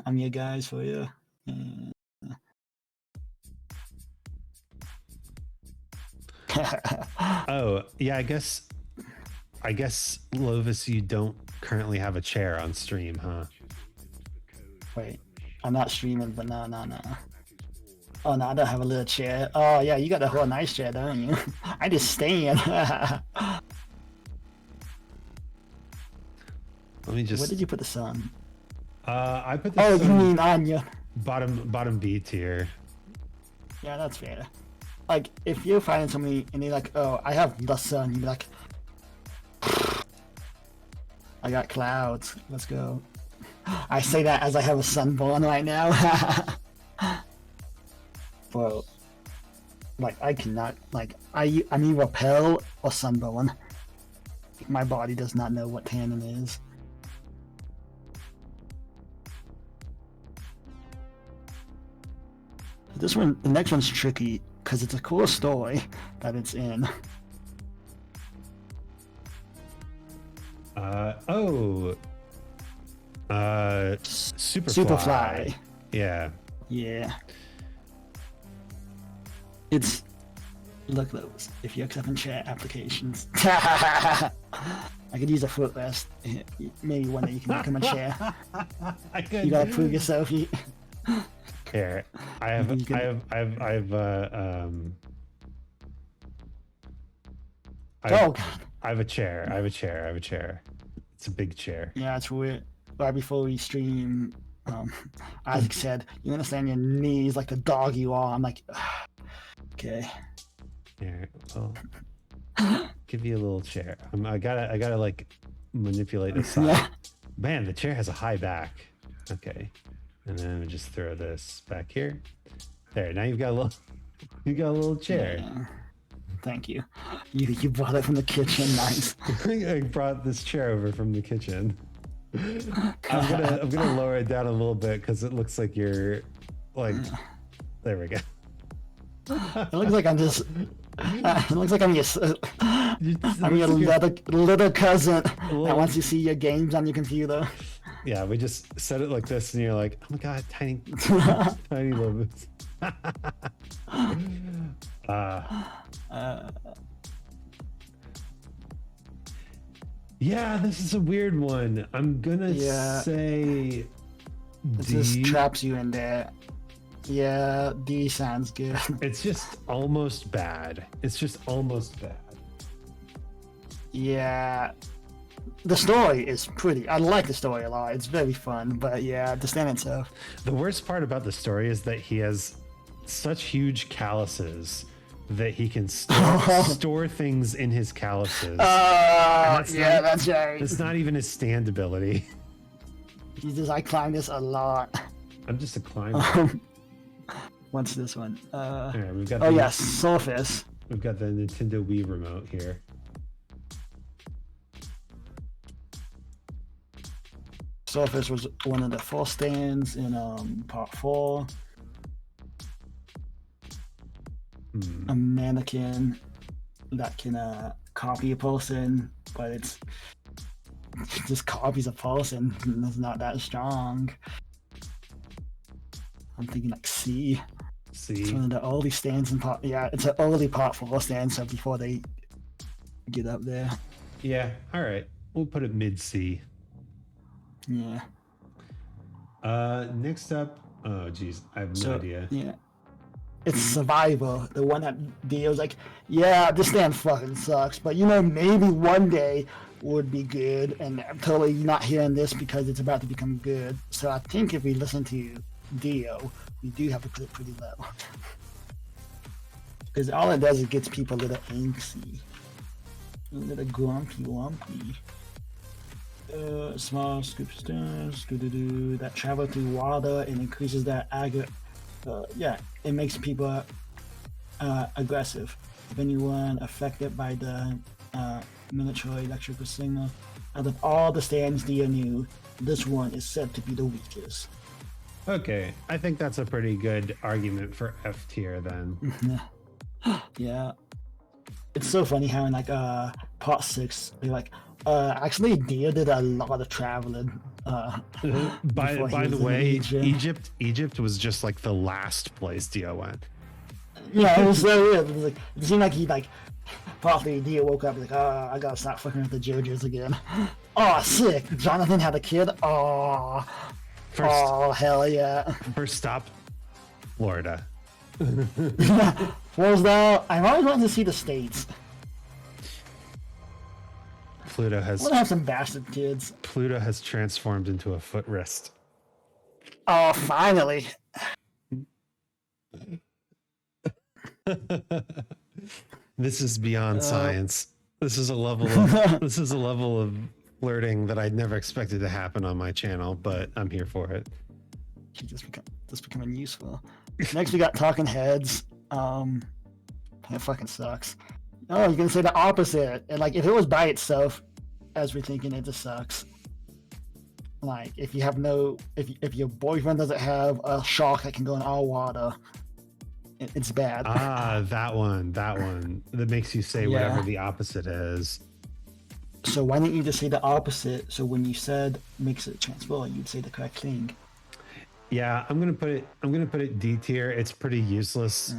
I'm your guys for you. Oh, yeah, I guess, Lovis, you don't currently have a chair on stream, huh? Wait, I'm not streaming, but no. Oh, no, I don't have a little chair. Oh, yeah, you got a whole nice chair, don't you? I just stand. Let me just... Where did you put the sun? I put the sun... you mean Anya. Bottom B tier. Yeah, that's fair. Like, if you're finding somebody and they're like, oh, I have the sun, you'd be like, I got clouds. Let's go. I say that as I have a sunburn right now. Bro, like, I cannot, like, I need repel or sunburn. My body does not know what tanning is. This one, the next one's tricky because it's a cool story that it's in. Superfly. Yeah. It's look those if you're accepting chat applications. I could use a footrest. Maybe one day you can become a chair. You gotta prove yourself. Here, I have a chair. It's a big chair. Yeah, it's weird. Right before we stream, Isaac said, "You understand your knees like the dog you are." I'm like, okay. Here, well, give you a little chair. I gotta like manipulate the side. Yeah. Man, the chair has a high back. Okay, and then we just throw this back here. There. Now you got a little chair. Yeah. Thank you. You brought it from the kitchen. Nice. I brought this chair over from the kitchen. I'm gonna lower it down a little bit because it looks like you're like. There we go. It looks like I'm just. It looks like I'm your. I'm your little cousin that wants to see your games on your computer. Yeah, we just set it like this, and you're like, "Oh my god, tiny, tiny little bits." Yeah, this is a weird one. I'm gonna say it D. just traps you in there. Yeah, D sounds good. It's just almost bad. Yeah. The story is pretty. I like the story a lot. It's very fun, but yeah, the stand itself. The worst part about the story is that he has such huge calluses that he can store things in his calluses. That's right. It's not even his stand ability. I climb this a lot. I'm just a climber. What's this one? Yeah, we've got Surface. We've got the Nintendo Wii remote here. Surface was one of the first stands in part 4. A mannequin that can copy a person, but it just copies a person and it's not that strong. I'm thinking like C. It's one of the early stands in part. Yeah, it's an early part 4 stand, so before they get up there. Yeah, all right. We'll put it mid C. Yeah. Next up, Oh, geez, I have no So idea. yeah, it's Survivor, the one that Dio's like, yeah, this stand fucking sucks, but you know, maybe one day would be good, and I'm totally not hearing this because it's about to become good. So I think if we listen to Dio, we do have to put it pretty low. Because all it does is gets people a little angsty, a little grumpy. Small scoop stones that travel through water and increases that yeah, it makes people aggressive. If anyone affected by the miniature electrical signal, out of all the stands Dia knew, this one is said to be the weakest. Okay, I think that's a pretty good argument for F tier then. Yeah, it's so funny how in like part 6 they're like, actually Dia did a lot of traveling. By before he the was in way, Egypt. Egypt was just like the last place Dio went. Yeah, it was so weird. It was like it seemed like he like partly Dia woke up like, oh, I gotta stop fucking with the JoJos again. Oh, sick! Jonathan had a kid. Oh, hell yeah! First stop, Florida. What was that? I've always wanted to see the States. Pluto has We'll have some bastard kids. Pluto has transformed into a footrest. Oh, finally! This is beyond science. This is a level of flirting that I'd never expected to happen on my channel, but I'm here for it. Just becoming useful. Next we got Talking Heads. It fucking sucks. Oh, you're gonna say the opposite. And like if it was by itself, as we're thinking, it just sucks. Like if you have if your boyfriend doesn't have a shark that can go in all water, it's bad. That one that makes you say whatever the opposite is. So why didn't you just say the opposite? So when you said makes it transfer, you'd say the correct thing. Yeah, I'm gonna put it D tier. It's pretty useless.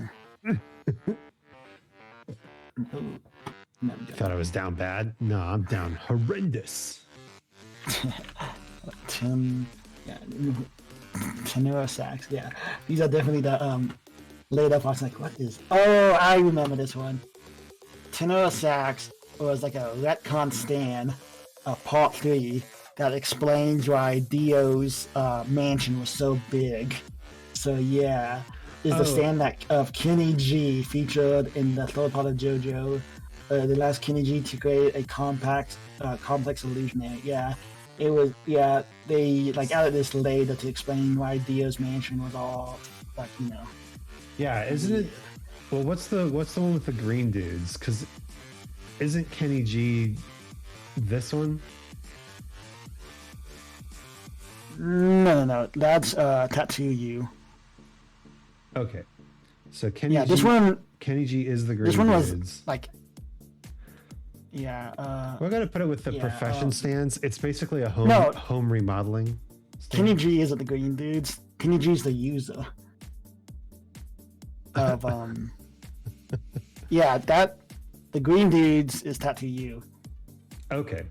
Thought I was down bad. No, I'm down horrendous. Tenora sax. Yeah, these are definitely the laid up. I was like, what is? Oh, I remember this one. Tenora sax was like a retcon stand, part 3 that explains why Dio's mansion was so big. So yeah, is the stand that of Kenny G featured in the third part of JoJo. The last Kenny G to create a complex illusionary. Yeah, it was. Yeah, they like added this later to explain why Dio's mansion was all like, you know. Yeah, isn't it? Well, what's the one with the green dudes? Because isn't Kenny G this one? No. That's Tattoo You. Okay, so Kenny. Yeah, G, this one. Kenny G is the green This one dudes. was like. Yeah. We're gonna put it with the profession stands. It's basically a home remodeling stand. Kenny G isn't the green dudes. Kenny G's the user. Of yeah, the green dudes is Tattoo You. Okay.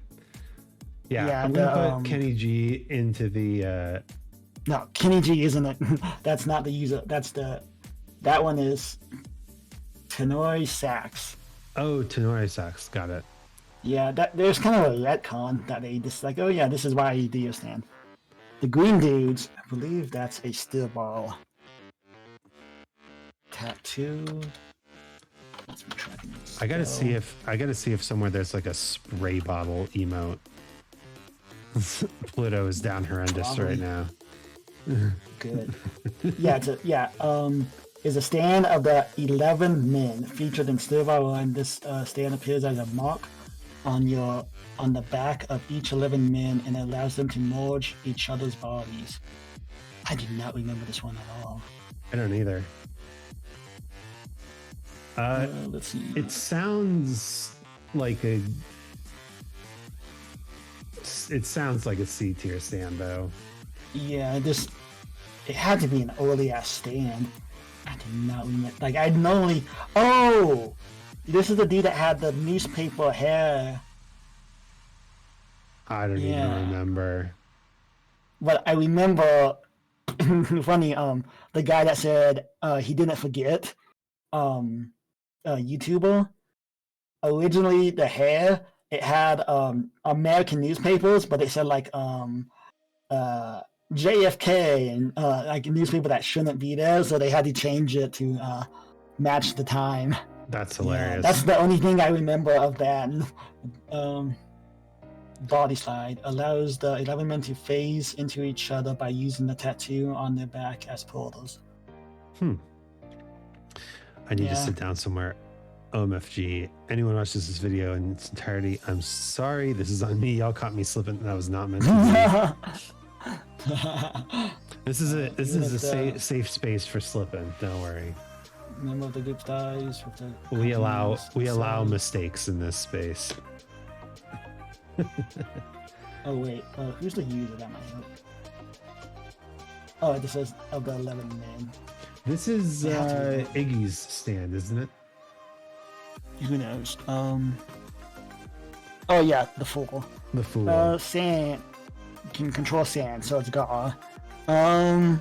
Yeah, I'm gonna put Kenny G into the. No, Kenny G isn't it. That's not the user. That one is Tenori Sax. Oh, Tenori Sax. Got it. Yeah, there's kind of a retcon that they just like, oh yeah, this is why Dio stand. The green dudes, I believe that's a steel ball. Tattoo. I gotta see if somewhere there's like a spray bottle emote. Pluto is down horrendous right now. Good. Yeah, is a stand of the 11 men featured in Steel Ball, and this stand appears as a mark on the back of each 11 men and allows them to merge each other's bodies. I do not remember this one at all. I don't either. Let's see. It sounds like a C tier stand though. Yeah, it had to be an early ass stand. I did not remember. Like I normally. Oh, this is the dude that had the newspaper hair. I don't even remember. But I remember funny. The guy that said he didn't forget, YouTuber. Originally, the hair it had American newspapers, but it said like JFK and like a newspaper that shouldn't be there, so they had to change it to match the time. That's hilarious. Yeah, that's the only thing I remember of that. Body slide allows the 11 men to phase into each other by using the tattoo on their back as portals. I need to sit down somewhere. OMFG. Anyone watches this video in its entirety, I'm sorry. This is on me. Y'all caught me slipping. That was not meant to be. This is a safe space for slipping. Don't worry. Member of the group dies. We allow mistakes in this space. Oh wait, who's the user? That might help. Oh, this says of the 11 men. This is Iggy's stand, isn't it? Who knows? Oh yeah, the Fool. The Fool. Sand can control sand, so it's got. It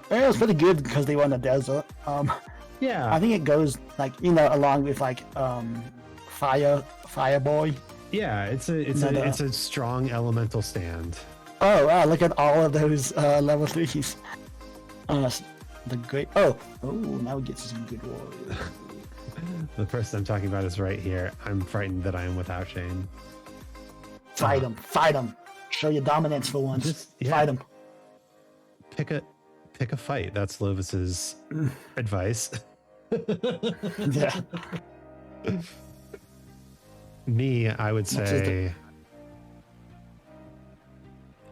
was pretty good because they were in the desert. Yeah. I think it goes like along with like Fire Boy. Yeah, it's a strong elemental stand. Oh wow! Look at all of those level 3s. The great. Oh, now we get to some good warriors. The person I'm talking about is right here. I'm frightened that I am without Shane. Fight him! Show your dominance for once. Fight him. Pick a fight. That's Lovis's advice. Yeah. Me, I would say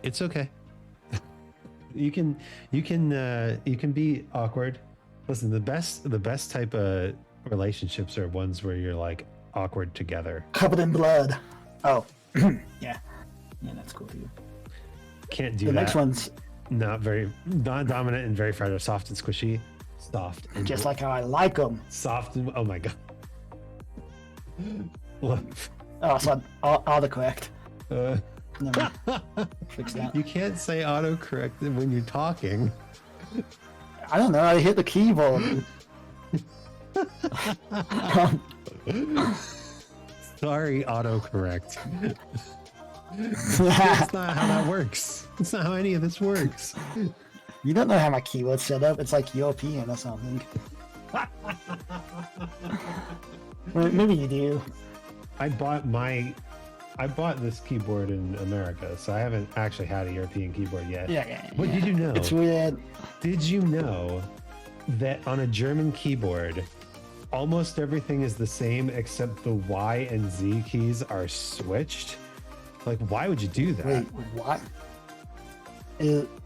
it's okay. You can be awkward. Listen, the best type of relationships are ones where you're like awkward together. Covered in blood. Oh, yeah, that's cool too. Can't do that. The next one's not dominant and very fragile, soft and squishy, soft and just like how I like them. Soft and oh my god. Oh, so autocorrect. Never fix that. You can't say autocorrect when you're talking. I don't know. I hit the keyboard. Sorry, autocorrect. That's not how that works. That's not how any of this works. You don't know how my keyboard's set up. It's like European or something. Maybe you do. I bought this keyboard in America, so I haven't actually had a European keyboard yet. Yeah. What did you know? It's weird. Did you know that on a German keyboard, almost everything is the same except the Y and Z keys are switched? Like, why would you do that? Wait, what?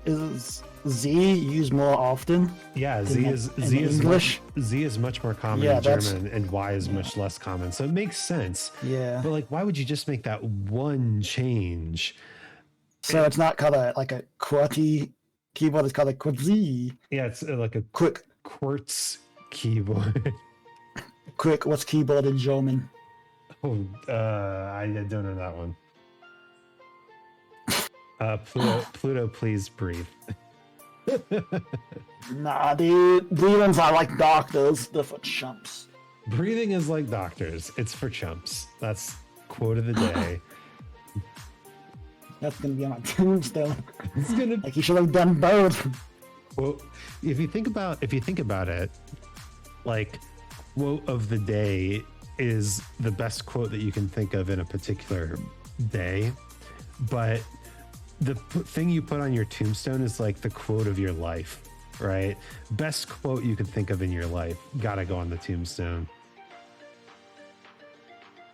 Is Z used more often? Yeah, Z is English. Z is much more common in German, and Y is much less common. So it makes sense. Yeah. But like, why would you just make that one change? So it's not called a QWERTY keyboard. It's called a QWERTY. Yeah, it's like a quick quartz keyboard. Quick, what's keyboard in German? Oh, I don't know that one. Pluto, please breathe. Nah, dude. Breathing's are like doctors. They're for chumps. Breathing is like doctors. It's for chumps. That's quote of the day. That's gonna be on my tombstone. It's gonna. Like you should have done both. Well, if you think about it, like quote of the day is the best quote that you can think of in a particular day, but the thing you put on your tombstone is like the quote of your life, right? Best quote you can think of in your life. Gotta go on the tombstone.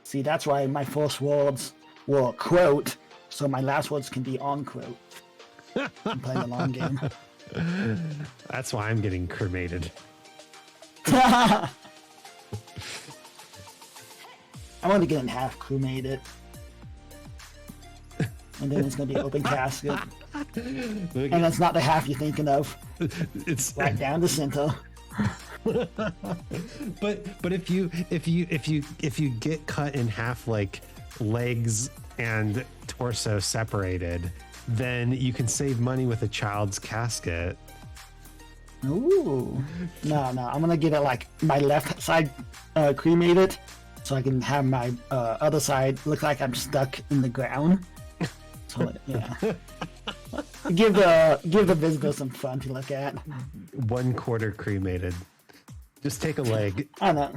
See, that's why my first words were quote, so my last words can be on quote. I'm playing the long game. That's why I'm getting cremated. I'm only getting half cremated. And then it's going to be open casket. And that's not the half you're thinking of. It's right down the center. but if you get cut in half, like legs and torso separated, then you can save money with a child's casket. Ooh. No, I'm gonna get it like my left side cremated, so I can have my other side look like I'm stuck in the ground. So yeah, give the visitor some fun to look at. 1/4 cremated. Just take a leg. I don't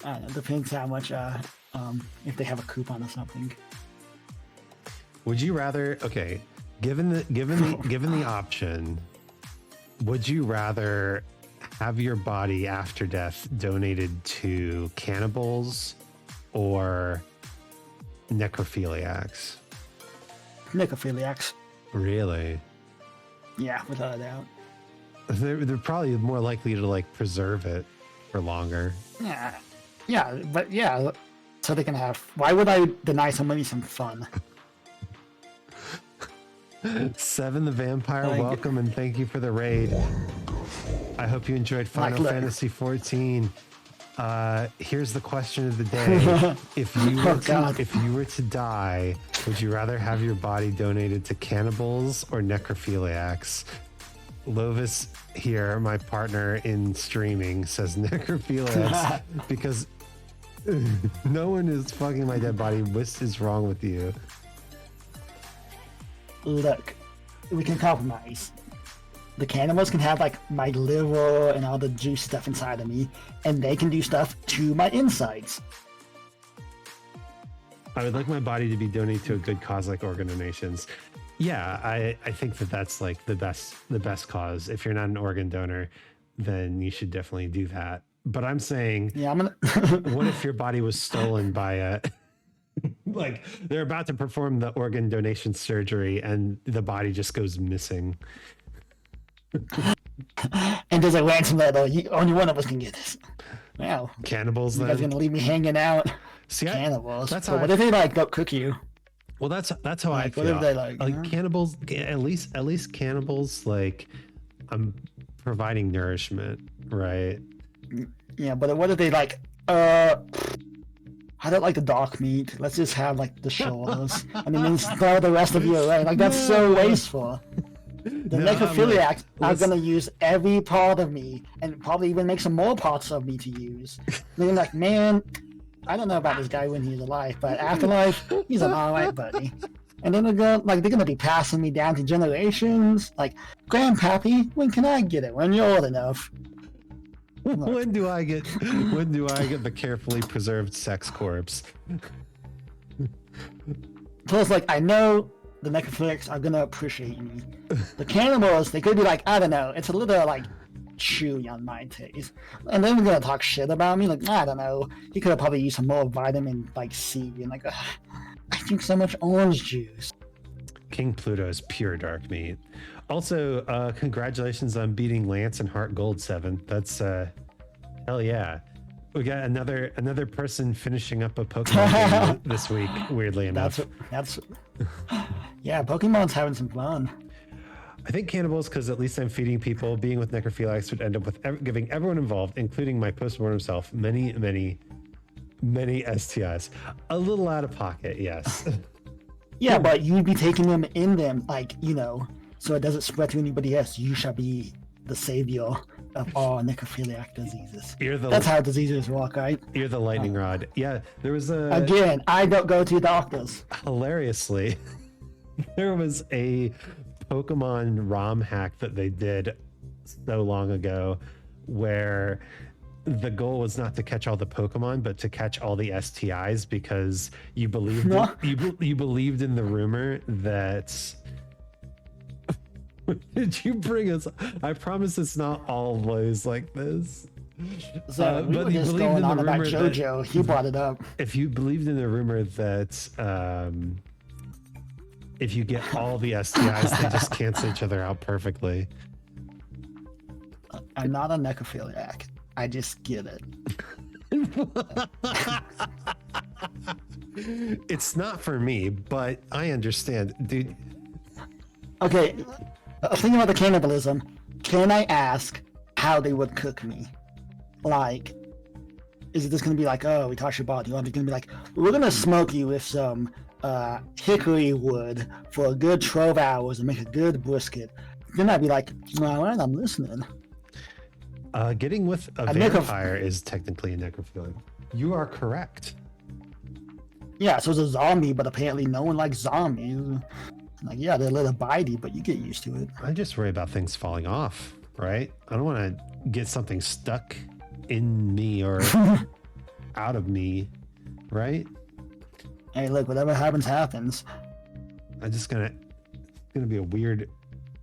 know. Depends how much if they have a coupon or something. Would you rather? Okay, given the option, would you rather have your body after death donated to cannibals or necrophiliacs? Necrophiliacs. Really? Yeah, without a doubt. They're probably more likely to like preserve it for longer. Yeah, but yeah, so they can have. Why would I deny somebody some fun? Seven the Vampire, welcome and thank you for the raid. I hope you enjoyed Final Fantasy 14. Here's the question of the day. If you were to die, would you rather have your body donated to cannibals or necrophiliacs? Lovis here, my partner in streaming, says necrophiliacs because no one is fucking my dead body. What is wrong with you? Look, we can compromise. The cannibals can have like my liver and all the juice stuff inside of me, and they can do stuff to my insides. I would like my body to be donated to a good cause like organ donations. Yeah, I think that's like the best cause. If you're not an organ donor, then you should definitely do that. But I'm saying, yeah, I'm gonna. What if your body was stolen by a like they're about to perform the organ donation surgery and the body just goes missing? And there's a ransom letter. Only one of us can get this. Wow. Cannibals. You guys gonna leave me hanging out? See, cannibals. What if they like don't cook you? Well, that's how I feel. What if they like cannibals? At least cannibals, like I'm providing nourishment, right? Yeah, but what if they like? I don't like the dog meat. Let's just have like the shoulders, and then throw the rest of you away. Like that's so wasteful. The necrophiliacs are gonna use every part of me, and probably even make some more parts of me to use. They're like, man, I don't know about this guy when he's alive, but afterlife, he's an alright buddy. And then they're gonna be passing me down to generations. Like, Grandpappy, when can I get it? When you're old enough. Look. When do I get the carefully preserved sex corpse? Plus, like, I know the necrophiliacs are gonna appreciate me. The cannibals, they could be like, I don't know, it's a little like chewy on my taste. And then they're gonna talk shit about me, like, I don't know, he could have probably used some more vitamin like C, and like, I drink so much orange juice. King Pluto's pure dark meat. Also, congratulations on beating Lance and Heart Gold 7. That's hell yeah. We got another person finishing up a Pokemon game this week, weirdly enough. That's yeah, Pokemon's having some fun. I think cannibals, because at least I'm feeding people. Being with necrophiliacs would end up with giving everyone involved, including my postmortem self, many STIs. A little out of pocket, yes. Yeah, but you'd be taking them in them, like, you know, so it doesn't spread to anybody else. You shall be the savior of all necrophiliac diseases. That's how diseases work, right? You're the lightning rod. Yeah, there was a... Again, I don't go to doctors. Hilariously, there was a Pokemon ROM hack that they did so long ago where the goal was not to catch all the Pokemon, but to catch all the STIs, because you believed you believed in the rumor that... Did you bring us? I promise it's not always like this. So we were just going on about JoJo. He brought it up. If you believed in the rumor that if you get all the STIs, they just cancel each other out perfectly. I'm not a necrophiliac. I just get it. It's not for me, but I understand, dude. Okay, thinking about the cannibalism, can I ask how they would cook me? Like, is it just gonna be like, oh, we touch your body? Or are they gonna be like, we're gonna smoke you with some hickory wood for a good 12 hours and make a good brisket, then I'd be like, all right, I'm listening. Getting with a vampire is technically a necrophilia. You are correct. Yeah, so it's a zombie, but apparently no one likes zombies. Like, yeah, they're a little bitey, but you get used to it. I just worry about things falling off, right? I don't want to get something stuck in me or out of me, right? Hey, look, whatever happens, happens. I'm just gonna be a weird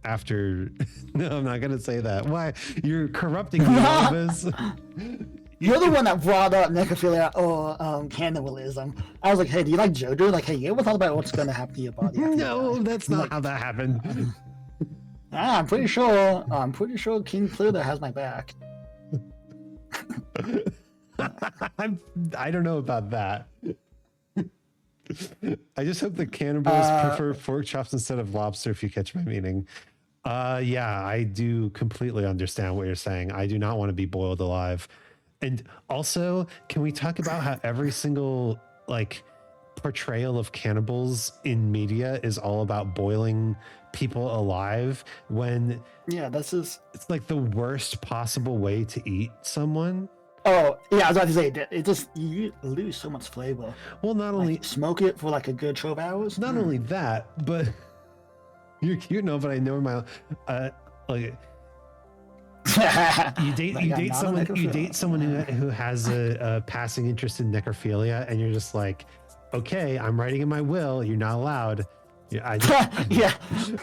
after. No, I'm not gonna say that. Why? You're corrupting me, Elvis. You're the one that brought up necrophilia or cannibalism. I was like, hey, do you like JoJo? Like, hey, you ever thought about what's going to happen to your body? No, that's not how that happened. I'm pretty sure King Pluto has my back. I don't know about that. I just hope the cannibals prefer pork chops instead of lobster, if you catch my meaning. Yeah, I do completely understand what you're saying. I do not want to be boiled alive. And also, can we talk about how every single portrayal of cannibals in media is all about boiling people alive when it's like the worst possible way to eat someone? Oh, yeah, I was about to say, it just, you lose so much flavor. Well, not only smoke it for like a good 12 hours. Not only that, but you're cute, no, but I know my you date someone who has a passing interest in necrophilia, and you're just like, okay, I'm writing in my will, you're not allowed. Yeah.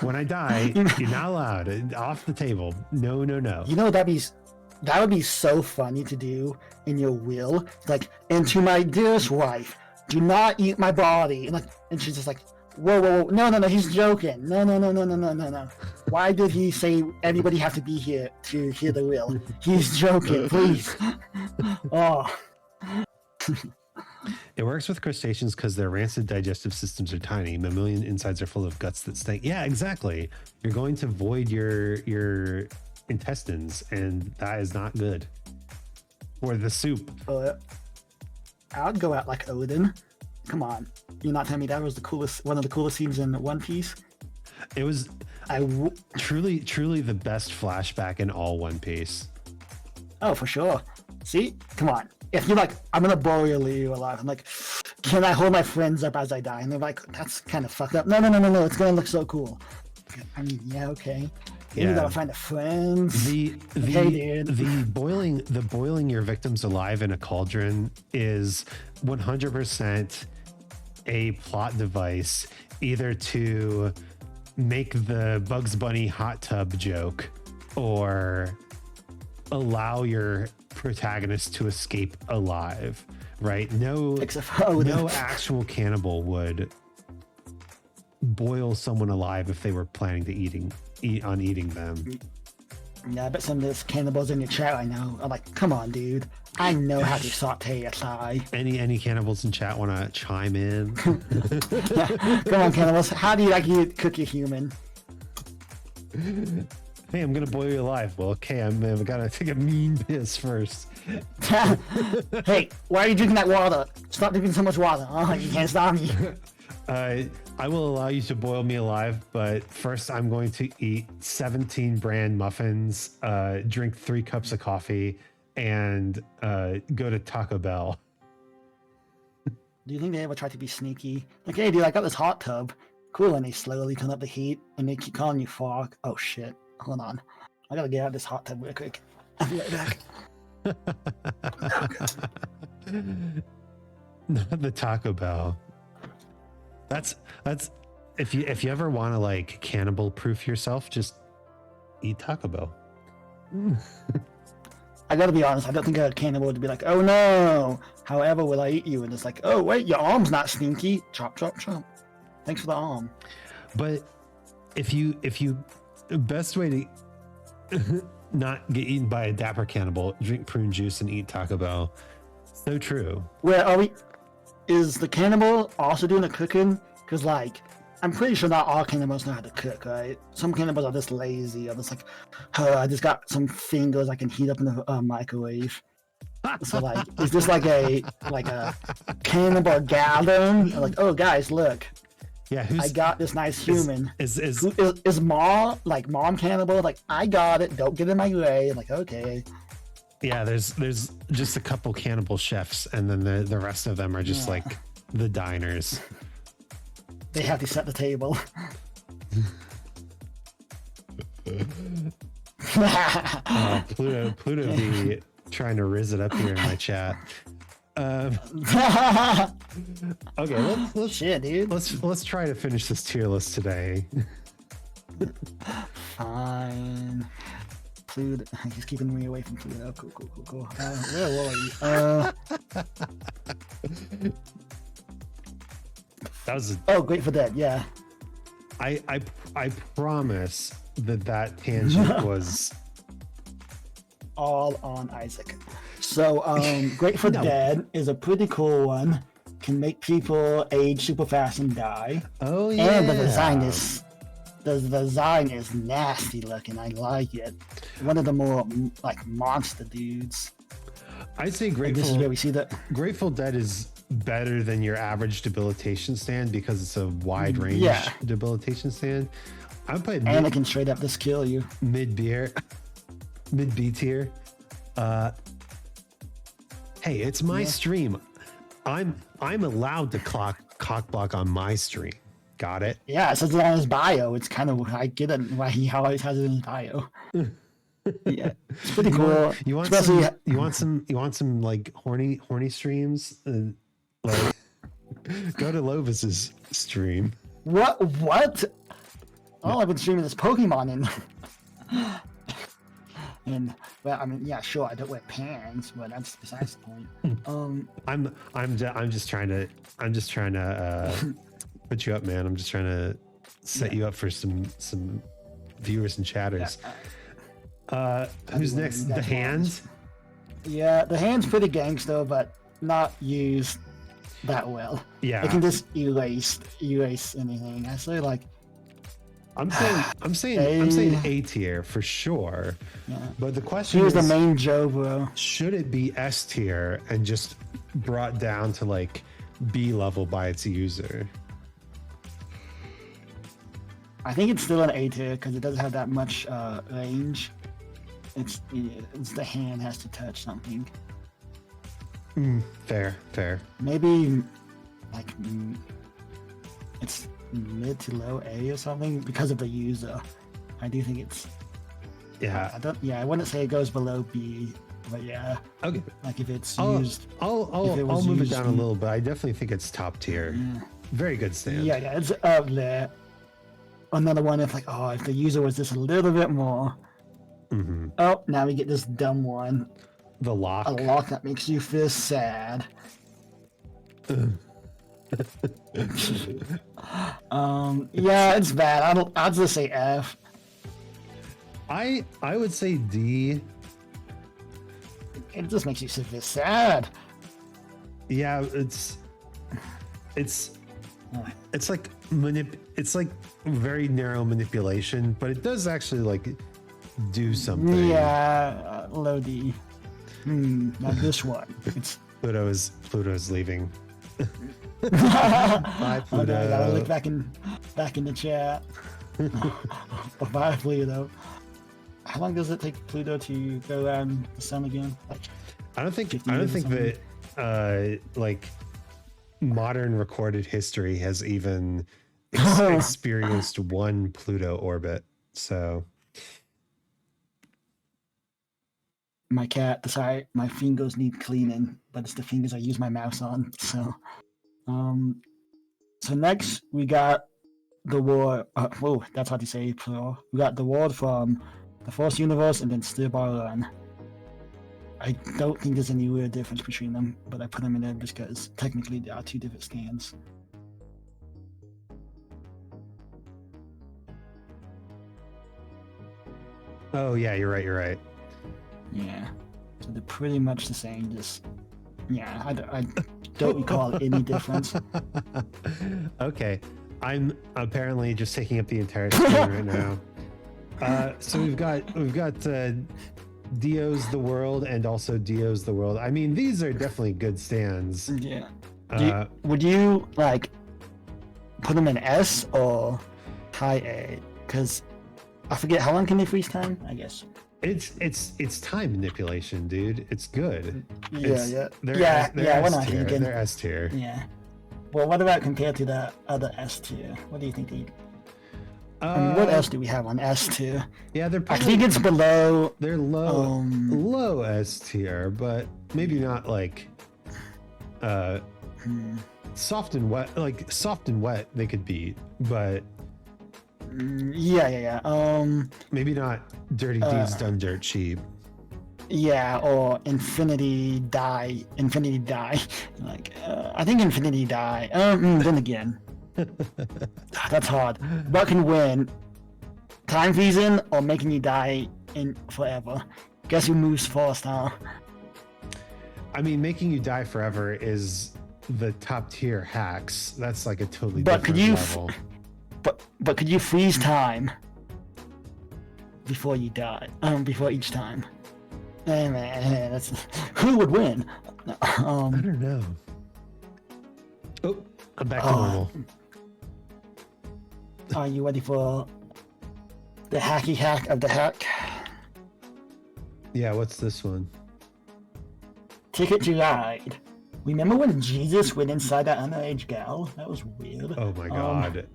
When I die, you're not allowed. Off the table. No. You know, that would be so funny to do in your will. Like, and to my dearest wife, do not eat my body. And she's just like, whoa, no, he's joking. No. Why did he say everybody have to be here to hear the will? He's joking, please. Oh. It works with crustaceans because their rancid digestive systems are tiny. Mammalian insides are full of guts that stink. Yeah, exactly. You're going to void your intestines, and that is not good. Or the soup. I'd go out like Odin. Come on, you're not telling me that was one of the coolest scenes in One Piece? It was truly the best flashback in all One Piece. Oh, for sure. See, come on. If you're like, I'm gonna boil you alive, I'm like, can I hold my friends up as I die? And they're like, that's kind of fucked up. No, it's gonna look so cool. I mean, yeah, okay. You gotta find a friend. The boiling your victims alive in a cauldron is 100% a plot device, either to make the Bugs Bunny hot tub joke or allow your protagonist to escape alive, right? No actual cannibal would boil someone alive if they were planning to eat on them. Yeah, I bet some of those cannibals in your chat right now are like, come on, dude. I know how to saute a thigh. Any cannibals in chat want to chime in? Yeah. Come on, cannibals. How do you like to cook your human? Hey, I'm going to boil you alive. Well, okay, I've got to take a mean piss first. Hey, why are you drinking that water? Stop drinking so much water. Oh, you can't stop me. I will allow you to boil me alive, but first I'm going to eat 17 bran muffins, drink 3 cups of coffee, and go to Taco Bell. Do you think they ever try to be sneaky? Like, hey, dude, I got this hot tub. Cool, and they slowly turn up the heat, and they keep calling you fog. Oh, shit. Hold on. I gotta get out of this hot tub real quick. I'll be right back. Not the Taco Bell. That's if you ever want to like cannibal proof yourself, just eat Taco Bell. I gotta be honest, I don't think a cannibal would be like, oh no, however will I eat you? And it's like, oh wait, your arm's not stinky. Chop, chop, chop. Thanks for the arm. But if you best way to not get eaten by a dapper cannibal, drink prune juice and eat Taco Bell. So true. Where are we? Is the cannibal also doing the cooking? Because, like, I'm pretty sure not all cannibals know how to cook, right? Some cannibals are just lazy. Or just like, oh, I just got some fingers I can heat up in the microwave. So like, is this like a cannibal gathering? Like, oh guys, look, Yeah, I got this nice human. is Who is mom like mom cannibal? Like, I got it. Don't get in my way. Like, okay. yeah, there's just a couple cannibal chefs, and then the rest of them are just like the diners. They have to set the table. Pluto be trying to riz it up here in my chat. Okay, let's Shit, dude. let's try to finish this tier list today. Fine. Pluto. He's keeping me away from Pluto. Cool. Where were you? That was Oh, Grateful Dead. Yeah. I promise that tangent was All on Isaac. So, Grateful No. Dead is a pretty cool one. Can make people age super fast and die. oh yeah, And the design is nasty looking. I like it. One of the more like monster dudes. I'd say Like, this is where we see that. Grateful Dead is better than your average debilitation stand because it's a wide range debilitation stand. I'm putting And it can straight up just kill you. mid B tier. Hey, it's my stream. I'm allowed to cock block on my stream. Got it? Yeah, it says it on his bio. It's kind of, I get it why he always has it in his bio. Yeah, it's pretty cool. You want Especially, some like horny streams? Like go to Lovis's stream. what? All I've been streaming is Pokemon and well, I mean, yeah, sure, I don't wear pants, but that's besides the point. I'm just trying to put you up, man. I'm just trying to set you up for some viewers and chatters. Who's next? The Hand? Yeah, the Hand's pretty gangster, but not used that well. Yeah. It can just erase anything. I say like I'm saying A tier for sure. Yeah. But the question he was is, the main Joe, bro. should it be S tier and just brought down to like B level by its user? I think it's still an A tier because it doesn't have that much range. It's the Hand has to touch something. Fair. Maybe like it's mid to low A or something because of the user. I do think it's Yeah. I wouldn't say it goes below B, but yeah. Okay. Like if it's I'll used. I'll move it down a little bit. I definitely think it's top tier. Yeah. Very good stand. Yeah, it's up there. Another one if like, oh, if the user was just a little bit more. Mm-hmm. Oh, now we get this dumb one. The lock. A lock that makes you feel sad. Yeah, it's bad. I'll just say F. I would say D. It just makes you feel sad. Yeah, it's like it's like very narrow manipulation, but it does actually like do something. Yeah, low D. Not this one. It's Pluto's leaving. Bye, oh, no, I gotta Pluto. look back in the chat. Bye, Pluto. How long does it take Pluto to go around the sun again? Like, I don't think 50 years or that like modern recorded history has even experienced one Pluto orbit. So my cat decided my fingers need cleaning, but it's the fingers I use my mouse on. So, so next we got the war. Whoa, that's how to say plural. We got the ward from the Force Universe and then Stillbar Run. I don't think there's any real difference between them, but I put them in there just because technically they are two different stands. oh yeah, you're right. Yeah, so they're pretty much the same. Just yeah, I don't recall any difference. Okay, I'm apparently just taking up the entire screen right now. So we've got Dio's the world and also Dio's the world. I mean, these are definitely good stands. Yeah. Uh, Would you like put them in S or high A? Because I forget how long can they freeze time. I guess. it's time manipulation, dude. It's good. It's, Yeah. They're Yeah. We're S not tier. thinking. They're S tier. Yeah. Well, what about compared to the other S tier? What do you think? I mean, what else do we have on S tier? Yeah, they're I probably, think it's below. they're low S tier, but maybe not like soft and wet. Like soft and wet, they could beat, but Yeah. maybe not dirty deeds done dirt cheap. Yeah, or Infinity Die. Like, I think Infinity Die. Then again, that's hard. What can win? Time freezing or making you die in forever? Guess who moves first, huh? I mean, making you die forever is the top tier hacks. That's like a totally But different could you? level. But could you freeze time before you die? Before each time. Hey man, that's who would win? I don't know. Oh, I'm back to normal. Are you ready for the hacky hack of the hack? Yeah, what's this one? Ticket to Ride. Remember when Jesus went inside that underage gal? That was weird. Oh my god.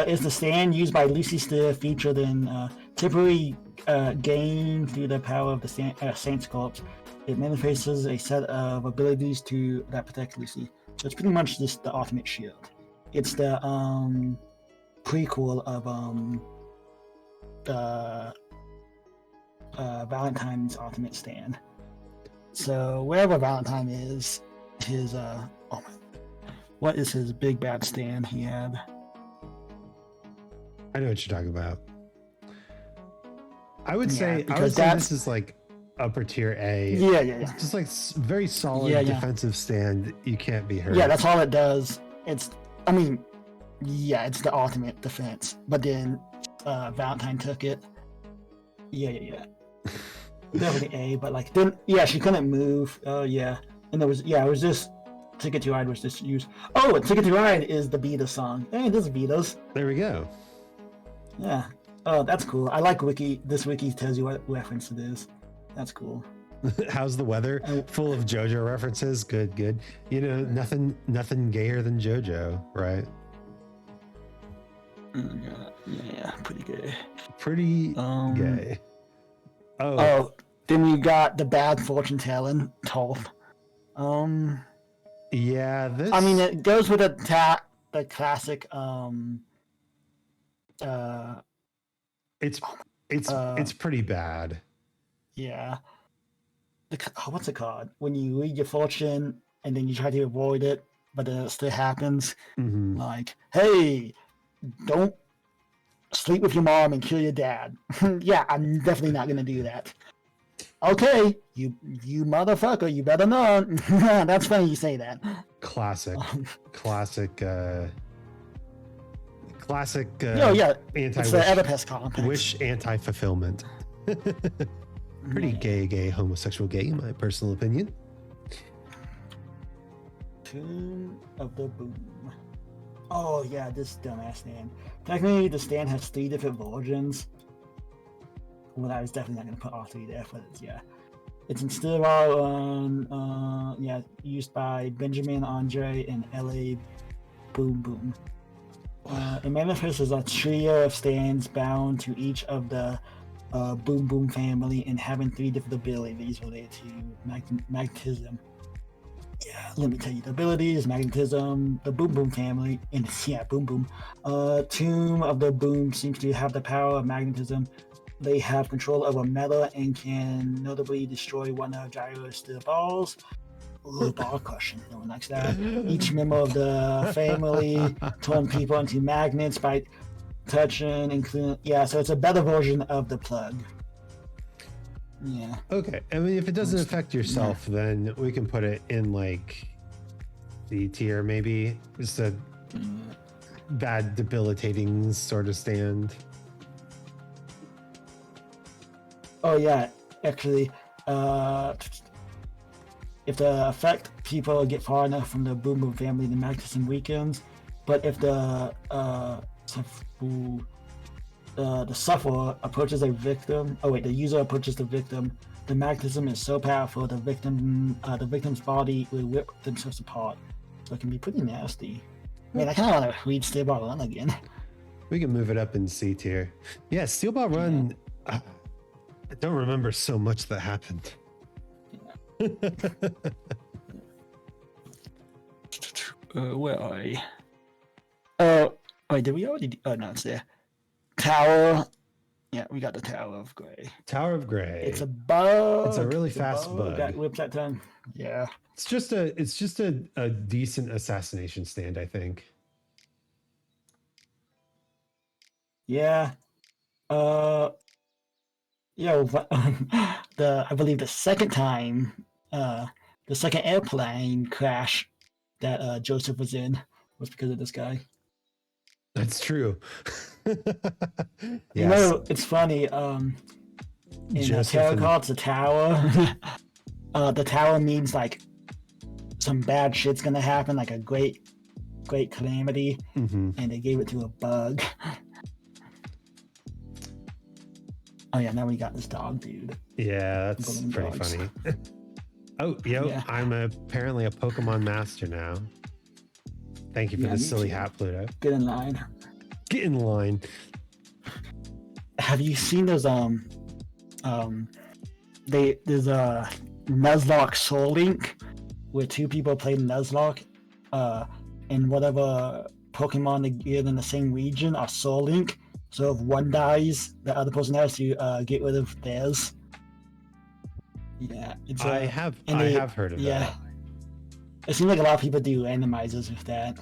Is the stand used by Lucy Steer featured in temporary gain through the power of the Saint's Corpse. It manifests a set of abilities that protect Lucy. So it's pretty much just the ultimate shield. It's the prequel of Valentine's ultimate stand. So wherever Valentine is, his what is his big bad stand he had? I know what you're talking about. I would say this is like upper tier A. Yeah. It's just like very solid defensive stand. You can't be hurt. Yeah, that's all it does. It's the ultimate defense. But then Valentine took it. Yeah. Definitely A, but like then she couldn't move. And it was just Ticket to Ride was just used. Oh, Ticket to Ride is the Beatles song. Hey, this is Beatles. There we go. Yeah. Oh, that's cool. I like wiki. This wiki tells you what reference it is. That's cool. How's the weather? Full of JoJo references. Good. You know, nothing gayer than JoJo, right? Yeah, pretty gay. Pretty gay. Oh, then we got the bad fortune telling Toph. Yeah, this. I mean, it goes with the classic. It's pretty bad. Yeah. What's it called? When you read your fortune and then you try to avoid it, but then it still happens. Mm-hmm. Like, hey, don't sleep with your mom and kill your dad. Yeah, I'm definitely not gonna do that. Okay, you motherfucker, you better not. That's funny you say that. Classic. Yeah. It's the Oedipus complex. Wish anti-fulfillment. Pretty gay, homosexual gay, in my personal opinion. Tomb of the Boom. Oh yeah, this dumbass stand. Technically, the stand has 3 different versions. Well, I was definitely not going to put all 3 there, but it's in Stillwell, used by Benjamin Andre and L.A. Boom Boom. It manifests as a trio of stands bound to each of the Boom Boom family and having 3 different abilities related to magnetism. Yeah, let me tell you the abilities: magnetism, the Boom Boom family, and Boom Boom. Tomb of the Boom seems to have the power of magnetism. They have control over metal and can notably destroy one of Gyro's steel balls. Ooh, ball crushing, no one likes that. Each member of the family turn people into magnets by touching, including so it's a better version of the plug. Yeah. Okay. I mean, if it doesn't affect yourself, then we can put it in like C tier, maybe. Just a bad, debilitating sort of stand. Oh yeah. actually, if the affect people get far enough from the Boom Boom family, the magnetism weakens. But if the sufferer approaches a victim, the user approaches the victim, the magnetism is so powerful the victim's body will rip themselves apart. So it can be pretty nasty. Man, I kind of want to read Steel Ball Run again. We can move it up in C tier. Yeah, Steel Ball Run. I don't remember so much that happened. Where are we? Oh, wait, did we already? Oh, no, it's there. Tower. Yeah, we got the Tower of Grey. Tower of Grey. It's a bug. It's a really fast bug. That whips that time. Yeah. It's just a decent assassination stand, I think. Yeah. I believe the second time, the second airplane crash that Joseph was in was because of this guy. That's true. Yes. You know, it's funny. In tarot cards, the Tower, the Tower means like some bad shit's gonna happen, like a great calamity, and they gave it to a bug. Oh yeah, now we got this dog dude. Yeah, that's pretty funny. Yeah. I'm apparently a Pokemon master now. Thank you for the silly hat, Pluto. Get in line. Get in line. Have you seen those there's a Nuzlocke Soul Link where two people play Nuzlocke, and whatever Pokemon they get in the same region are Soul Link. So if one dies, the other person has to get rid of theirs. Yeah, I have heard of that. It seems like a lot of people do randomizers with that.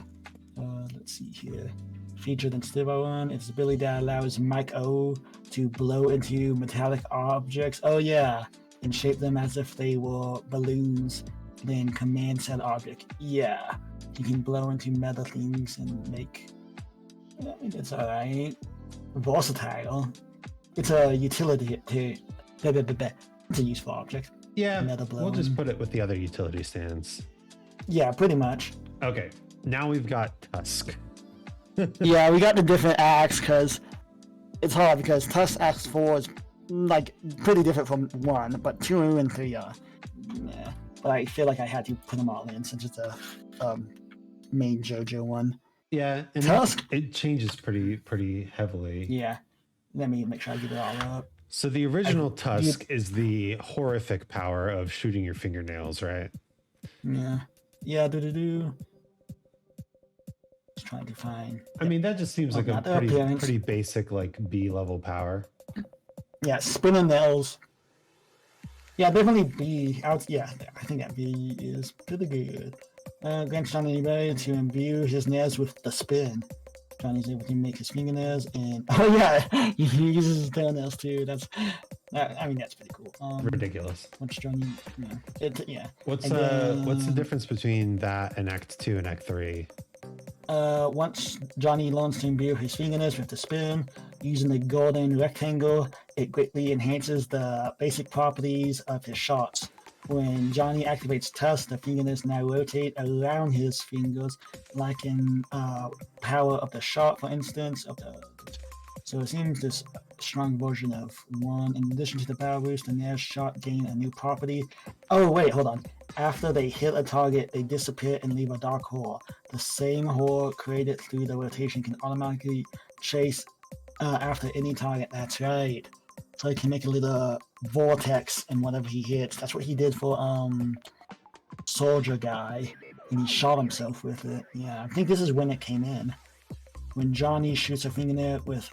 Let's see here. Featured in Steel Ball Run, it's ability that allows Mike O to blow into metallic objects. Oh yeah, and shape them as if they were balloons. Then command said object. Yeah, you can blow into metal things and make. I think it's alright. Versatile. It's a utility it's a useful object. Yeah, we'll just put it with the other utility stands. Yeah, pretty much. Okay, now we've got Tusk. Yeah, we got the different acts because it's hard because Tusk Act 4 is like pretty different from 1, but 2 and 3 are. Yeah, but I feel like I had to put them all in since it's a main JoJo one. Yeah, and Tusk it changes pretty heavily. Yeah, let me make sure I get it all up. So the original Tusk is the horrific power of shooting your fingernails, right? Yeah. Just trying to find. I mean, that just seems like a pretty basic like B level power. Yeah, spinning nails. Yeah, definitely B. I think that B is pretty good. Grants Johnny ability to imbue his nails with the spin. Johnny's able to make his fingernails, and he uses his toenails too. That's pretty cool. Ridiculous. What's Johnny? What's the difference between that and Act 2 and Act 3? Once Johnny learns to imbue his fingernails with the spin, using the golden rectangle, it greatly enhances the basic properties of his shots. When Johnny activates Tusk, the fingernails now rotate around his fingers, like in Power of the Shot, for instance. So it seems this strong version of 1. In addition to the power boost, the nail shot gain a new property. Oh wait, hold on. After they hit a target, they disappear and leave a dark hole. The same hole created through the rotation can automatically chase after any target. That's right. So he can make a little vortex in whatever he hits. That's what he did for Soldier Guy, and he shot himself with it. Yeah, I think this is when it came in. When Johnny shoots a fingernail with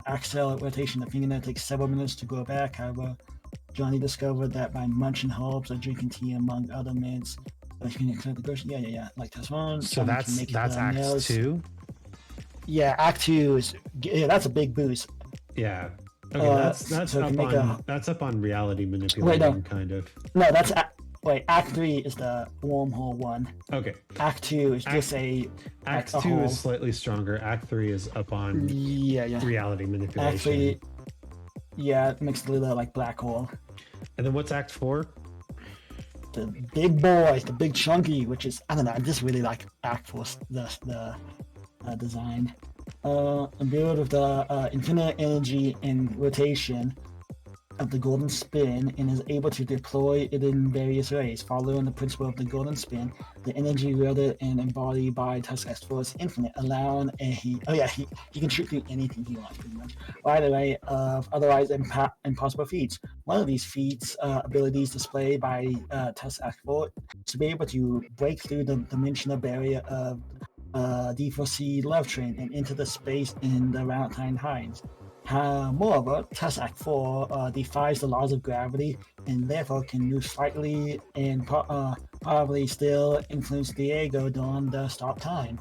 axial rotation, the fingernail takes several minutes to grow back. However, Johnny discovered that by munching herbs or drinking tea, among other mints, like like this one. So that's Act 2. Yeah, Act 2 is that's a big boost. Yeah. Okay, that's up on reality manipulation, kind of. No, Act 3 is the wormhole one. Okay. Act 2 is just Act 2 is slightly stronger. Act 3 is up on reality manipulation. Yeah, it makes a little like black hole. And then what's Act 4? The big boy, the big chunky, which is I don't know. I just really like Act 4 the design. A build with the infinite energy and rotation of the golden spin and is able to deploy it in various ways. Following the principle of the golden spin, the energy wielded and embodied by Tusk X4 is infinite, allowing he can shoot through anything he wants pretty much. By the way, of otherwise impossible feats. One of these feats abilities displayed by Tusk X4 is to be able to break through the dimensional barrier of D4C love train and into the space in the Valentine Hides. Moreover, Tusk Act 4 defies the laws of gravity and therefore can move slightly and probably still influence Diego during the stop time.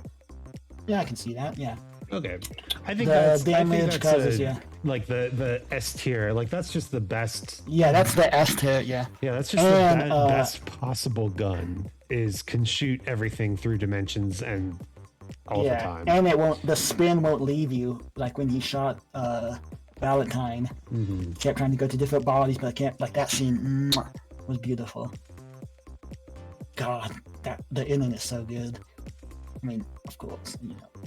Yeah, I can see that. Yeah. Okay, I think the damage causes. Like the S tier. Like that's just the best. Yeah, that's the S tier. Yeah. Yeah, that's just the best possible gun. Can shoot everything through dimensions and all the time. And the spin won't leave you. Like when he shot Valentine, he kept trying to go to different bodies, but I can't. Like that scene was beautiful. God, the ending is so good. I mean, of course,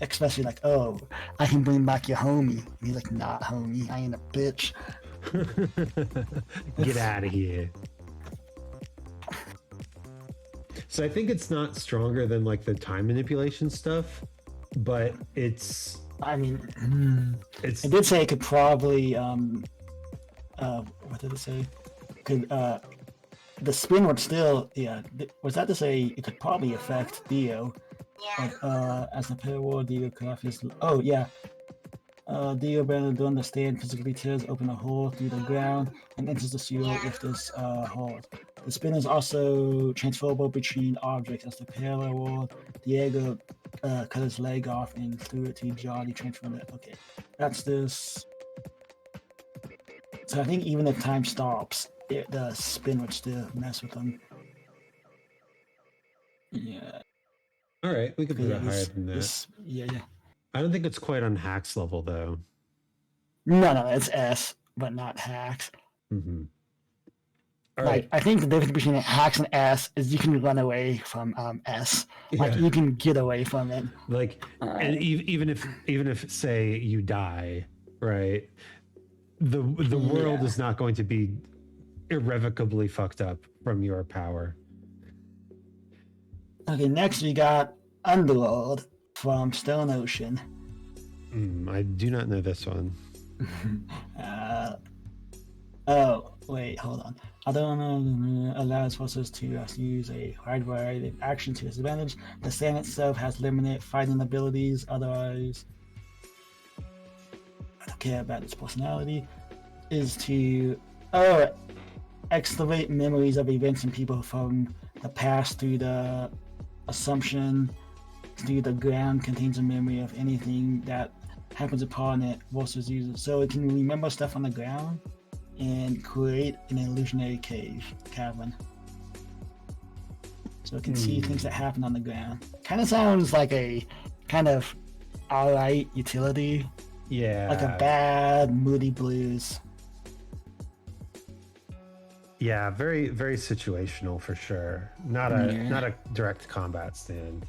especially like, oh, I can bring back your homie. And he's like, not homie, I ain't a bitch. Get out of here. So I think it's not stronger than like the time manipulation stuff, but it's. I mean, it did say it could probably. What did it say? Could the spin would still? Yeah, was that to say it could probably affect Dio? Yeah. As a pair war, Dio could have his. Oh yeah. Dio better to understand physically tears open a hole through the ground and enters the seal with this hole. The spin is also transferable between objects. As the parallel world, Diego cut his leg off and threw it to Johnny, transferring it. Okay, that's this. So I think even if time stops, the spin would still mess with him. Yeah. All right, we could put it higher than that. Yeah. I don't think it's quite on Hacks level though. No, it's S, but not Hacks. Mm-hmm. Right. I think the difference between Hacks and S is you can run away from S. Like you can get away from it. Like, and even if say you die, right? The world is not going to be irrevocably fucked up from your power. Okay, next we got Underworld from Stone Ocean. I do not know this one. Oh, wait, hold on. Other allows forces to use a wide variety of action to its advantage. The stand itself has limited fighting abilities, otherwise I don't care about its personality. Is to excavate memories of events and people from the past through the assumption through the ground contains a memory of anything that happens upon it versus user. So it can remember stuff on the ground and create an illusionary cavern. So it can see things that happen on the ground. Kind of sounds like a kind of alright utility. Yeah. Like a bad Moody Blues. Yeah, very, very situational for sure. Not a direct combat stand.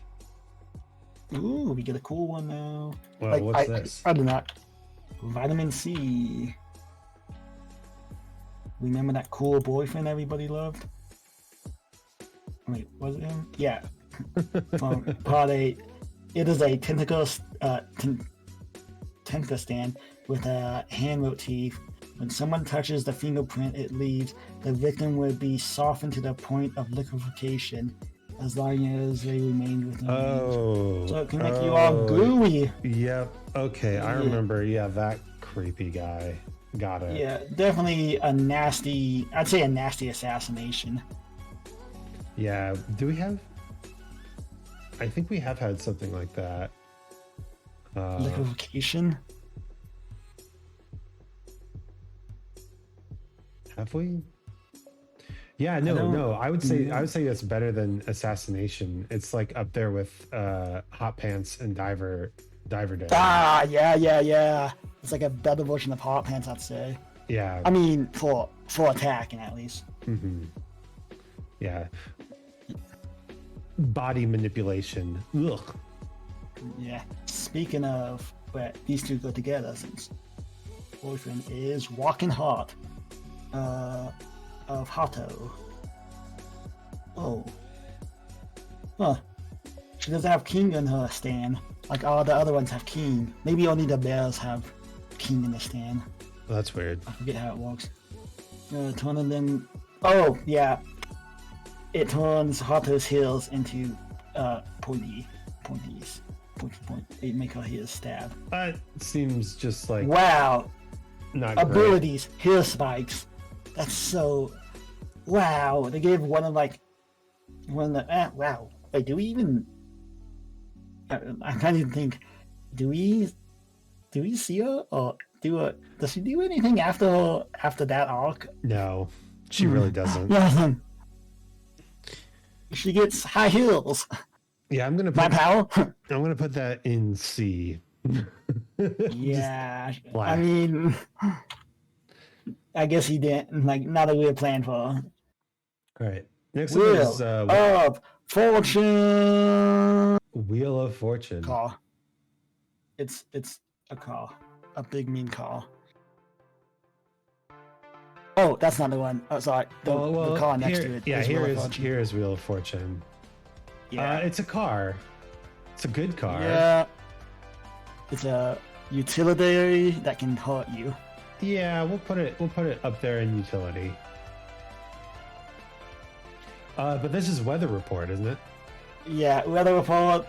Ooh, we get a cool one now. Well, what's this? I do not. Vitamin C. Remember that cool boyfriend everybody loved? Wait, was it him? Yeah. From Part 8. It is a tentacle stand with a hand motif. When someone touches the fingerprint it leaves, the victim will be softened to the point of liquefaction as long as they remain within range. So it can make you all gooey. Yep. Okay, I remember. Yeah, that creepy guy. Got it. Yeah, definitely a nasty, I'd say a nasty assassination. Yeah. Do we have? I think we have had something like that. Liquefaction? Have we? Yeah, no. I would say that's better than assassination. It's like up there with Hot Pants and Diver Day. Ah, yeah. It's like a better version of Hot Pants, I'd say. Yeah. I mean, for attacking at least. Mm-hmm. Yeah. Body manipulation. Ugh. Yeah. Speaking of where these two go together, since boyfriend is Walking Heart of Hato. Oh. Huh. She doesn't have King in her stand. Like all the other ones have King. Maybe only the bears have King in the stand. Well, that's weird. I forget how it works. Turning them. Oh, yeah. It turns Hato's heels into pointies. They make her heels stab. That seems just like Wow. not Abilities, heel spikes. That's so. Wow. They gave one of the. Wow. Wait, do we even. I can't even think. Do we see her or does she do anything after that arc? No, she really doesn't. Yeah. She gets high heels. Yeah, I'm gonna My put pal. I'm gonna put that in C. Yeah. black. I mean, I guess he didn't. Like, not a weird plan for All right. Next up Wheel is of Fortune. Wheel of Fortune. Car. It's a car. A big mean car. Oh, that's not the one. Oh, sorry. The car next to it. Yeah, is Wheel of Fortune. here is Wheel of Fortune. Yeah. It's a car. It's a good car. Yeah. It's a utilitarian that can hurt you. Yeah, we'll put it up there in utility. But this is weather report, isn't it? Yeah, weather report.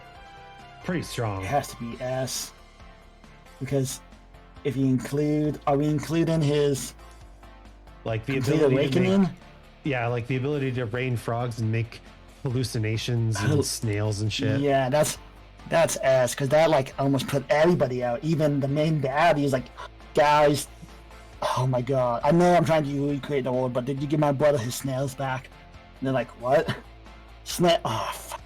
Pretty strong. It has to be S. Because if you include, are we including his Like the complete ability awakening? to make, yeah, like the ability to rain frogs and make hallucinations and snails and shit. Yeah, that's S, because that like almost put everybody out. Even the main bad, he's like, guys, oh my god, I know I'm trying to recreate the world, but did you give my brother his snails back? And they're like, what? Snail? Oh fuck.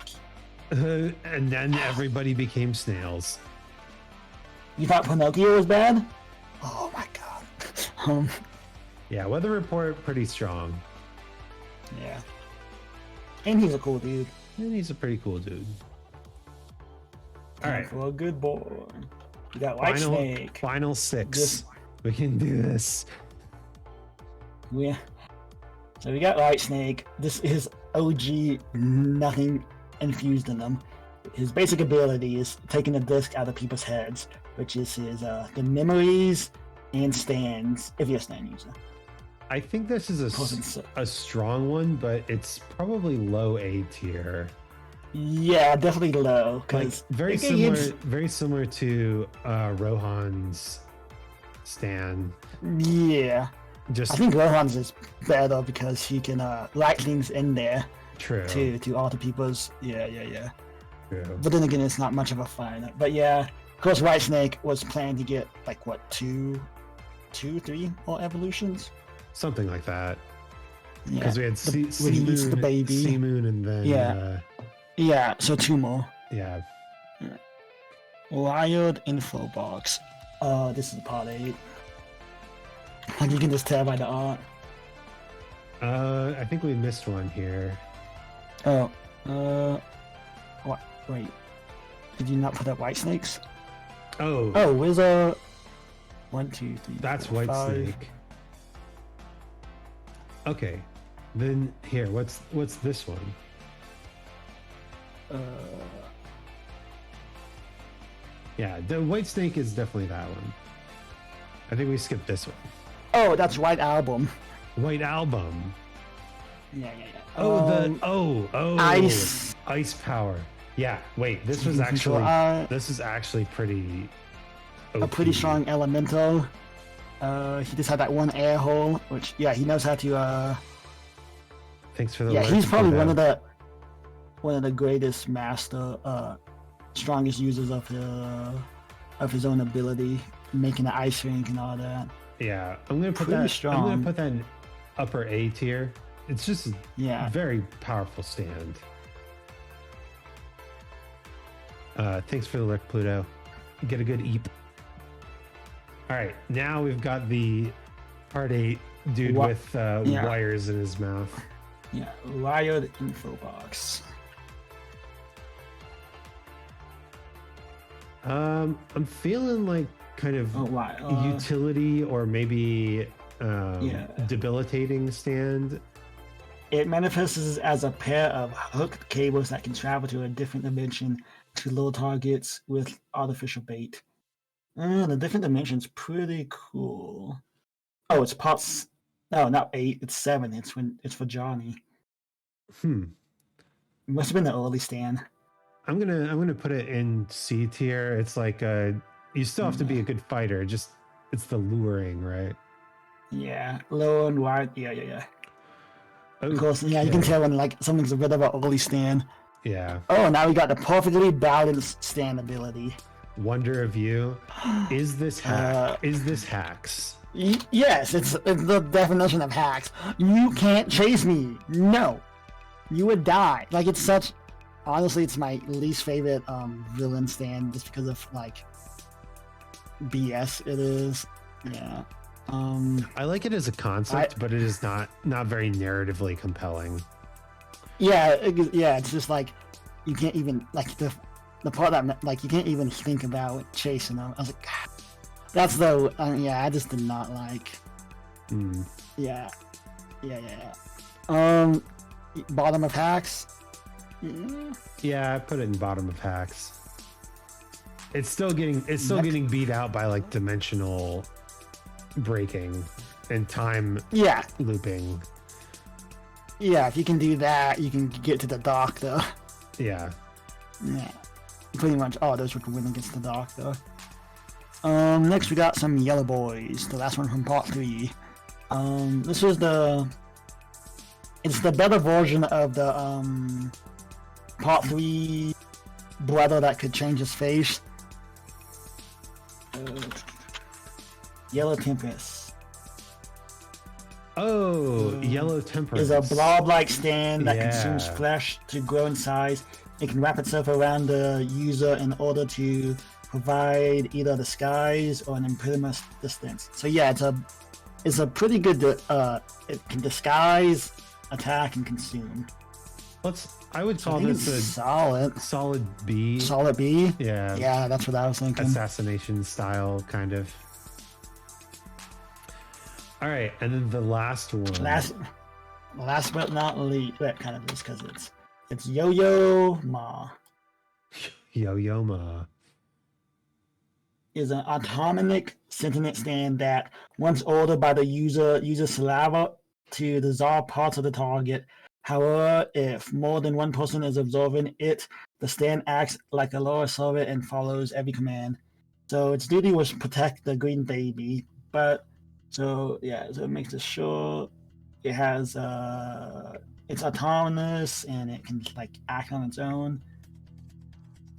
And then everybody became snails. You thought Pinocchio was bad? Oh my god. Yeah, weather report pretty strong. Yeah. And he's a cool dude. And he's a pretty cool dude. All right. For a good boy. We got White Snake. Final 6. This- We can do this. Yeah. So we got White Snake. This is OG, nothing infused in them. His basic ability is taking the disc out of people's heads, which is his the memories and stands, if you're a stand user. I think this is a strong one, but it's probably low A tier. Yeah, definitely low. Like very similar to Rohan's stand. Yeah. Just I think Rohan's is better because he can write things in there true. to alter people's. Yeah. True. But then again, it's not much of a fight. But yeah, of course, White Snake was planning to get like what, 2, 3 more evolutions. Something like that. Yeah. Because we had when he eats the baby. Sea Moon, and then Yeah, so 2 more. yeah. Wild info box. This is part 8. Like you can just tell by the art. I think we missed one here. Oh, what? Wait, did you not put up White Snakes? Oh, where's a 1, 2, 3? that's 4, White 5. Snake. Okay, then here, what's this one? Yeah, the White Snake is definitely that one. I think we skipped this one. Oh, that's White Album. White Album. Yeah. Oh, ice power. Yeah, wait, this is actually pretty OP. A pretty strong elemental. He just had that one air hole, which he knows how to. Thanks for the. Yeah, he's probably one of the greatest master, strongest users of his own ability, making the ice rink and all that. Yeah, I'm gonna put that. I'm gonna put that in upper A tier. It's just a very powerful stand. Thanks for the look, Pluto. Get a good eep. All right, now we've got the Part 8 dude What? with Yeah. wires in his mouth. Yeah, wired info box. I'm feeling like kind of Oh, why? utility or maybe Yeah. debilitating stand. It manifests as a pair of hooked cables that can travel to a different dimension to lure targets with artificial bait. The different dimension's pretty cool. Oh, it's parts. No, not 8. It's 7. It's for Johnny. Hmm. It must have been the early stand. I'm gonna put it in C tier. It's like you still have to be a good fighter. Just it's the luring, right? Yeah, low and wide. Yeah. Okay. Of course, yeah, you can tell when like something's a bit of an early stand. Yeah. Oh, now we got the perfectly balanced stand ability. Wonder of you. Is this hack? Is this hacks? Yes, it's the definition of hacks. You can't chase me. No, you would die. Like it's such. Honestly, it's my least favorite villain stand just because of like BS it is. Yeah. I like it as a concept, but it is not very narratively compelling. Yeah, it's just like you can't even like the part that like you can't even think about chasing them. I was like, God. That's the yeah. I just did not like. Yeah. Bottom of hacks. Yeah, I put it in bottom of hacks. It's still getting beat out by like dimensional breaking and time looping. Yeah, if you can do that, you can get to the dock though. Yeah. Yeah. Pretty much all those would win against the dock though. Next we got some yellow boys. The last one from part 3. This is it's the better version of the part 3 brother that could change his face. Yellow Tempest. Oh, Yellow Temperance is a blob-like stand that consumes flesh to grow in size. It can wrap itself around the user in order to provide either disguise or an impediment distance. So yeah, it's a pretty good. It can disguise, attack, and consume. I would call this a solid B. Solid B. Yeah, that's what I was thinking. Assassination style, kind of. All right, and then the last one. Last but not least, that kind of is because it's Yo-Yo Ma. Yo-Yo Ma is an autonomic sentient stand that, once ordered by the user, uses saliva to dissolve parts of the target. However, if more than one person is absorbing it, the stand acts like a lower servant and follows every command. So its duty was protect the green baby, so it makes it sure it has it's autonomous and it can like act on its own.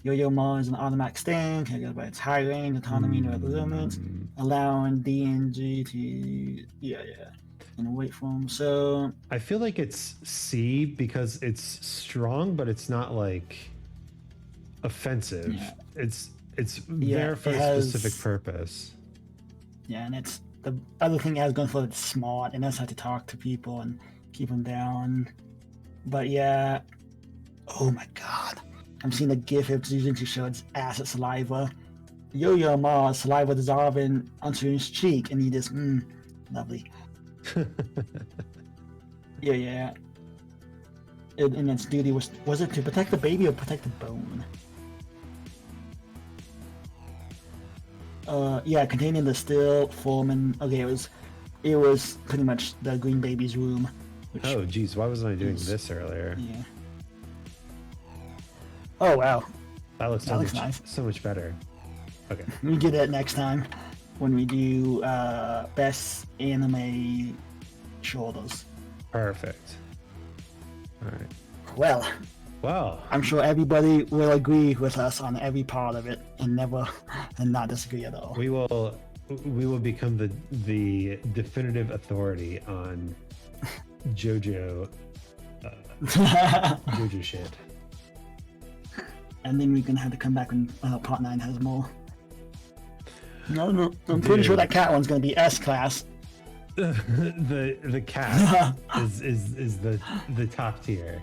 Yo-Yo Ma is an automatic stand calculated by its high range, autonomy, and other limits, allowing DNG to in weight form. So I feel like it's C because it's strong, but it's not like offensive. Yeah. It's there for a specific purpose. Yeah, and it's the other thing it has going for it's smart and knows how to talk to people and keep them down. But yeah, oh my god. I'm seeing the GIF it's using to show its acid saliva. Yo-Yo Ma saliva dissolving onto his cheek, and he just lovely. Yeah. And its duty was it to protect the baby or protect the bone? Containing the still form and okay, it was pretty much the green baby's room. Oh geez, why wasn't I doing this earlier? Yeah. Oh wow. That looks nice. So much better. Okay. We get that next time when we do best anime shoulders. Perfect. All right. Well, I'm sure everybody will agree with us on every part of it and not disagree at all. We will become the definitive authority on JoJo JoJo shit. And then we're gonna have to come back when part 9 has more. No, I'm pretty sure that cat one's gonna be S class. the cat is the top tier.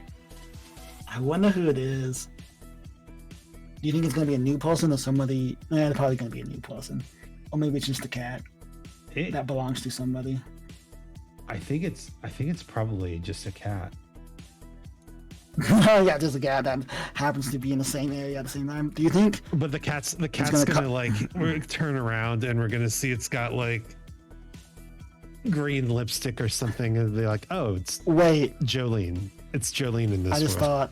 I wonder who it is. Do you think it's gonna be a new person or somebody? It's probably gonna be a new person, or maybe it's just a cat that belongs to somebody. I think it's probably just a cat. Yeah, just a cat that happens to be in the same area at the same time. Do you think? But the cat's gonna like we're turn around and we're gonna see it's got like green lipstick or something, and they're like, oh, it's Jolene. It's Jolene in this. I just thought,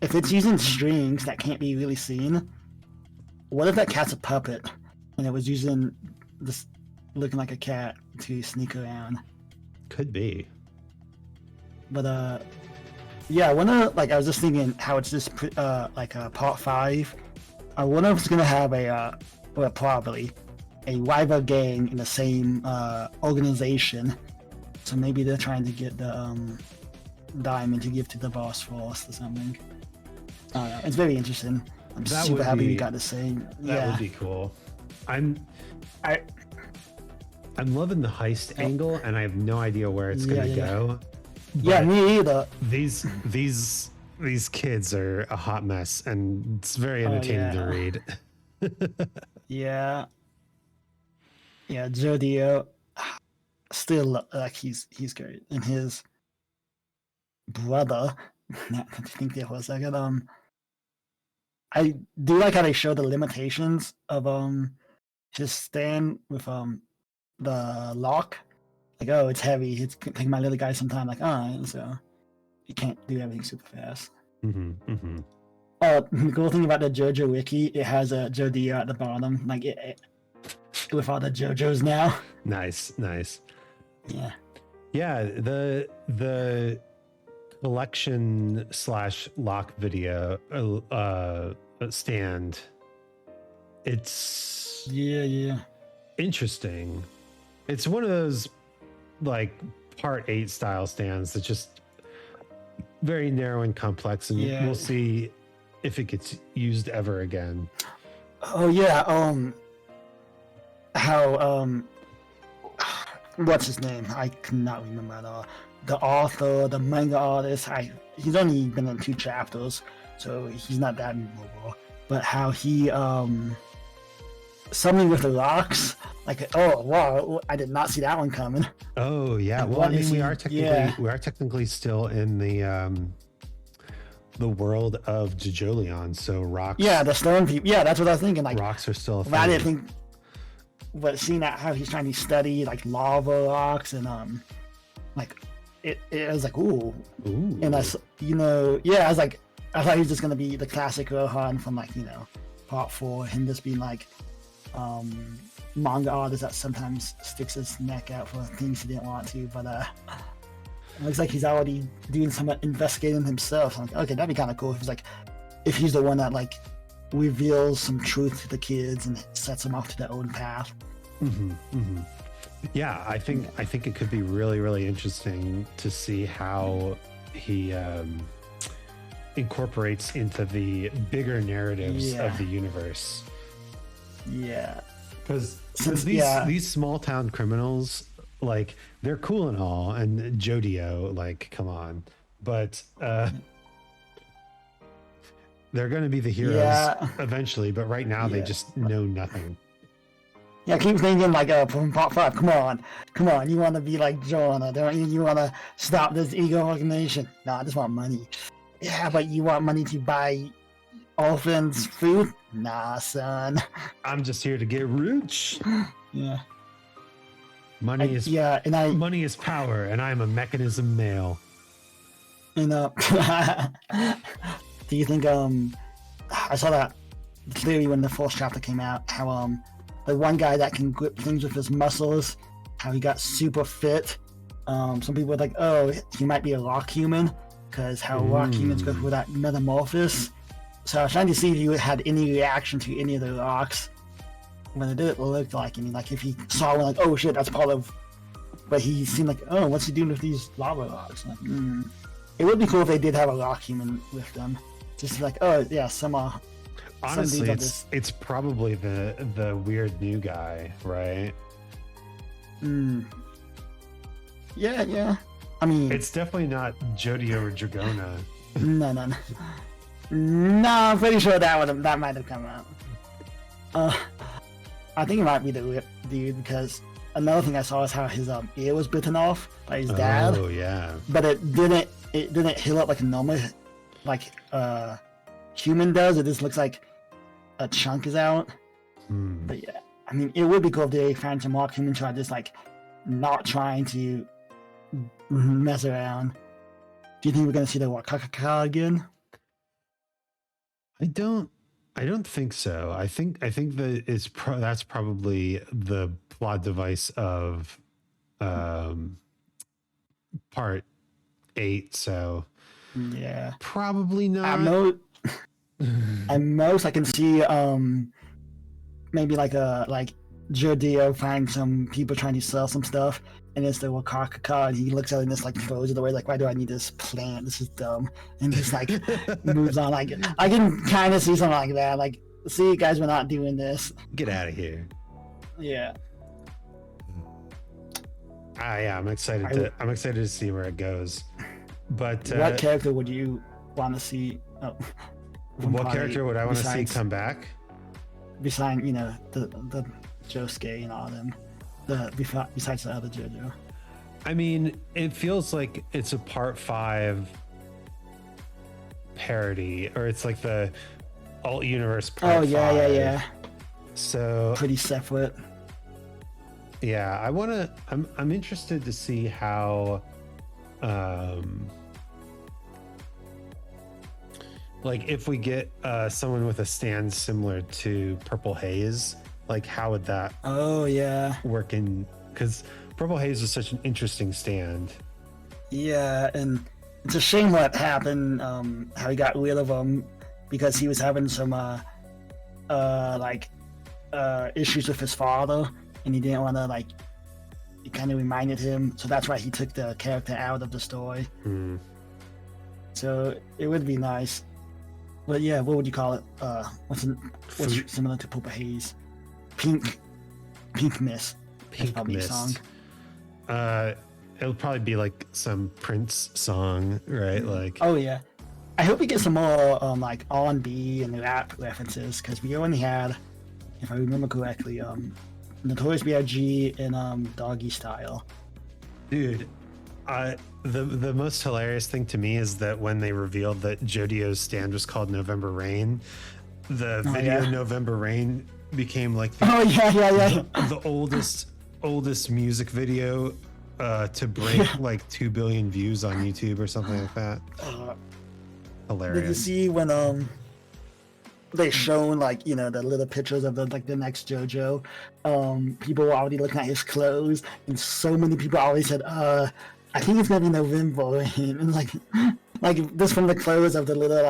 if it's using strings that can't be really seen, what if that cat's a puppet and it was using this looking like a cat to sneak around? Could be. But yeah, I wonder. Like, I was just thinking how it's just like part 5. I wonder if it's gonna have probably a rival gang in the same organization. So maybe they're trying to get the diamond to give to the boss force or something. I don't know. It's very interesting. I'm super happy we got the same. That would be cool. I'm loving the heist angle, and I have no idea where it's gonna go. Yeah, me either. These kids are a hot mess, and it's very entertaining to read. Yeah, JoJo still like he's great, and his brother. I think there was like I do like how they show the limitations of his stand with the lock. Like, oh, it's heavy. It's taking my little guy some time. Like, so you can't do everything super fast. Oh, the cool thing about the JoJo wiki, it has a JoJo at the bottom, like it with all the JoJos now. Nice. Yeah. The collection / lock video stand. It's interesting. It's one of those like part 8 style stands that's just very narrow and complex, and we'll see if it gets used ever again. Oh yeah, how what's his name? I cannot remember at all. The author, the manga artist, he's only been in 2 chapters, so he's not that memorable. But how he something with the rocks, like, oh wow, I did not see that one coming. Oh yeah, well I mean we are technically still in the world of JoJo, so rocks. Yeah, the stone people. Yeah, that's what I was thinking. Like, rocks are still a thing. I didn't think, but seeing that how he's trying to study like lava rocks and like it was like ooh. And that's I was like, I thought he was just gonna be the classic Rohan from like part 4, him just being like manga artist that sometimes sticks his neck out for things he didn't want to, but it looks like he's already doing some investigating himself. I'm like, okay, that'd be kind of cool if he's the one that like reveals some truth to the kids and sets them off to their own path. Yeah, I think it could be really, really interesting to see how he incorporates into the bigger narratives of the universe. Yeah, because these small town criminals, like, they're cool and all, and JoJo, like, come on, but they're going to be the heroes eventually. But right now, they just know nothing. Yeah, I keep thinking like, from part 5, come on, you want to be like Jonah, don't you? You want to stop this ego organization? No, I just want money. Yeah, but you want money to buy orphans food? Nah, son. I'm just here to get rich. Yeah. Money is power, and I'm a mechanism male. And do you think I saw that theory when the 4th chapter came out, how the one guy that can grip things with his muscles, how he got super fit. Some people were like, oh, he might be a rock human, because how rock humans go through that metamorphosis. So I was trying to see if you had any reaction to any of the rocks when it didn't look like. I mean, like if he saw one, like, oh shit, that's part of. But he seemed like, oh, what's he doing with these lava rocks? Like, it would be cool if they did have a rock human with them, just like, oh yeah, honestly, it's probably the weird new guy, right? Yeah. I mean, It's definitely not Jodio or Dragona. no. No, I'm pretty sure that might have come out. I think it might be the whip dude because another thing I saw is how his ear was bitten off by his dad. Oh yeah. But it didn't heal up like a normal human does. It just looks like a chunk is out. But yeah, I mean, it would be cool if they found some more human try just like not trying to mess around. Do you think we're gonna see the Wakaka again? I don't think so. I think that that's probably the plot device of part 8. So yeah, probably not. At most I can see maybe like Jodio find some people trying to sell some stuff, and it's the Wakaka, and he looks at it and just like throws it away, like, why do I need this plant? This is dumb, and just like moves on. Like I can kind of see something like that. Like, see, guys, we're not doing this. Get out of here. Yeah. Yeah, I'm excited to see where it goes. But what character would you want to see? What character would I want to see come back? Besides, the Josuke and all them. Besides the other JoJo. I mean, it feels like it's a part 5 parody, or it's like the alt universe part 5. Yeah. So pretty separate. Yeah, I'm interested to see how like if we get someone with a stand similar to Purple Haze, like how would that work in, because Purple Haze was such an interesting stand. Yeah, and it's a shame what happened, how he got rid of him, because he was having some issues with his father, and he didn't want to, like, it kind of reminded him, so that's why he took the character out of the story. So it would be nice. But yeah, what would you call it? What's similar to Purple Haze? Pink Mist. Pink Mist. Song. It'll probably be like some Prince song, right? Like, oh yeah. I hope we get some more like R&B and rap references, because we only had, if I remember correctly, Notorious B.I.G. and Doggy Style. Dude, the most hilarious thing to me is that when they revealed that Jodio's stand was called November Rain, the video November Rain became like the oldest music video to break like 2 billion views on YouTube or something like that. Hilarious. Did you see when they shown, like, the little pictures of the next JoJo? People were already looking at his clothes, and so many people already said, I think it's gonna be November. And like this from the clothes of the little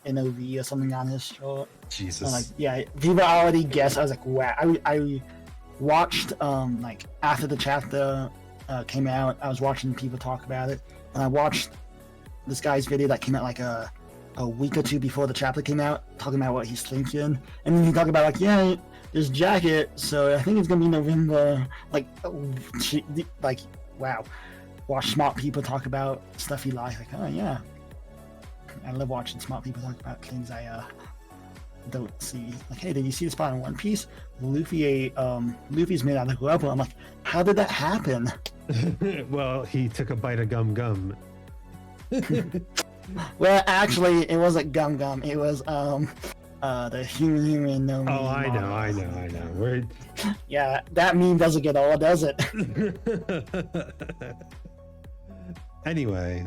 NOV or something on his shirt. Jesus. People already guessed. I was like, wow. I watched like after the chapter came out, I was watching people talk about it, and I watched this guy's video that came out like a week or two before the chapter came out, talking about what he's thinking, and then he talked about this jacket, so I think it's gonna be November. Wow. Watch smart people talk about stuff you like. Oh yeah, I love watching smart people talk about things I don't see. Like, hey, did you see the spot in One Piece? Luffy's made out of rubber. I'm like, how did that happen? Well, he took a bite of gum. Well, actually, it wasn't gum. It was the human no meme. Oh, I know. Yeah, that meme doesn't get old, does it? Anyway,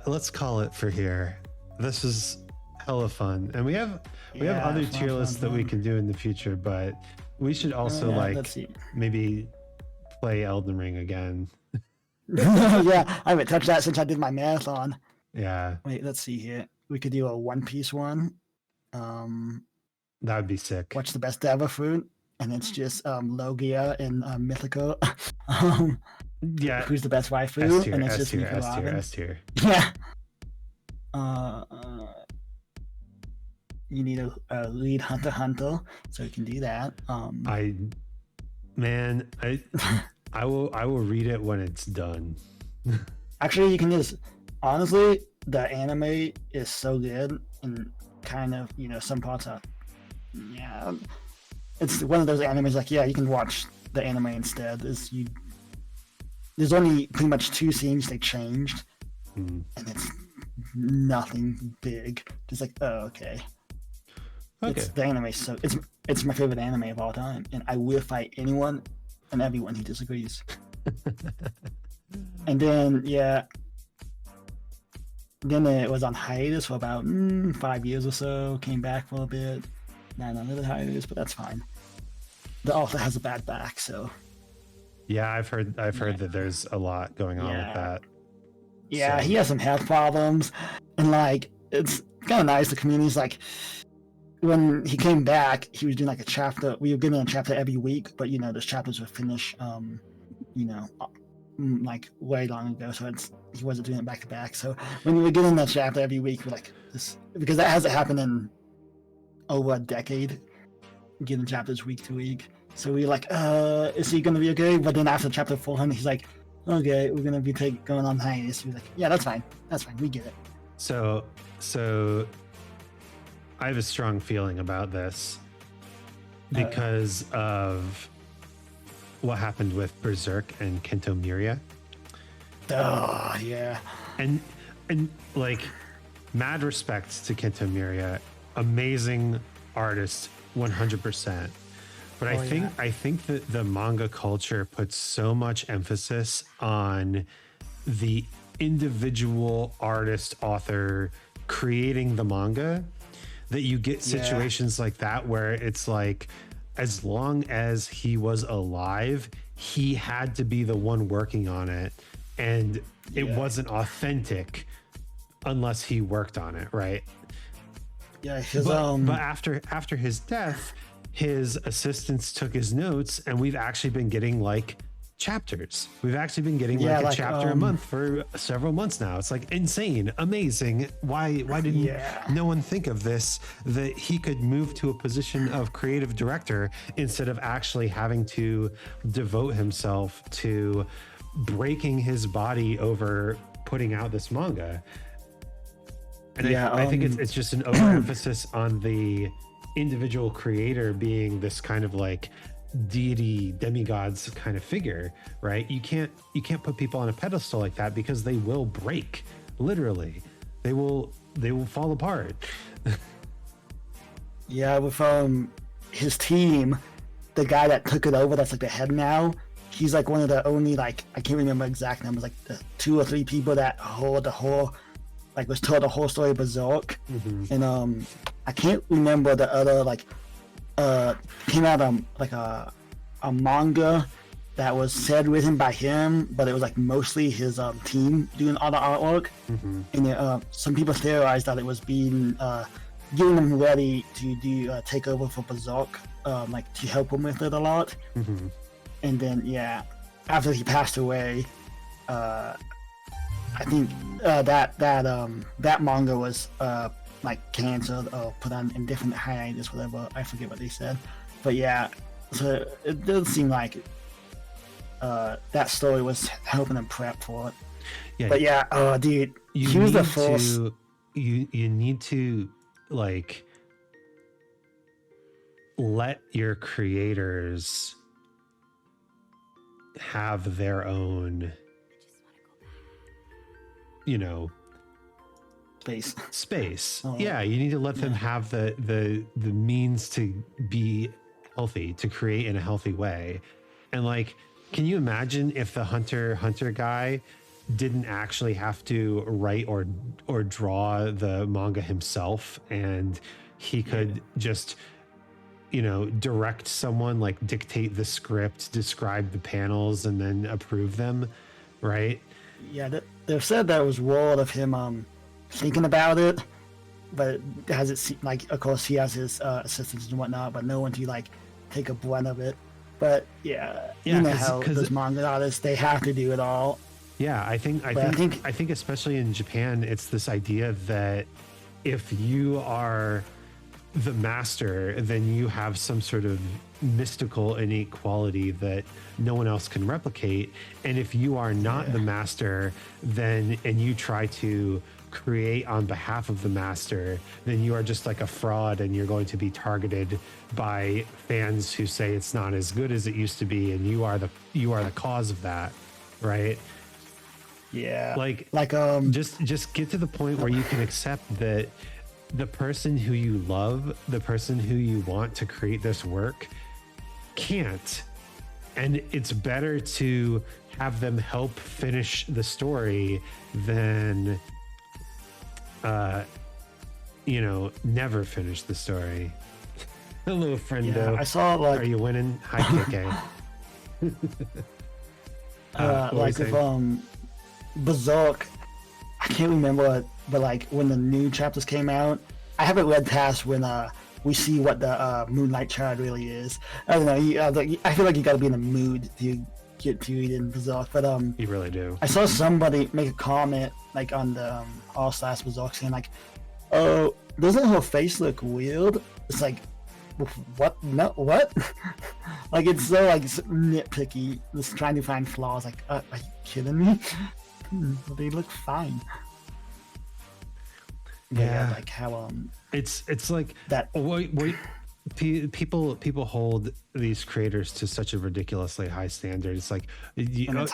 let's call it for here. This is hella fun, and we have other tier lists that we can do in the future, but we should also maybe play Elden Ring again. Yeah, I haven't touched that since I did my marathon. Yeah. Wait, let's see here. We could do a One Piece one. That would be sick. What's the best ever fruit? And it's just Logia and Mythical. Yeah. Who's the best waifu? S-tier, and it's S-tier, just S-tier, S-tier. Yeah. You need a lead Hunter, so you can do that. Man, I will read it when it's done. Actually, you can just honestly, the anime is so good, and kind of some parts are it's one of those animes like you can watch the anime instead. There's only pretty much 2 scenes they changed, and it's nothing big. Just like okay. It's the anime, so it's my favorite anime of all time, and I will fight anyone and everyone who disagrees. And then then it was on hiatus for about 5 years or so. Came back for a bit. Now another hiatus, but that's fine. The author has a bad back, so. Yeah, I've heard that there's a lot going on with that. Yeah, so. He has some health problems, and like it's kind of nice. The community's like, when he came back, he was doing like a chapter. We were given a chapter every week, but those chapters were finished, like way long ago. So he wasn't doing it back to back. So when we were getting that chapter every week, we're like this, because that hasn't happened in over a decade. Getting chapters week to week. So we were like, is he gonna be okay? But then after chapter 400, he's like, okay, we're gonna be going on hiatus. We're like, yeah, that's fine, we get it. So I have a strong feeling about this because of what happened with Berserk and Kento Miria. Oh yeah. And like, mad respect to Kento Miria, amazing artist, 100%. But I think that the manga culture puts so much emphasis on the individual artist, author creating the manga that you get situations like that where it's like, as long as he was alive, he had to be the one working on it, and it wasn't authentic unless he worked on it, right? Yeah, but after his death, his assistants took his notes, and we've actually been getting like chapters. We've actually been getting like a chapter a month for several months now. It's like insane, amazing. Why didn't no one think of this, that he could move to a position of creative director instead of actually having to devote himself to breaking his body over putting out this manga? And I think it's just an overemphasis on the individual creator being this kind of like deity, demigods kind of figure, right? You can't put people on a pedestal like that, because they will break. Literally, they will fall apart. Yeah, with his team, the guy that took it over, that's like the head now. He's like one of the only, like, I can't remember exact numbers, like the 2 or 3 people that hold the whole, like, was told the whole story of Berserk. And I can't remember the other, like, came out like a manga that was said written by him, but it was like mostly his team doing all the artwork. And some people theorized that it was being getting them ready to do take over for Berserk, like to help him with it a lot. And then after he passed away, I think that manga was like canceled or put on in different hiatus, whatever. I forget what they said, but so it does seem like that story was helping him prep for it. But dude, he was the first. You need to like let your creators have their own, space. You need to let them have the means to be healthy, to create in a healthy way. And like, can you imagine if the Hunter guy didn't actually have to write or draw the manga himself, and he could just direct someone, like dictate the script, describe the panels, and then approve them, right? They've said that was word of him thinking about it, but has it seemed like, of course, he has his assistants and whatnot, but no one to like take a brunt of it. But how those manga artists, they have to do it all. I think especially in Japan, it's this idea that if you are the master, then you have some sort of mystical innate quality that no one else can replicate. And if you are not the master, then and you try to create on behalf of the master, then you are just like a fraud, and you're going to be targeted by fans who say it's not as good as it used to be, and you are the cause of that, right? Yeah. Like just get to the point where you can accept that the person who you love, the person who you want to create this work, can't. And it's better to have them help finish the story than never finish the story. Hello, friendo. Yeah, I saw like, are you winning? Hi, KK. like with Berserk, I can't remember it, but like when the new chapters came out, I haven't read past when we see what the Moonlight Child really is. I don't know. I feel like you got to be in the mood to get to read in Berserk, but you really do. I saw somebody make a comment like on the All Stars Berserk saying like, "Oh, doesn't her face look weird?" It's like, what? No, what? Like it's so like nitpicky, just trying to find flaws. Like, are you kidding me? They look fine. Yeah, like how it's like that. People hold these creators to such a ridiculously high standard. It's like, do you want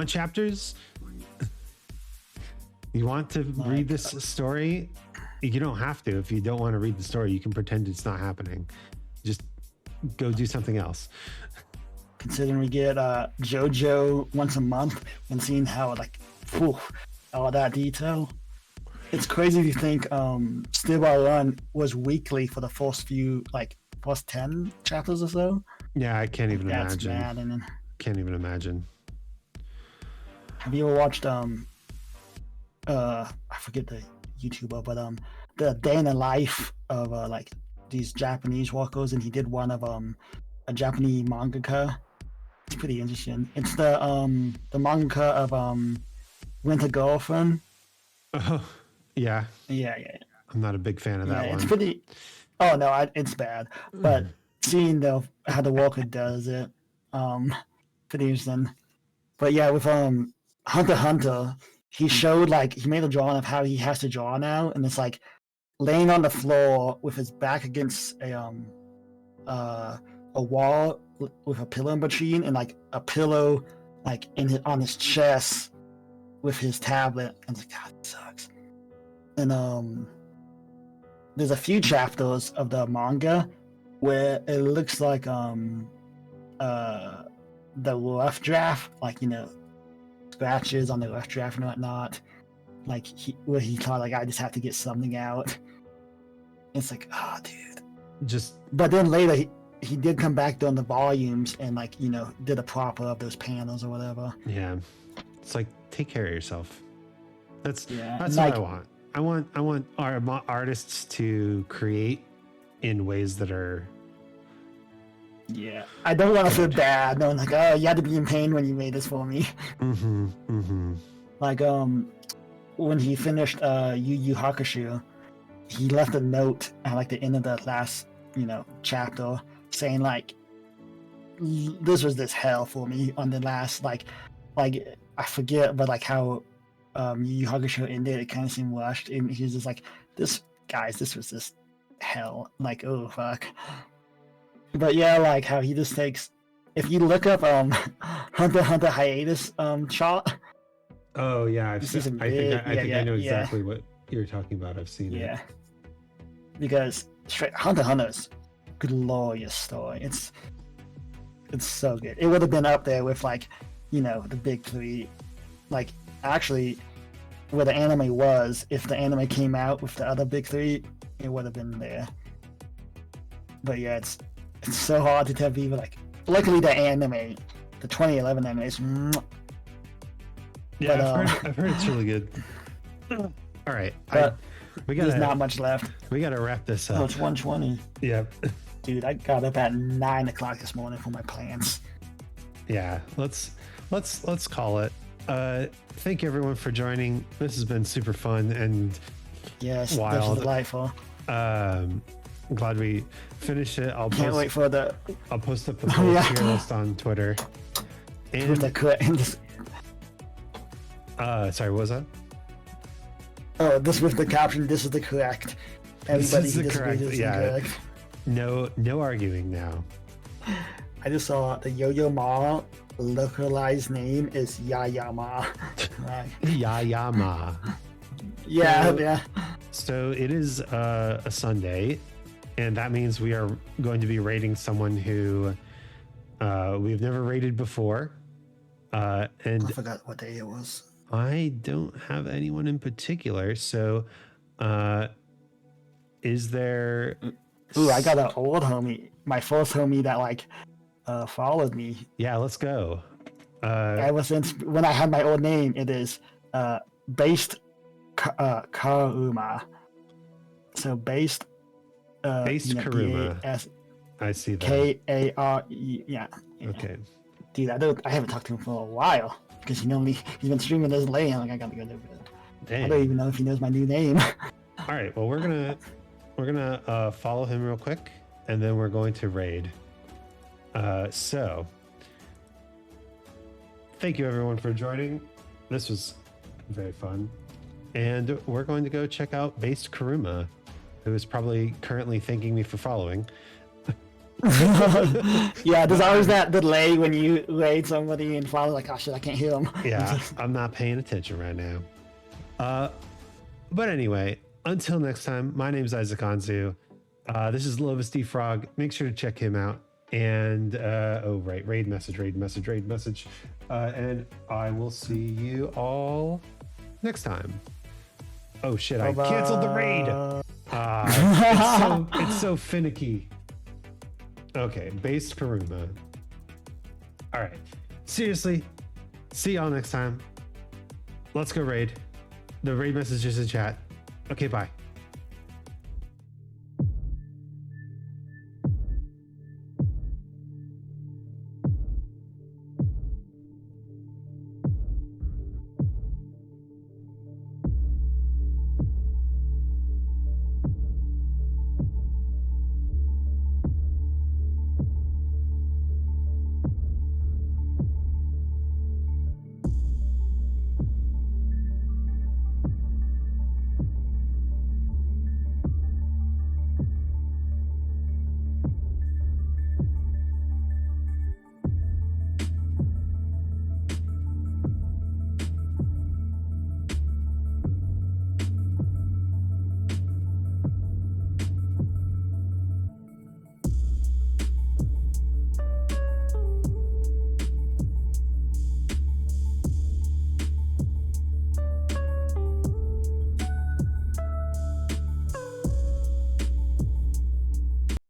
chapters? You want to read this story? You don't have to. If you don't want to read the story, you can pretend it's not happening. Just go do something else. Considering we get JoJo once a month, and seeing how like all that detail, it's crazy to think Still By Run was weekly for the first 10 chapters or so. Yeah, I can't even That's imagine. Mad. And then, can't even imagine. have you ever watched I forget the YouTuber, but the day in the life of like these Japanese workers, and he did one of a Japanese mangaka. It's pretty interesting. It's the mangaka of Winter Girlfriend. Oh, yeah. Yeah. I'm not a big fan of that one. It's pretty. Oh no, it's bad. But seeing how the worker does it, pretty interesting. But yeah, with Hunter x Hunter, he showed like he made a drawing of how he has to draw now, and it's like laying on the floor with his back against a wall with a pillow in between, and like a pillow like on his chest with his tablet. And it's like, God, it sucks. And there's a few chapters of the manga where it looks like the rough draft, like scratches on the rough draft and whatnot, like where he thought like, I just have to get something out. It's like, oh dude. But then later he did come back during the volumes and like did a proper of those panels or whatever. Yeah, it's like, take care of yourself. That's like, what I want. I want our artists to create in ways that are. Yeah, I don't want to feel bad knowing like, oh, you had to be in pain when you made this for me. Like when he finished Yu Yu Hakusho, he left a note at like the end of the last chapter saying like, this was this hell for me on the last like I forget, but like how Yu Yu Hakusho ended, it kind of seemed rushed, and he was just like, this was just hell. Like, oh fuck. But yeah, like how he just takes. If you look up Hunter x Hunter hiatus shot. Oh yeah, I think I know exactly what you're talking about. I've seen it. Yeah. Because Hunter x Hunter's glorious story. It's so good. It would have been up there with like, the big three. Like actually, where the anime was, if the anime came out with the other big three, it would have been there. But yeah, it's so hard to tell people like. Luckily, the anime, the 2011 anime is. Yeah, but, I've heard it's really good. All right, there's not much left. We got to wrap this up. Oh, it's 1:20. Yep. Dude, I got up at 9 o'clock this morning for my plans. Yeah, let's call it. Thank you everyone for joining. This has been super fun and yes, wild. this is delightful. glad we finished it. Can't wait for the. I'll post up the full tier list on Twitter. And sorry, what was that? Oh, this with the caption. This is the correct. Everybody This is the correct. correct. No arguing now. I just saw the Yo-Yo Ma localized name is Yayama. Yayama. Yeah. So it is a Sunday, and that means we are going to be rating someone who we've never rated before. And I forgot what day it was. I don't have anyone in particular. So is there... Ooh, I got an old homie. My first homie that followed me. Yeah, let's go. Ever since when I had my old name, it is based Karuma. So based Karuma. I see that. Kare. Yeah. Okay. Dude, I haven't talked to him for a while because he's been streaming this late. I'm like, I gotta go there. I don't even know if he knows my new name. All right. Well, we're gonna follow him real quick, and then we're going to raid. So thank you everyone for joining. This was very fun, and we're going to go check out Based Karuma, who is probably currently thanking me for following. Yeah, there's always that delay when you raid somebody and follow, like, oh shit, I can't hear them. Yeah, I'm not paying attention right now. But anyway, until next time, my name is Isaac Anzu. This is Lovis D Frog. Make sure to check him out. And raid message. And I will see you all next time. Oh shit, Bye-bye. I canceled the raid. It's so finicky. Okay, Based Karuma. All right, seriously, see y'all next time. Let's go raid. The raid message is in chat. Okay, bye.